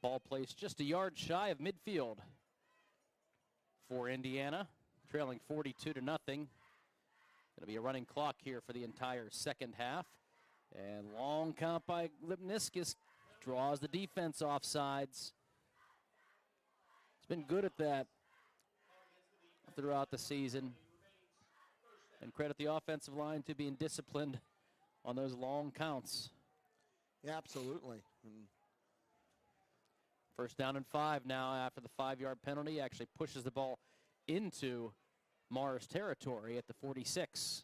Ball placed just a yard shy of midfield for Indiana, trailing 42-0. Going to be a running clock here for the entire second half. And long count by Lipniskis draws the defense off sides. It's been good at that throughout the season. And credit the offensive line to being disciplined on those long counts. Yeah, absolutely. First down and 5 now after the 5-yard penalty. Actually pushes the ball into Mars territory at the 46.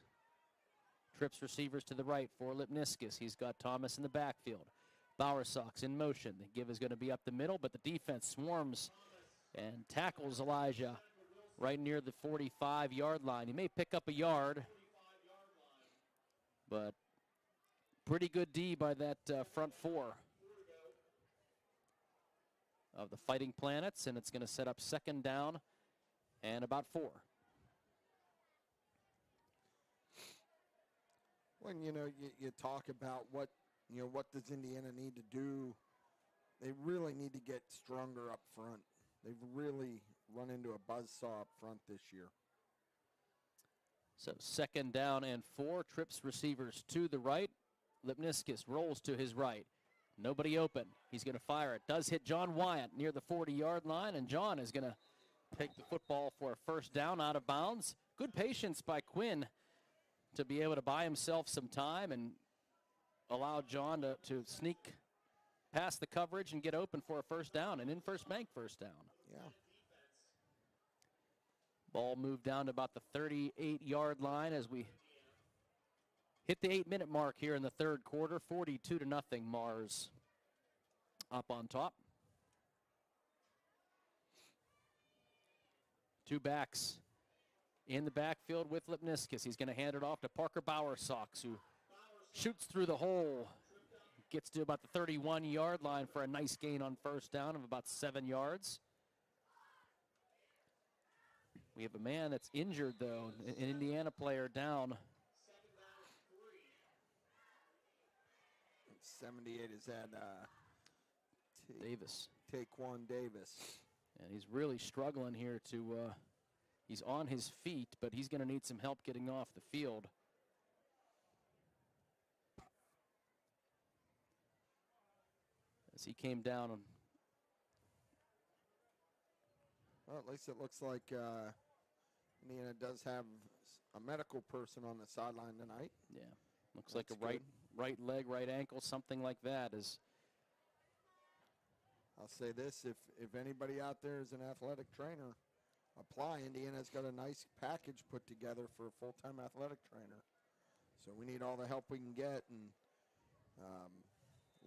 Trips receivers to the right for Lipniskis. He's got Thomas in the backfield. Bowersox in motion. The give is going to be up the middle, but the defense swarms and tackles Elijah right near the 45-yard line. He may pick up a yard, but pretty good D by that front 4 of the Fighting Planets, and it's going to set up 2nd down and about 4. When you talk about what does Indiana need to do, they really need to get stronger up front. they've really run into a buzzsaw up front this year. So 2nd down and 4. Trips receivers to the right. Lipniskis rolls to his right. Nobody open. He's going to fire it. Does hit John Wyatt near the 40-yard line, and John is going to take the football for a 1st down out of bounds. Good patience by Quinn to be able to buy himself some time and allow John to sneak past the coverage and get open for a 1st down, and in First Bank 1st down. Yeah. Ball moved down to about the 38-yard line as we hit the 8-minute mark here in the 3rd quarter. 42-0 Mars up on top. 2 backs in the backfield with Lipniskis. He's going to hand it off to Parker Bowersox, who shoots through the hole. Gets to about the 31-yard line for a nice gain on 1st down of about 7 yards. We have a man that's injured, though, an Indiana player down. 78 is that Davis. Taquan Davis. And he's really struggling here to, he's on his feet, but he's going to need some help getting off the field. As he came down. Well, at least it looks like Indiana does have a medical person on the sideline tonight. Yeah, looks like a right leg, right ankle, something like that. I'll say this, if anybody out there is an athletic trainer, apply. Indiana's got a nice package put together for a full-time athletic trainer. So we need all the help we can get, and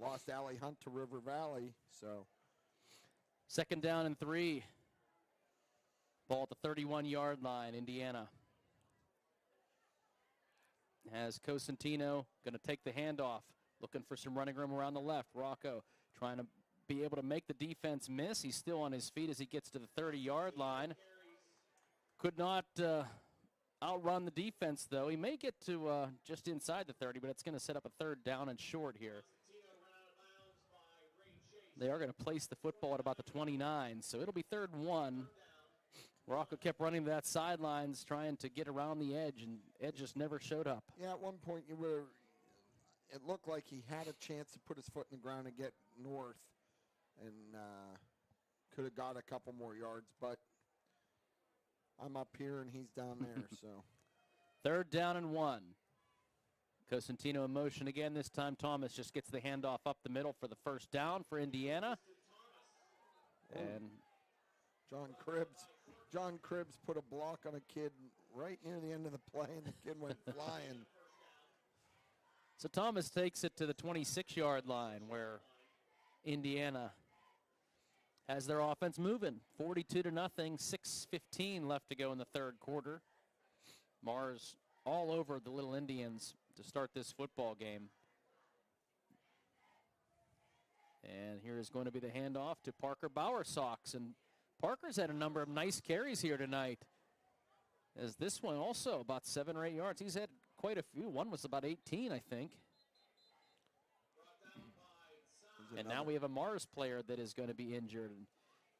lost Allie Hunt to River Valley, so. 2nd down and 3. Ball at the 31-yard line. Indiana has Cosentino going to take the handoff, looking for some running room around the left. Rocco trying to be able to make the defense miss. He's still on his feet as he gets to the 30-yard line. Could not outrun the defense, though. He may get to just inside the 30, but it's going to set up a 3rd down and short here. They are going to place the football at about the 29, so it'll be 3rd and 1. Rocco kept running to that sidelines, trying to get around the edge, and Ed just never showed up. Yeah, at one point it looked like he had a chance to put his foot in the ground and get north, and could have got a couple more yards, but I'm up here and he's down there, so. 3rd down and 1. Cosentino in motion again. This time Thomas just gets the handoff up the middle for the 1st down for Indiana. And John Cribbs put a block on a kid right near the end of the play, and the kid went flying. So Thomas takes it to the 26-yard line where Indiana has their offense moving. 42-0, 6:15 left to go in the 3rd quarter. Mars all over the Little Indians to start this football game. And here is going to be the handoff to Parker Bowersox. And Parker's had a number of nice carries here tonight. As this one also about 7 or 8 yards. He's had quite a few. One was about 18, I think. And now we have a Mars player that is going to be injured.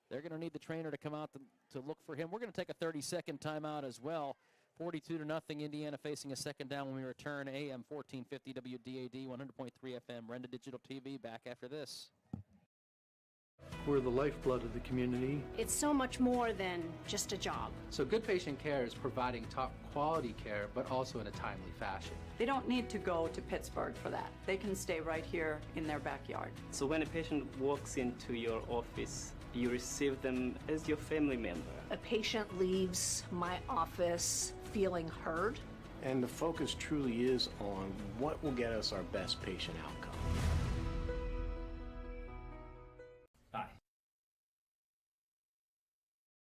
They're going to need the trainer to come out to look for him. We're going to take a 30-second timeout as well. 42-0, Indiana facing a 2nd down when we return. AM 1450 WDAD, 100.3 FM, Renda Digital TV. Back after this. We're the lifeblood of the community. It's so much more than just a job. So good patient care is providing top quality care, but also in a timely fashion. They don't need to go to Pittsburgh for that. They can stay right here in their backyard. So when a patient walks into your office, you receive them as your family member. A patient leaves my office feeling heard. And the focus truly is on what will get us our best patient outcome.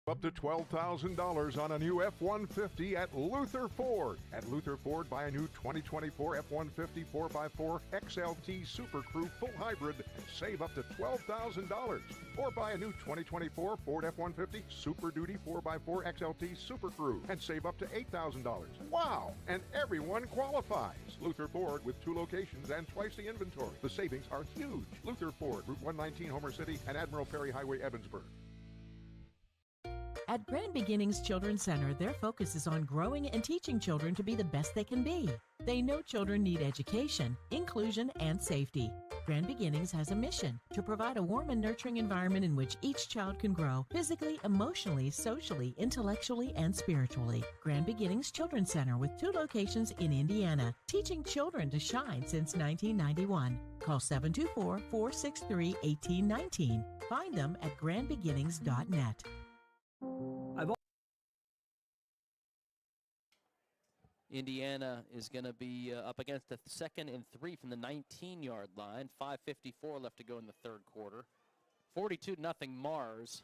Up to $12,000 on a new F-150 at Luther Ford. At Luther Ford, buy a new 2024 F-150 4x4 XLT Super Crew full hybrid and save up to $12,000. Or buy a new 2024 Ford F-150 Super Duty 4x4 XLT Super Crew and save up to $8,000. Wow! And everyone qualifies. Luther Ford with 2 locations and twice the inventory. The savings are huge. Luther Ford, Route 119, Homer City, and Admiral Perry Highway, Evansburg. At Grand Beginnings Children's Center, their focus is on growing and teaching children to be the best they can be. They know children need education, inclusion, and safety. Grand Beginnings has a mission to provide a warm and nurturing environment in which each child can grow physically, emotionally, socially, intellectually, and spiritually. Grand Beginnings Children's Center with 2 locations in Indiana, teaching children to shine since 1991. Call 724-463-1819. Find them at grandbeginnings.net. Indiana is going to be up against a 2nd and 3 from the 19-yard line. 5:54 left to go in the third quarter. 42-0 Mars.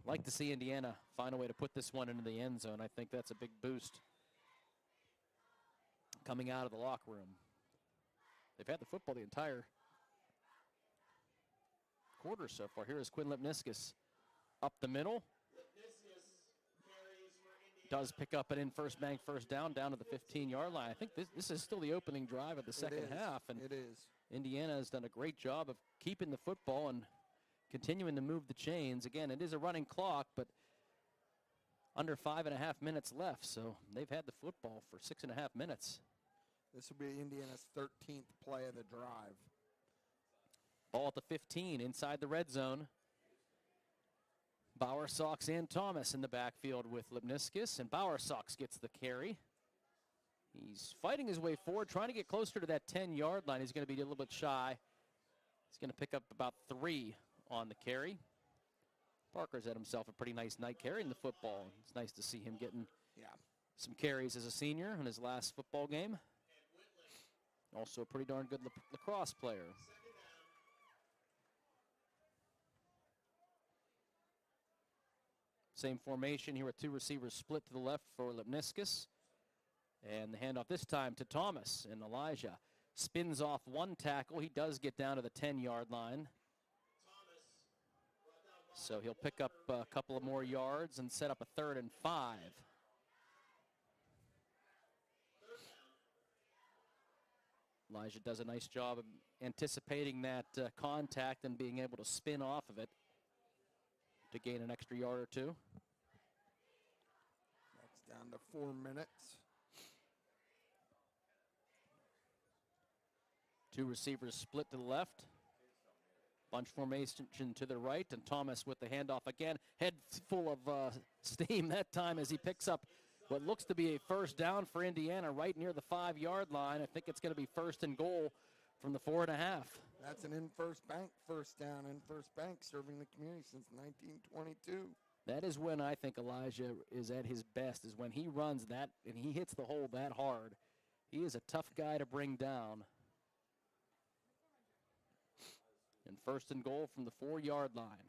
Like to see Indiana find a way to put this one into the end zone. I think that's a big boost coming out of the locker room. They've had the football the entire quarter so far. Here is Quinn Lipniscus up the middle. Does pick up an first bank first down to the 15-yard line. I think this is still the opening drive of the second half. And it is. Indiana has done a great job of keeping the football and continuing to move the chains. Again, it is a running clock, but under 5.5 minutes left. So they've had the football for 6.5 minutes. This will be Indiana's 13th play of the drive. Ball at the 15 inside the red zone. Bowersox and Thomas in the backfield with Lipniscus, and Bowersox gets the carry. He's fighting his way forward, trying to get closer to that 10-yard line. He's going to be a little bit shy. He's going to pick up about 3 on the carry. Parker's had himself a pretty nice night carrying the football. It's nice to see him getting some carries as a senior in his last football game. Also a pretty darn good lacrosse player. Same formation here with 2 receivers split to the left for Lipniscus. And the handoff this time to Thomas, and Elijah spins off 1 tackle. He does get down to the 10-yard line. So he'll pick up a couple of more yards and set up a 3rd and 5. Elijah does a nice job of anticipating that contact and being able to spin off of it to gain an extra yard or 2. That's down to 4 minutes. 2 receivers split to the left. Bunch formation to the right, and Thomas with the handoff again. Head full of steam that time as he picks up what looks to be a first down for Indiana right near the 5-yard line. I think it's going to be 1st and goal from the 4.5. That's an in-first bank first down, in-first bank serving the community since 1922. That is when I think Elijah is at his best, is when he runs that and he hits the hole that hard. He is a tough guy to bring down. And 1st and goal from the 4-yard line.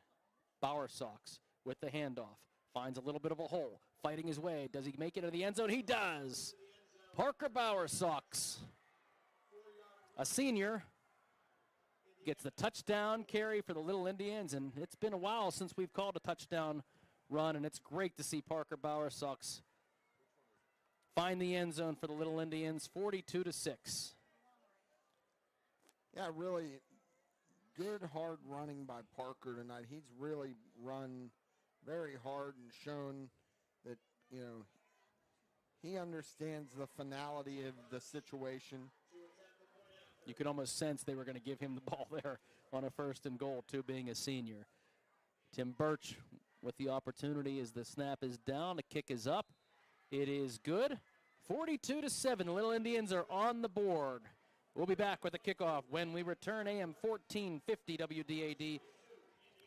Bowersox with the handoff. Finds a little bit of a hole. Fighting his way. Does he make it into the end zone? He does. Parker Bowersox, a senior, gets the touchdown carry for the Little Indians. And it's been a while since we've called a touchdown run. And it's great to see Parker Bowersox find the end zone for the Little Indians. 42-6. Yeah, really good hard running by Parker tonight. He's really run very hard and shown that, you know, he understands the finality of the situation. You could almost sense they were going to give him the ball there on a 1st and goal, too, being a senior. Tim Birch with the opportunity as the snap is down. The kick is up. It is good. 42-7. The Little Indians are on the board. We'll be back with the kickoff when we return. AM 1450 WDAD,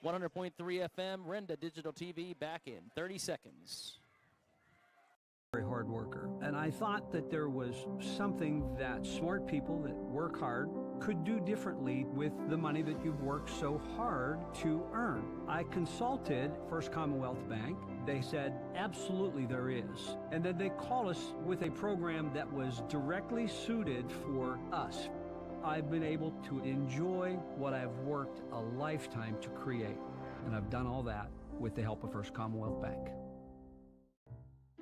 100.3 FM, Renda Digital TV, back in 30 seconds. Very hard worker. And I thought that there was something that smart people that work hard could do differently with the money that you've worked so hard to earn. I consulted First Commonwealth Bank. They said, absolutely there is. And then they called us with a program that was directly suited for us. I've been able to enjoy what I've worked a lifetime to create. And I've done all that with the help of First Commonwealth Bank.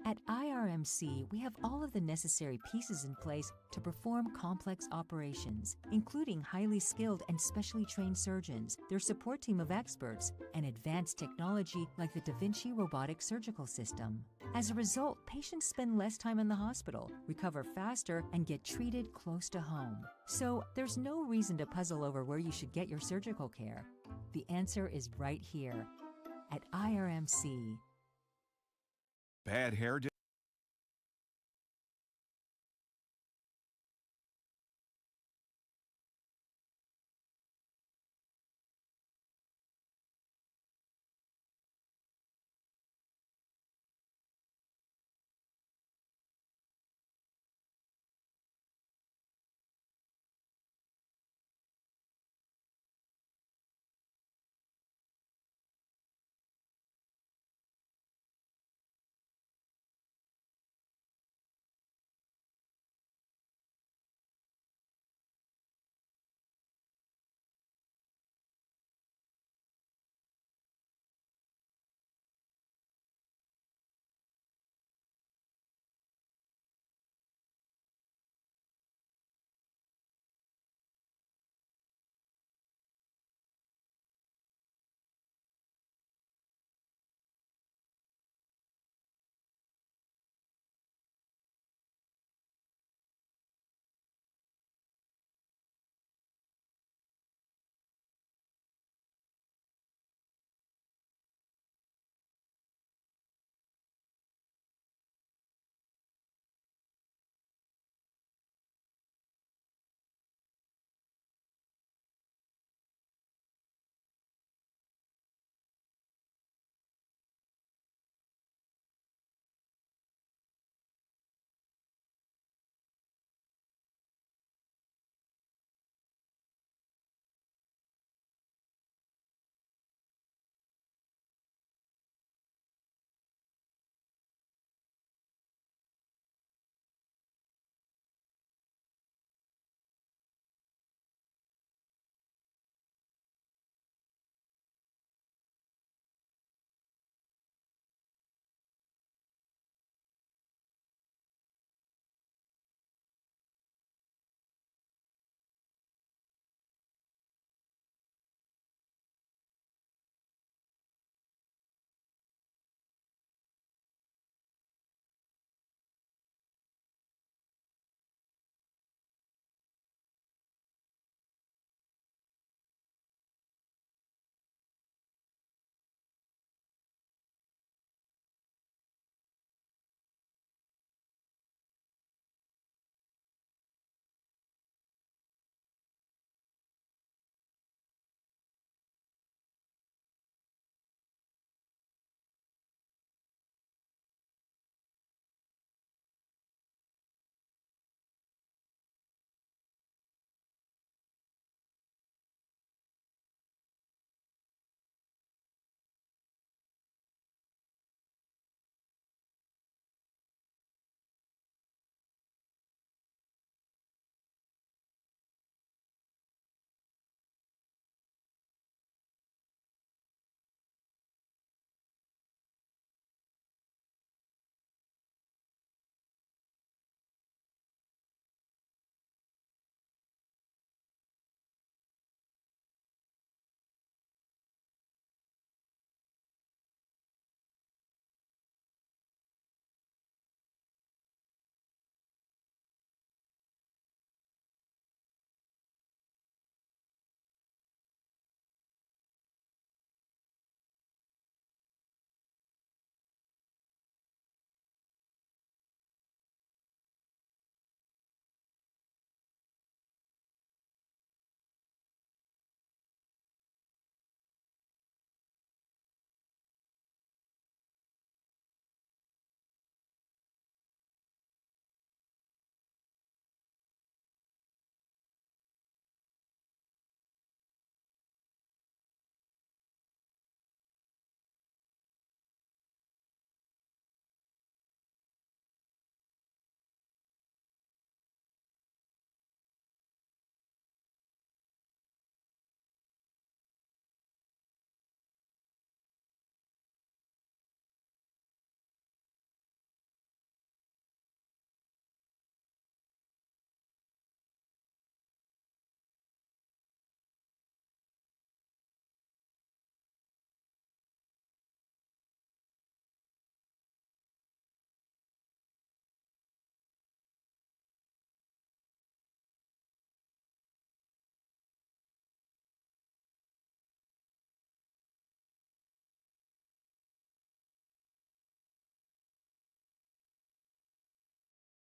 At IRMC, we have all of the necessary pieces in place to perform complex operations, including highly skilled and specially trained surgeons, their support team of experts, and advanced technology like the Da Vinci robotic surgical system. As a result, patients spend less time in the hospital, recover faster, and get treated close to home. So there's no reason to puzzle over where you should get your surgical care. The answer is right here at IRMC. Bad hair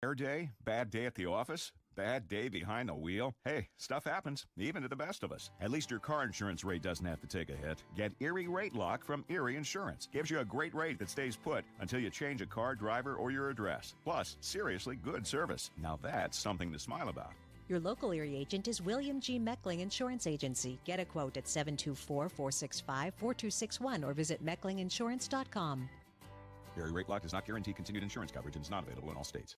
Air day, bad day at the office, bad day behind the wheel. Hey, stuff happens, even to the best of us. At least your car insurance rate doesn't have to take a hit. Get Erie Rate Lock from Erie Insurance. Gives you a great rate that stays put until you change a car, driver, or your address. Plus, seriously good service. Now that's something to smile about. Your local Erie agent is William G. Meckling Insurance Agency. Get a quote at 724-465-4261 or visit mecklinginsurance.com. Erie Rate Lock does not guarantee continued insurance coverage and is not available in all states.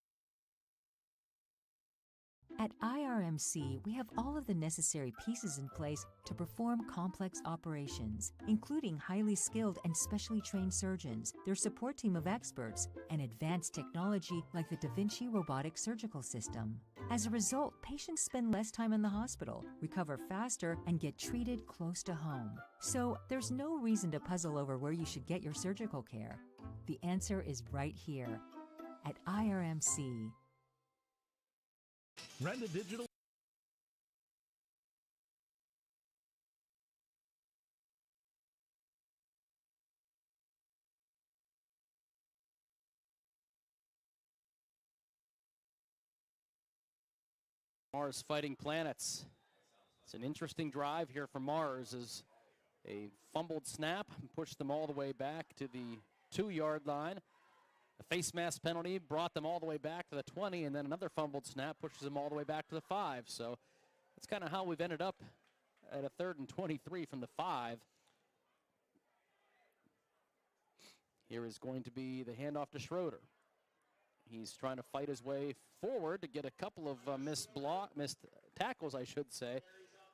At IRMC, we have all of the necessary pieces in place to perform complex operations, including highly skilled and specially trained surgeons, their support team of experts, and advanced technology like the Da Vinci robotic surgical system. As a result, patients spend less time in the hospital, recover faster, and get treated close to home. So there's no reason to puzzle over where you should get your surgical care. The answer is right here at IRMC. Rent a digital. Mars Fighting Planets. It's an interesting drive here for Mars as a fumbled snap pushed them all the way back to the 2-yard line. A face mask penalty brought them all the way back to the 20, and then another fumbled snap pushes them all the way back to the 5. So that's kind of how we've ended up at a 3rd and 23 from the 5. Here is going to be the handoff to Schroeder. He's trying to fight his way forward to get a couple of missed tackles, I should say.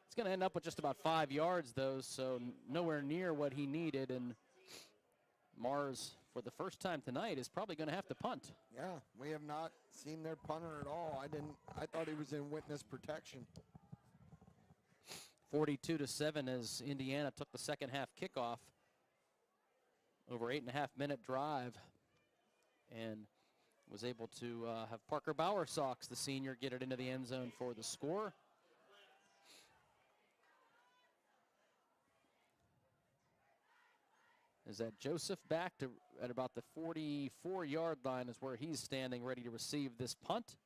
It's going to end up with just about 5 yards, though, so nowhere near what he needed. And Mars, for the first time tonight, is probably going to have to punt. Yeah, we have not seen their punter at all. I thought he was in witness protection. 42-7 as Indiana took the second half kickoff. Over 8.5-minute drive, and was able to have Parker Bowersox, the senior, get it into the end zone for the score. Is that Joseph back to at about the 44-yard line is where he's standing ready to receive this punt.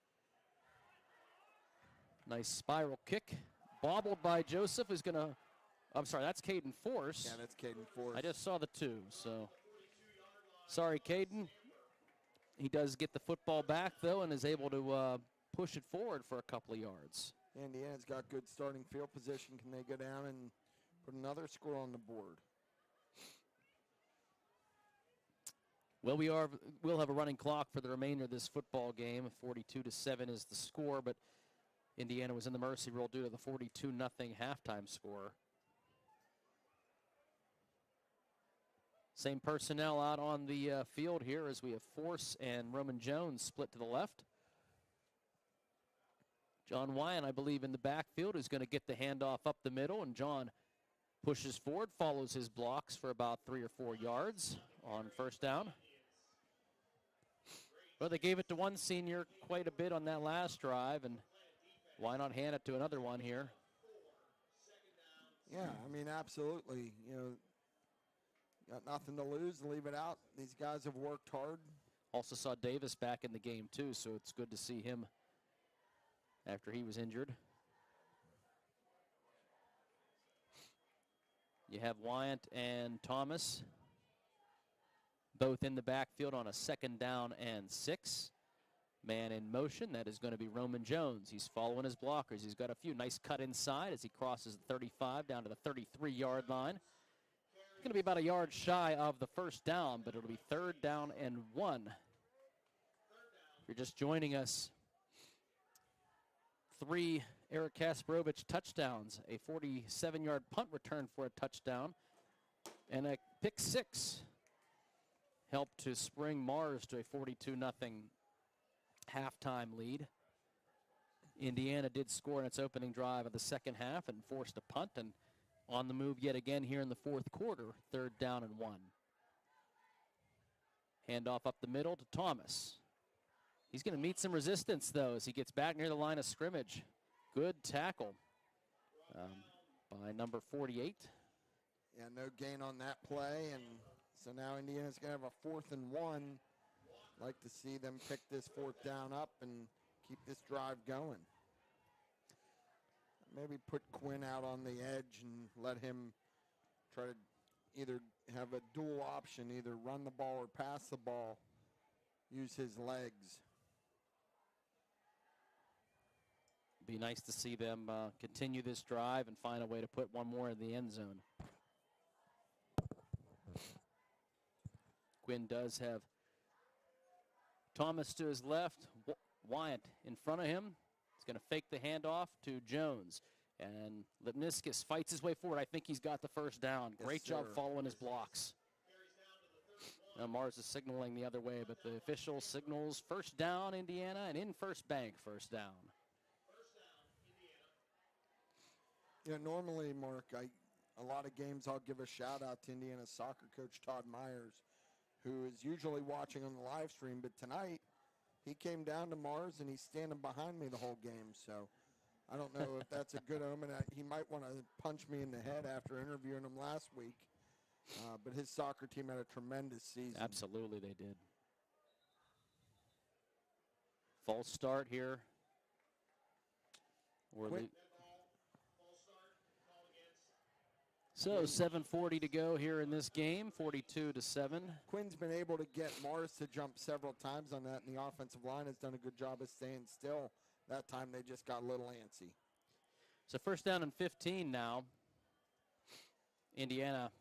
Nice spiral kick. Bobbled by Joseph, who's going to, I'm sorry, that's Caden Force. Yeah, that's Caden Force. I just saw the 2, so sorry, Caden. He does get the football back, though, and is able to push it forward for a couple of yards. Indiana's got good starting field position. Can they go down and put another score on the board? Well, we'll have a running clock for the remainder of this football game. 42-7 is the score, but Indiana was in the mercy rule due to the 42-0 halftime score. Same personnel out on the field here as we have Force and Roman Jones split to the left. John Wyan, I believe, in the backfield is going to get the handoff up the middle, and John pushes forward, follows his blocks for about 3 or 4 yards on first down. Well, they gave it to one senior quite a bit on that last drive, and why not hand it to another one here? Yeah, I mean, absolutely. You know, got nothing to lose, leave it out. These guys have worked hard. Also saw Davis back in the game, too, so it's good to see him after he was injured. You have Wyant and Thomas both in the backfield on a 2nd down and 6. Man in motion, that is going to be Roman Jones. He's following his blockers. He's got a few nice cut inside as he crosses the 35 down to the 33-yard line. It's going to be about a yard shy of the first down, but it'll be 3rd down and 1. If you're just joining us, 3 Eric Kasparovich touchdowns, a 47-yard punt return for a touchdown, and a pick 6 helped to spring Mars to a 42-0 halftime lead. Indiana did score in its opening drive of the second half and forced a punt, and on the move yet again here in the 4th quarter, 3rd down and 1. Handoff up the middle to Thomas. He's going to meet some resistance, though, as he gets back near the line of scrimmage. Good tackle by number 48. Yeah, no gain on that play, and so now Indiana's going to have a 4th and 1. Like to see them pick this fourth down up and keep this drive going. Maybe put Quinn out on the edge and let him try to either have a dual option, either run the ball or pass the ball, use his legs. Be nice to see them continue this drive and find a way to put one more in the end zone. Quinn does have Thomas to his left, Wyatt in front of him. He's going to fake the handoff to Jones. And Lipniskis fights his way forward. I think he's got the first down. Great job following his blocks. Now Mars is signaling the other way, but the official signals first down, Indiana, and in first bank, first down. Yeah, normally, Mark, a lot of games I'll give a shout-out to Indiana's soccer coach, Todd Myers, who is usually watching on the live stream, but tonight he came down to Mars and he's standing behind me the whole game, so I don't know if that's a good omen. He might want to punch me in the head after interviewing him last week, but his soccer team had a tremendous season. Absolutely, they did. False start here. So 7:40 to go here in this game, 42-7. Quinn's been able to get Mars to jump several times on that, and the offensive line has done a good job of staying still. That time they just got a little antsy. So first down and 15 now. Indiana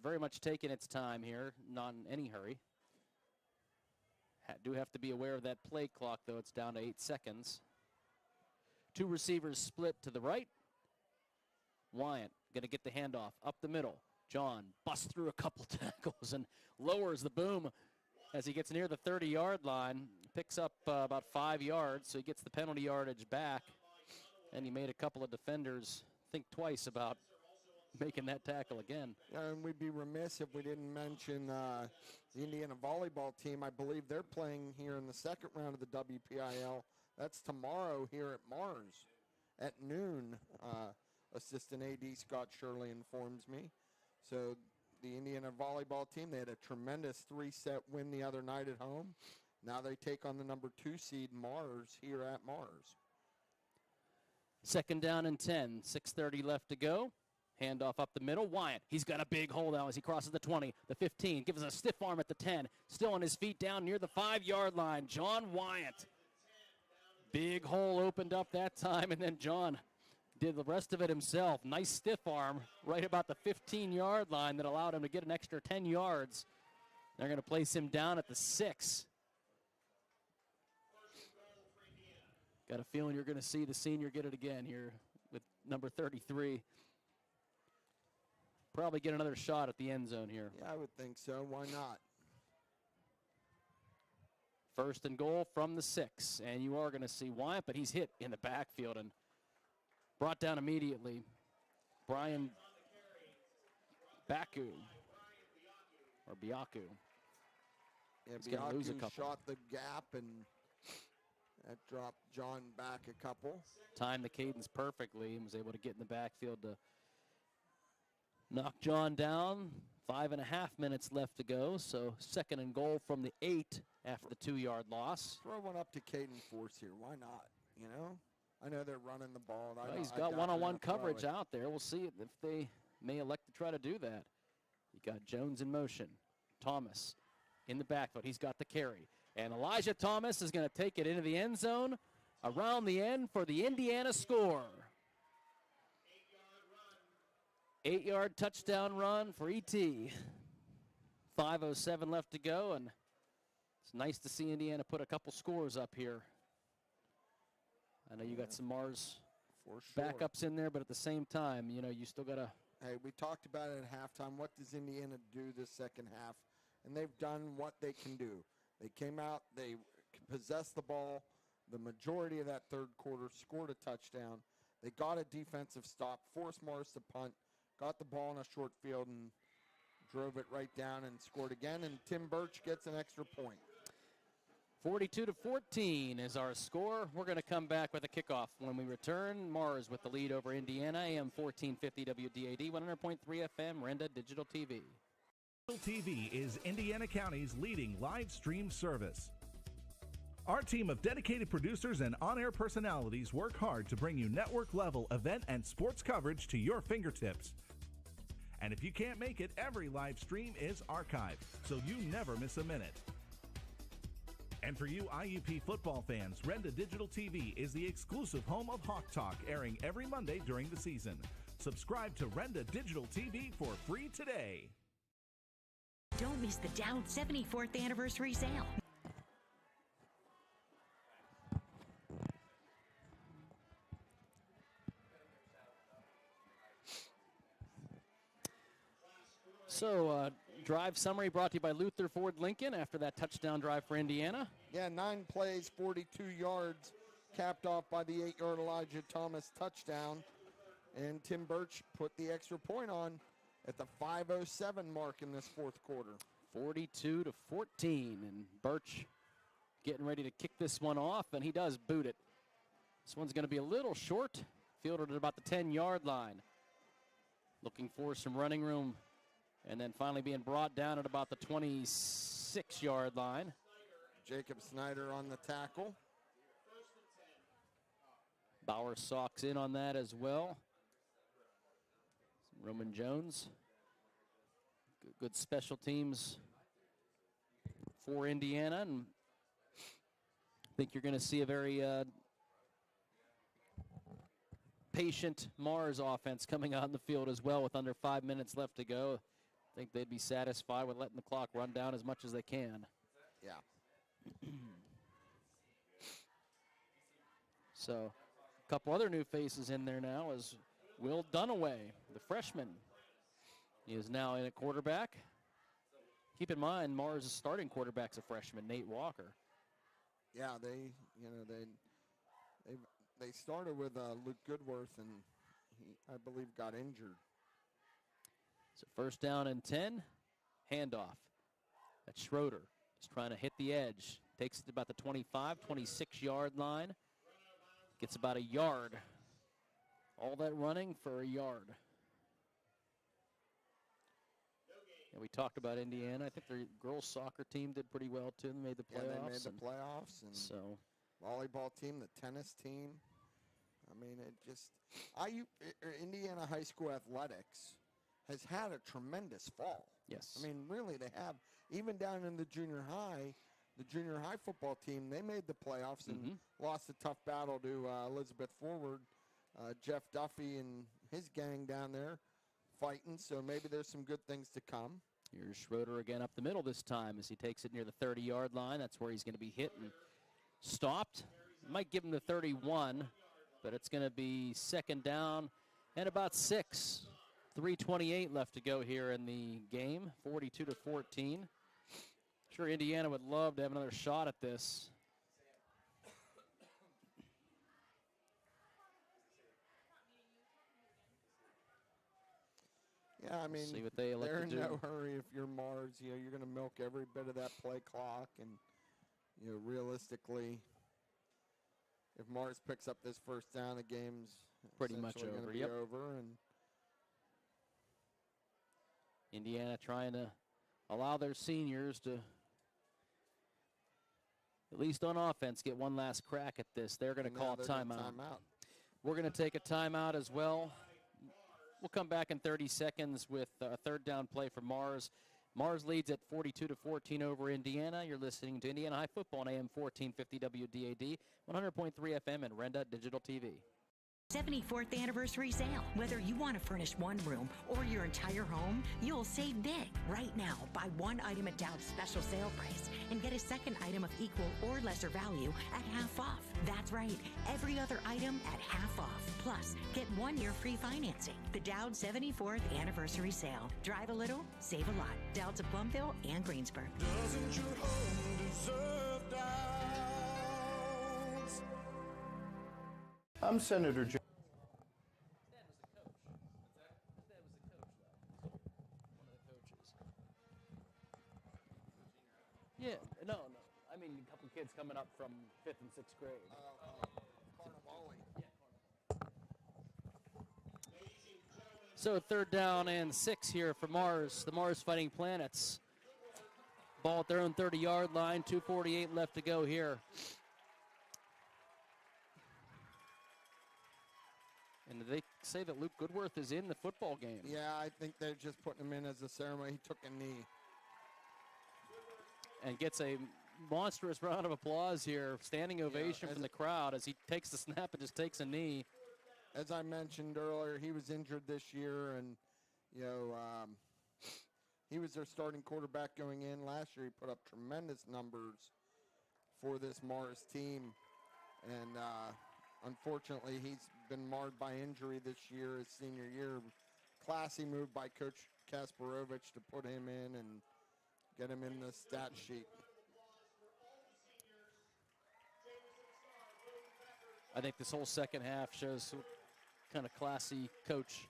very much taking its time here, not in any hurry. Do have to be aware of that play clock, though. It's down to 8 seconds. Two receivers split to the right. Wyatt going to get the handoff up the middle. John busts through a couple tackles and lowers the boom as he gets near the 30-yard line. Picks up about 5 yards, so he gets the penalty yardage back. And he made a couple of defenders think twice about making that tackle again. And we'd be remiss if we didn't mention the Indiana volleyball team. I believe they're playing here in the second round of the WPIL. That's tomorrow here at Mars at noon. Assistant AD Scott Shirley informs me. So the Indiana volleyball team, they had a tremendous 3-set win the other night at home. Now they take on the number 2 seed Mars here at Mars. Second down and 10, 6:30 left to go. Handoff up the middle. Wyatt, he's got a big hole now as he crosses the 20, the 15, gives us a stiff arm at the 10. Still on his feet down near the 5-yard line. John Wyatt. Big hole opened up that time, and then John did the rest of it himself. Nice stiff arm right about the 15-yard line that allowed him to get an extra 10 yards. They're going to place him down at the 6. Got a feeling you're going to see the senior get it again here with number 33. Probably get another shot at the end zone here. Yeah, I would think so. Why not? First and goal from the 6. And you are going to see Wyatt, but he's hit in the backfield and brought down immediately. Brian Baku. Or Biaku. Yeah, Biaku shot the gap, and that dropped John back a couple. Timed the cadence perfectly and was able to get in the backfield to knock John down. 5.5 minutes left to go, so second and goal from the 8 after the 2-yard loss. Throw one up to Caden Force here. Why not? You know? I know they're running the ball. Well, he's got one-on-one coverage out there. We'll see if they may elect to try to do that. You got Jones in motion. Thomas in the backfield. He's got the carry. And Elijah Thomas is going to take it into the end zone around the end for the Indiana score. 8-yard touchdown run for ET. 5:07 left to go, and it's nice to see Indiana put a couple scores up here. I know you got some Mars backups in there, but at the same time, you know, you still got to. Hey, we talked about it at halftime. What does Indiana do this second half? And they've done what they can do. They came out, they possessed the ball the majority of that third quarter, scored a touchdown. They got a defensive stop, forced Mars to punt, got the ball in a short field, and drove it right down and scored again. And Tim Birch gets an extra point. 42-14 is our score. We're going to come back with a kickoff when we return. Mars with the lead over Indiana. AM 1450 WDAD, 100.3 FM, Renda Digital TV. TV is Indiana County's leading live stream service. Our team of dedicated producers and on-air personalities work hard to bring you network-level event and sports coverage to your fingertips. And if you can't make it, every live stream is archived, so you never miss a minute. And for you IUP football fans, Renda Digital TV is the exclusive home of Hawk Talk, airing every Monday during the season. Subscribe to Renda Digital TV for free today. Don't miss the Dowd 74th anniversary sale. So, drive summary brought to you by Luther Ford Lincoln after that touchdown drive for Indiana. Yeah, 9 plays, 42 yards, capped off by the 8-yard Elijah Thomas touchdown. And Tim Birch put the extra point on at the 5:07 mark in this fourth quarter. 42-14, and Birch getting ready to kick this one off, and he does boot it. This one's going to be a little short, fielded at about the 10-yard line. Looking for some running room, and then finally being brought down at about the 26-yard line. Jacob Snyder on the tackle. Bauer socks in on that as well. Roman Jones. Good special teams for Indiana, and I think you're going to see a very patient Mars offense coming out in the field as well with under 5 minutes left to go. I think they'd be satisfied with letting the clock run down as much as they can. Yeah. So a couple other new faces in there now is Will Dunaway, the freshman. He is now in at quarterback. Keep in mind, Mars' starting quarterback's a freshman, Nate Walker. Yeah, they started with Luke Goodworth, and he, I believe, got injured. So first down and 10, handoff. That's Schroeder. He's trying to hit the edge. Takes it to about the 25, 26-yard line. Gets about a yard. All that running for a yard. And we talked about Indiana. I think their girls soccer team did pretty well too. They made the playoffs. Yeah, they made the playoffs. And so volleyball team, the tennis team. I mean, it just Indiana High School athletics has had a tremendous fall. Yes. I mean, really, they have. Even down in the junior high football team, they made the playoffs and lost a tough battle to Elizabeth Forward. Jeff Duffy and his gang down there fighting, so maybe there's some good things to come. Here's Schroeder again up the middle this time as he takes it near the 30-yard line. That's where he's going to be hit and stopped. Might give him the 31, but it's going to be second down and about 6. 3:28 left to go here in the game, 42-14. Sure, Indiana would love to have another shot at this. Yeah, I mean, see what they elect they're to in do. no hurry if you're Mars. You know, you're going to milk every bit of that play clock, and you know, realistically, if Mars picks up this first down, the game's pretty much essentially over. Gonna be over, and Indiana trying to allow their seniors to, at least on offense, get one last crack at this. They're going to call a timeout. We're going to take a timeout as well. We'll come back in 30 seconds with a third down play for Mars. Mars leads at 42-14 over Indiana. You're listening to Indiana High Football on AM 1450 WDAD, 100.3 FM, and Renda Digital TV. 74th anniversary sale. Whether you want to furnish one room or your entire home, you'll save big. Right now, buy one item at Dowd's special sale price and get a second item of equal or lesser value at half off. That's right, every other item at half off. Plus, get 1 year free financing. The Dowd 74th anniversary sale. Drive a little, save a lot. Dowd's of Plumville and Greensburg. Doesn't your home deserve Dowds? I'm Senator Joe. Yeah, no. I mean, a couple kids coming up from 5th and 6th grade. So 3rd down and 6 here for Mars, the Mars Fighting Planets. Ball at their own 30-yard line, 2:48 left to go here. And they say that Luke Goodworth is in the football game. Yeah, I think they're just putting him in as a ceremony. He took a knee. And gets a monstrous round of applause here, standing ovation from the crowd as he takes the snap and just takes a knee. As I mentioned earlier, he was injured this year, and, he was their starting quarterback going in. Last year, he put up tremendous numbers for this Mars team. And unfortunately, he's been marred by injury this year, his senior year. Classy move by Coach Kasparovich to put him in and get him in the stat sheet. I think this whole second half shows what kind of classy coach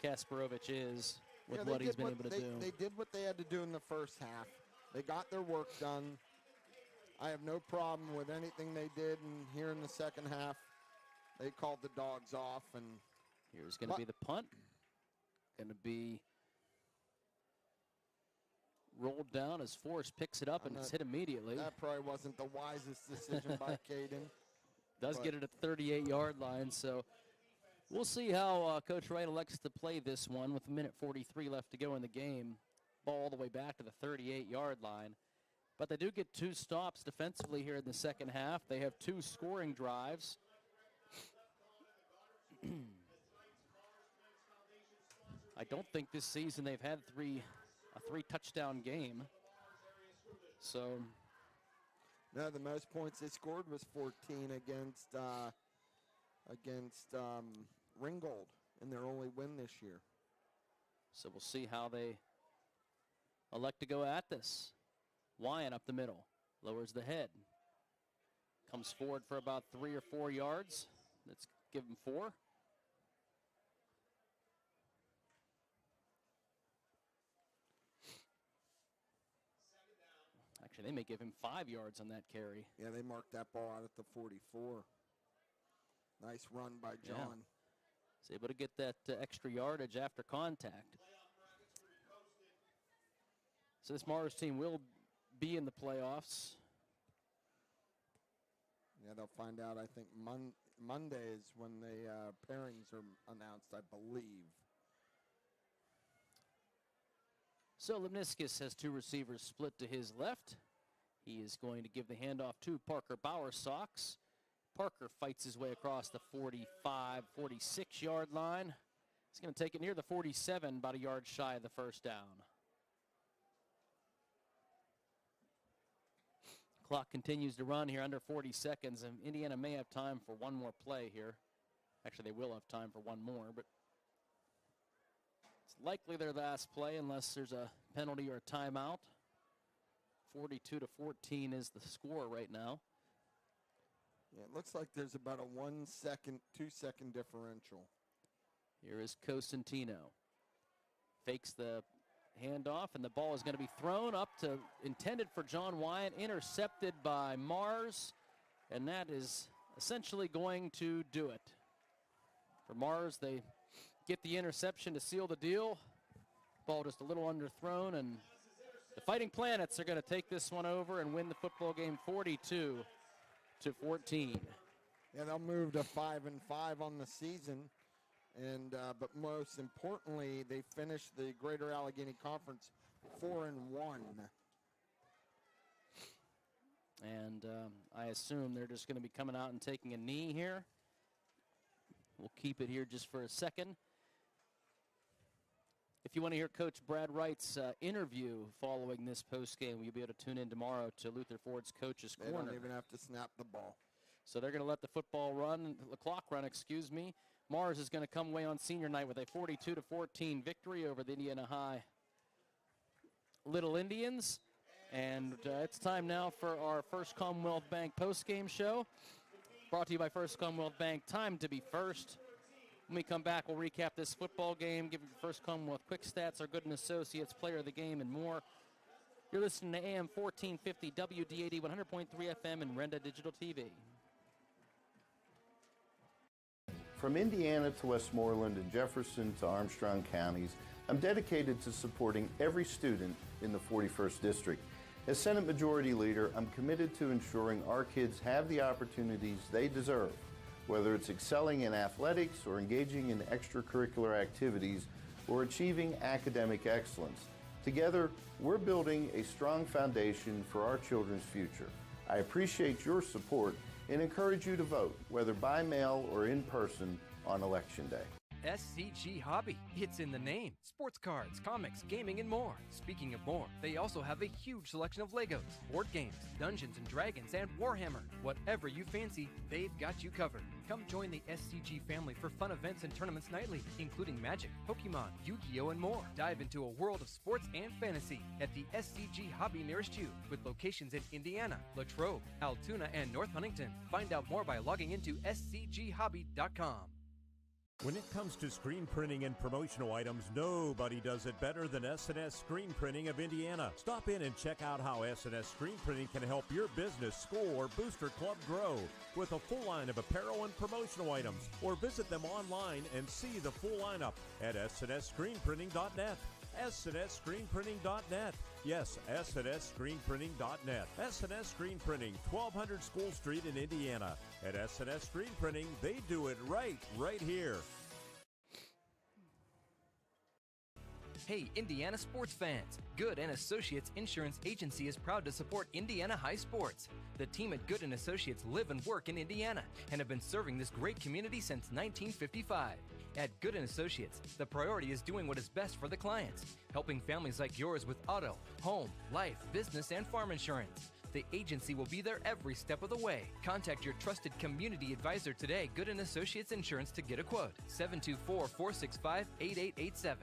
Kasparovich is with what he's been able to do. They did what they had to do in the first half. They got their work done. I have no problem with anything they did, and here in the second half, they called the dogs off. And here's going to be the punt. Going to be rolled down as Forrest picks it up, and it's hit immediately. That probably wasn't the wisest decision by Caden. Does get it at the 38-yard line, so we'll see how Coach Wright elects to play this one with 1:43 left to go in the game. Ball all the way back to the 38-yard line. But they do get 2 stops defensively here in the second half. They have 2 scoring drives. I don't think this season they've had a 3-touchdown game. So no, the most points they scored was 14 against Ringgold in their only win this year. So we'll see how they elect to go at this. Wyan up the middle, lowers the head, comes forward for about 3 or 4 yards. Let's give him 4. Actually, they may give him 5 yards on that carry. Yeah, they marked that ball out at the 44. Nice run by John. He's able to get that extra yardage after contact. So this Mars team will be in the playoffs. Yeah, they'll find out, I think, Monday is when the pairings are announced, I believe. So Lemniskis has 2 receivers split to his left. He is going to give the handoff to Parker Bowersox. Parker fights his way across the 45, 46-yard line. He's going to take it near the 47, about a yard shy of the first down. Clock continues to run here under 40 seconds, and Indiana may have time for one more play here. Actually, they will have time for one more, but it's likely their last play unless there's a penalty or a timeout. 42-14 is the score right now. Yeah, it looks like there's about a 1 second, 2 second differential. Here is Cosentino. Fakes the handoff, and the ball is going to be thrown up to intended for John Wyatt, intercepted by Mars, and that is essentially going to do it. For Mars, they get the interception to seal the deal. Ball just a little underthrown, and the Fighting Planets are going to take this one over and win the football game 42-14. Yeah, they'll move to 5-5 on the season. And but most importantly, they finished the Greater Allegheny Conference 4-1. And I assume they're just going to be coming out and taking a knee here. We'll keep it here just for a second. If you want to hear Coach Brad Wright's interview following this postgame, you'll be able to tune in tomorrow to Luther Ford's Coach's Corner. They don't even have to snap the ball. So they're going to let the clock run, excuse me. Mars is going to come away on senior night with a 42-14 victory over the Indiana High Little Indians. And it's time now for our First Commonwealth Bank postgame show. Brought to you by First Commonwealth Bank. Time to be first. When we come back, we'll recap this football game, give you First Commonwealth quick stats, our Gooden Associates player of the game, and more. You're listening to AM 1450 WDAD 100.3 FM and Renda Digital TV. From Indiana to Westmoreland and Jefferson to Armstrong counties, I'm dedicated to supporting every student in the 41st District. As Senate Majority Leader, I'm committed to ensuring our kids have the opportunities they deserve, whether it's excelling in athletics or engaging in extracurricular activities or achieving academic excellence. Together, we're building a strong foundation for our children's future. I appreciate your support and encourage you to vote, whether by mail or in person, on Election Day. SCG Hobby. It's in the name. Sports cards, comics, gaming, and more. Speaking of more, they also have a huge selection of Legos, board games, Dungeons & Dragons, and Warhammer. Whatever you fancy, they've got you covered. Come join the SCG family for fun events and tournaments nightly, including Magic, Pokemon, Yu-Gi-Oh, and more. Dive into a world of sports and fantasy at the SCG Hobby nearest you, with locations in Indiana, Latrobe, Altoona, and North Huntington. Find out more by logging into scghobby.com. When it comes to screen printing and promotional items, nobody does it better than S&S Screen Printing of Indiana. Stop in and check out how S&S Screen Printing can help your business, school, or booster club grow with a full line of apparel and promotional items. Or visit them online and see the full lineup at snsscreenprinting.net. snsscreenprinting.net. Yes, snsscreenprinting.net. S&S Screen Printing, 1200 School Street in Indiana. At S&S Screen Printing, they do it right here. Hey, Indiana sports fans! Good & Associates Insurance Agency is proud to support Indiana high sports. The team at Good & Associates live and work in Indiana and have been serving this great community since 1955. At Good & Associates, the priority is doing what is best for the clients, helping families like yours with auto, home, life, business, and farm insurance. The agency will be there every step of the way. Contact your trusted community advisor today, Good & Associates Insurance, to get a quote. 724-465-8887.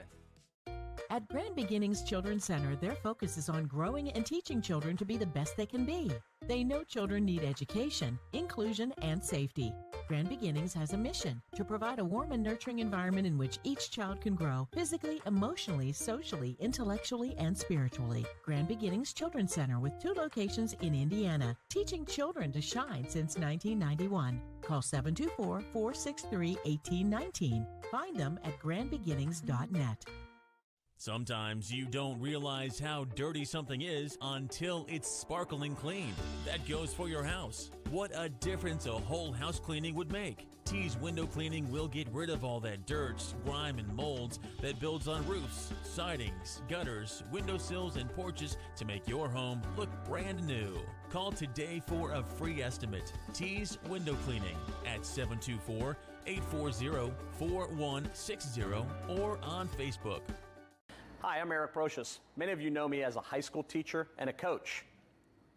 At Grand Beginnings Children's Center, their focus is on growing and teaching children to be the best they can be. They know children need education, inclusion, and safety. Grand Beginnings has a mission to provide a warm and nurturing environment in which each child can grow physically, emotionally, socially, intellectually, and spiritually. Grand Beginnings Children's Center with 2 locations in Indiana, teaching children to shine since 1991. Call 724-463-1819. Find them at grandbeginnings.net. Sometimes you don't realize how dirty something is until it's sparkling clean. That goes for your house. What a difference a whole house cleaning would make. T's Window Cleaning will get rid of all that dirt, grime, and molds that builds on roofs, sidings, gutters, windowsills, and porches to make your home look brand new. Call today for a free estimate. T's Window Cleaning at 724-840-4160 or on Facebook. Hi, I'm Eric Brocious. Many of you know me as a high school teacher and a coach.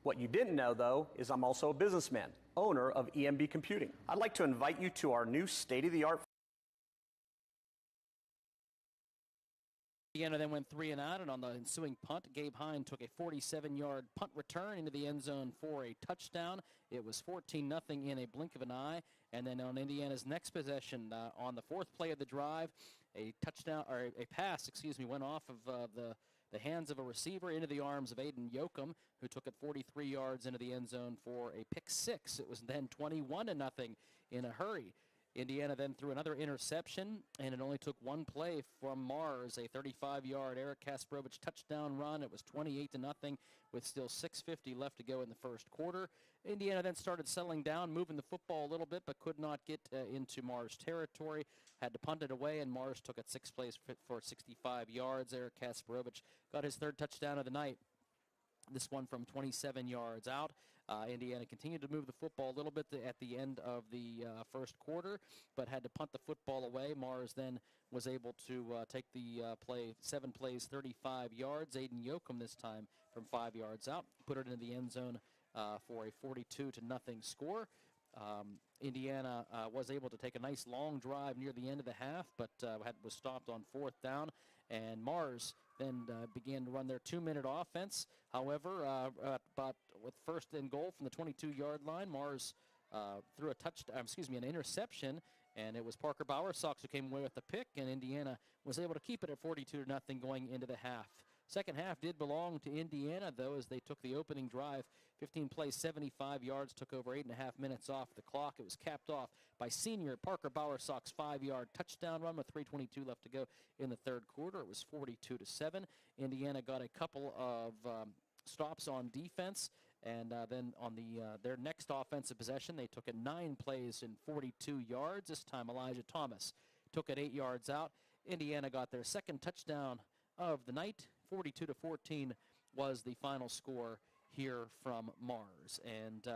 What you didn't know, though, is I'm also a businessman, owner of EMB Computing. I'd like to invite you to our new state-of-the-art. Indiana then went 3 and out, and on the ensuing punt, Gabe Hine took a 47-yard punt return into the end zone for a touchdown. It was 14-0 in a blink of an eye. And then on Indiana's next possession, on the 4th play of the drive, a touchdown or a pass, went off of the hands of a receiver into the arms of Aiden Yoakum, who took it 43 yards into the end zone for a pick 6. It was then 21-0 in a hurry. Indiana then threw another interception, and it only took one play from Mars, a 35-yard Eric Kasparovich touchdown run. It was 28-0 with still 6:50 left to go in the first quarter. Indiana then started settling down, moving the football a little bit, but could not get into Mars territory. Had to punt it away, and Mars took it 6 plays for 65 yards. Eric Kasparovich got his 3rd touchdown of the night. This one from 27 yards out. Indiana continued to move the football a little bit at the end of the first quarter, but had to punt the football away. Mars then was able to take the play, 7 plays, 35 yards. Aiden Yoakum this time from 5 yards out, put it in the end zone for a 42-0 score. Indiana was able to take a nice long drive near the end of the half, but was stopped on 4th down, and Mars then began to run their 2-minute offense. However, about with 1st and goal from the 22-yard line, Mars threw an interception, and it was Parker Bowersox who came away with the pick, and Indiana was able to keep it at 42-0 going into the half. Second half did belong to Indiana, though, as they took the opening drive. 15 plays, 75 yards, took over 8.5 minutes off the clock. It was capped off by senior Parker Bowersock's 5-yard touchdown run with 3:22 left to go in the third quarter. It was 42-7. Indiana got a couple of stops on defense, and then on their next offensive possession, they took it 9 plays and 42 yards. This time Elijah Thomas took it 8 yards out. Indiana got their second touchdown of the night. 42-14 was the final score here from Mars. And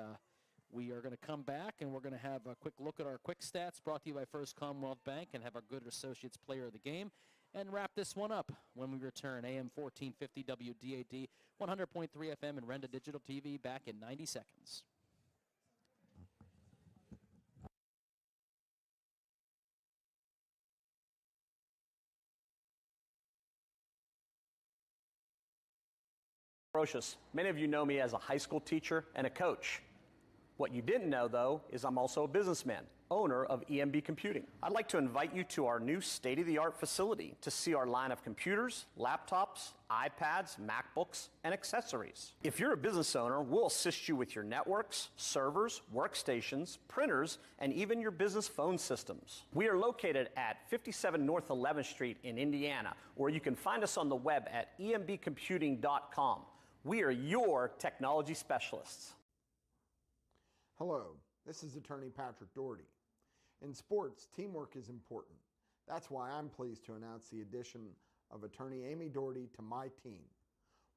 we are going to come back, and we're going to have a quick look at our quick stats brought to you by First Commonwealth Bank, and have our Good Associates Player of the Game, and wrap this one up when we return. AM 1450 WDAD, 100.3 FM, and Renda Digital TV back in 90 seconds. Brocious. Many of you know me as a high school teacher and a coach. What you didn't know, though, is I'm also a businessman, owner of EMB Computing. I'd like to invite you to our new state-of-the-art facility to see our line of computers, laptops, iPads, MacBooks, and accessories. If you're a business owner, we'll assist you with your networks, servers, workstations, printers, and even your business phone systems. We are located at 57 North 11th Street in Indiana, or you can find us on the web at embcomputing.com. We are your technology specialists. Hello, this is attorney Patrick Doherty. In sports, teamwork is important. That's why I'm pleased to announce the addition of attorney Amy Doherty to my team.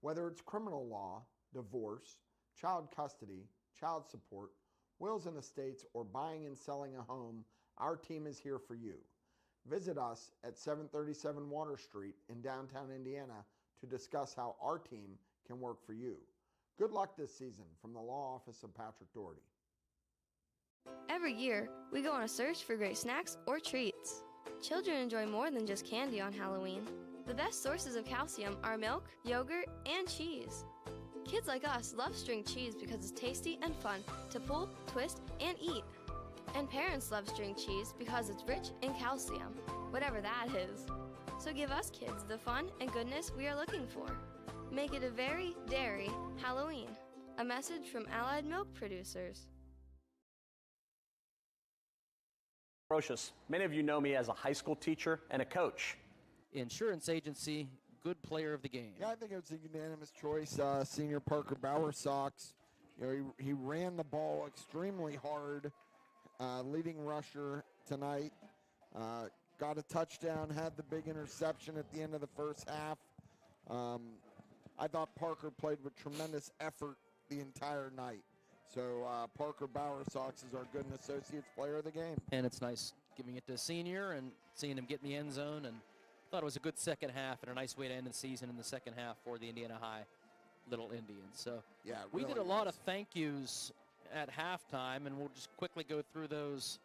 Whether it's criminal law, divorce, child custody, child support, wills and estates, or buying and selling a home, our team is here for you. Visit us at 737 Water Street in downtown Indiana to discuss how our team can work for you. Good luck this season from the Law Office of Patrick Doherty. Every year, we go on a search for great snacks or treats. Children enjoy more than just candy on Halloween. The best sources of calcium are milk, yogurt, and cheese. Kids like us love string cheese because it's tasty and fun to pull, twist, and eat. And parents love string cheese because it's rich in calcium, whatever that is. So give us kids the fun and goodness we are looking for. Make it a very dairy Halloween. A message from Allied Milk Producers. Brocious. Many of you know me as a high school teacher and a coach. Insurance agency, good player of the game. Yeah, I think it was a unanimous choice. Senior Parker Bowersox. You know, he ran the ball extremely hard. Leading rusher tonight. Got a touchdown, had the big interception at the end of the first half. I thought Parker played with tremendous effort the entire night. So Parker Bowersox is our Good and Associates Player of the Game. And it's nice giving it to a senior and seeing him get in the end zone. And thought it was a good second half and a nice way to end the season in the second half for the Indiana High Little Indians. So yeah, we did a lot of thank yous at halftime, and we'll just quickly go through those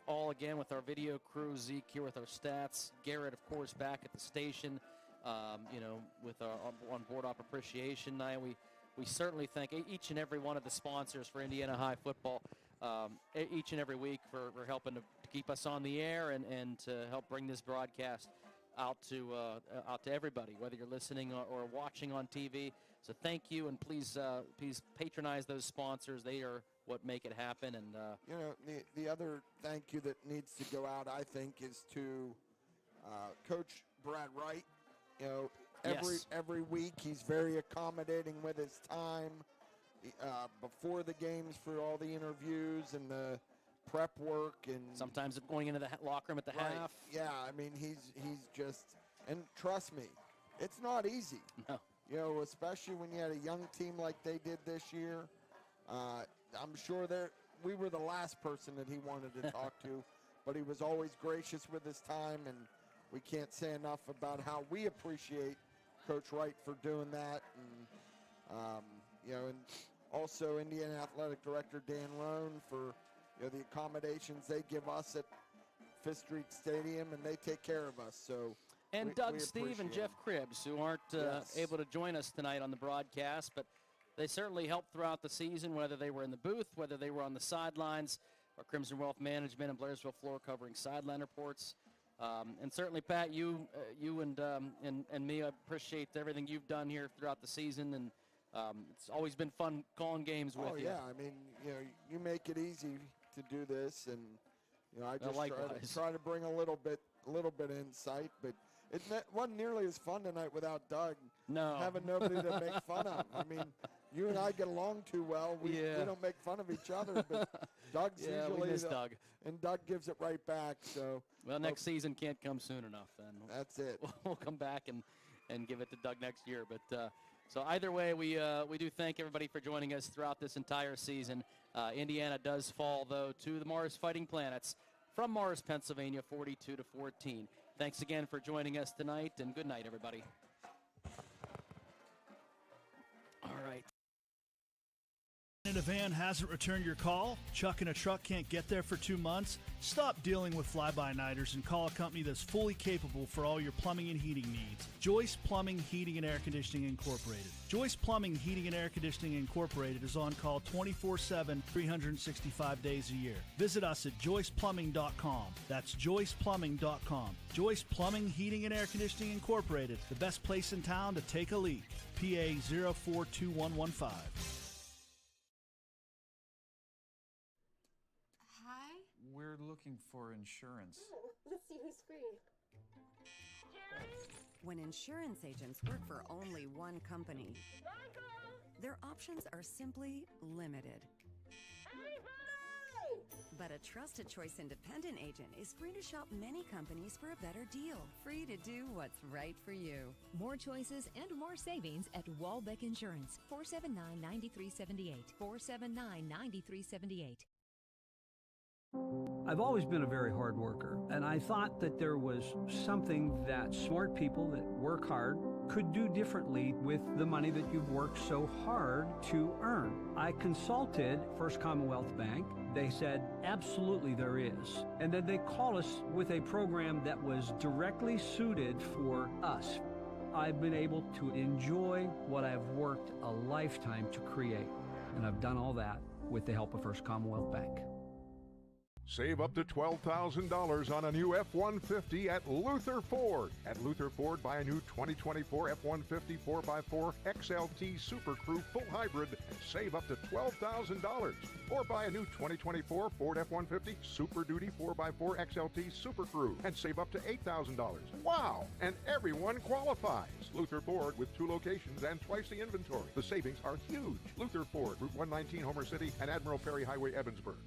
all again with our video crew. Zeke here with our stats. Garrett, of course, back at the station. With our on-board op appreciation night. We certainly thank each and every one of the sponsors for Indiana High football each and every week for helping to keep us on the air and to help bring this broadcast out to everybody, whether you're listening or watching on TV. So thank you, and please patronize those sponsors. They are what make it happen. And the other thank you that needs to go out, I think, is to Coach Brad Wright. You know, every week he's very accommodating with his time before the games for all the interviews and the prep work, and sometimes going into the locker room at the half. Yeah, I mean he's just, and trust me, it's not easy. No. You know, especially when you had a young team like they did this year. I'm sure we were the last person that he wanted to talk to, but he was always gracious with his time, and we can't say enough about how we appreciate Coach Wright for doing that. And, and also Indiana Athletic Director Dan Roan for the accommodations they give us at Fifth Street Stadium, and they take care of us. So, and Doug, Steve, and Jeff Cribbs, who aren't able to join us tonight on the broadcast, but they certainly helped throughout the season, whether they were in the booth, whether they were on the sidelines. Our Crimson Wealth Management and Blairsville Floor covering sideline reports. And certainly, Pat, you and me, I appreciate everything you've done here throughout the season, and it's always been fun calling games with you. Oh, yeah. I mean, you make it easy to do this, and, I just try to bring a little bit of insight, but it wasn't nearly as fun tonight without Doug. No. Having nobody to make fun of. I mean, you and I get along too well. We don't make fun of each other, but Doug's usually we miss Doug. And Doug gives it right back. So well, next season can't come soon enough. Then that's it. We'll come back and give it to Doug next year. But so either way, we do thank everybody for joining us throughout this entire season. Indiana does fall though to the Mars Fighting Planets from Mars, Pennsylvania, 42-14. Thanks again for joining us tonight, and good night, everybody. All right. And a van hasn't returned your call? Chuck in a truck can't get there for 2 months? Stop dealing with fly-by-nighters and call a company that's fully capable for all your plumbing and heating needs. Joyce Plumbing, Heating, and Air Conditioning Incorporated. Joyce Plumbing, Heating, and Air Conditioning Incorporated is on call 24/7, 365 days a year. Visit us at joyceplumbing.com. That's joyceplumbing.com. Joyce Plumbing, Heating, and Air Conditioning Incorporated, the best place in town to take a leak. PA 042115. We're looking for insurance. Let's see who's free. When insurance agents work for only one company, their options are simply limited. But a trusted choice independent agent is free to shop many companies for a better deal. Free to do what's right for you. More choices and more savings at Walbeck Insurance. 479-9378. 479-9378. I've always been a very hard worker, and I thought that there was something that smart people that work hard could do differently with the money that you've worked so hard to earn. I consulted First Commonwealth Bank. They said, absolutely there is. And then they called us with a program that was directly suited for us. I've been able to enjoy what I've worked a lifetime to create, and I've done all that with the help of First Commonwealth Bank. Save up to $12,000 on a new F-150 at Luther Ford. At Luther Ford, buy a new 2024 F-150 4x4 XLT Super Crew full hybrid and save up to $12,000. Or buy a new 2024 Ford F-150 Super Duty 4x4 XLT Super Crew and save up to $8,000. Wow! And everyone qualifies. Luther Ford with 2 locations and twice the inventory. The savings are huge. Luther Ford, Route 119, Homer City, and Admiral Perry Highway, Evansburg.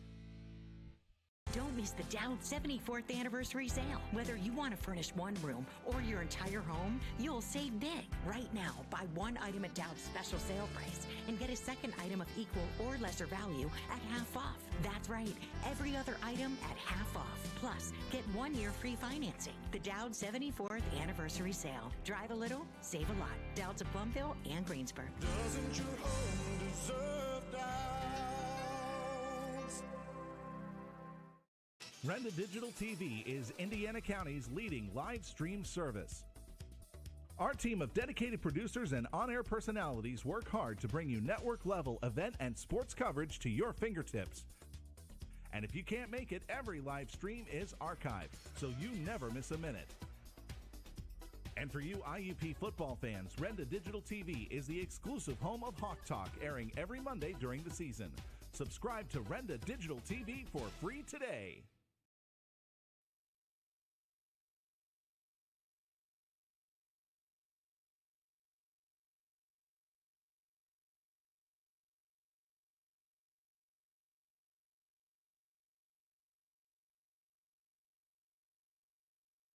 Don't miss the Dowd 74th anniversary sale. Whether you want to furnish one room or your entire home, you'll save big. Right now, buy one item at Dowd's special sale price and get a second item of equal or lesser value at half off. That's right, every other item at half off. Plus, get 1 year free financing. The Dowd 74th anniversary sale. Drive a little, save a lot. Dowd's of Plumville and Greensburg. Doesn't your home deserve Dowds? Renda Digital TV is Indiana County's leading live stream service. Our team of dedicated producers and on-air personalities work hard to bring you network-level event and sports coverage to your fingertips. And if you can't make it, every live stream is archived, so you never miss a minute. And for you IUP football fans, Renda Digital TV is the exclusive home of Hawk Talk, airing every Monday during the season. Subscribe to Renda Digital TV for free today.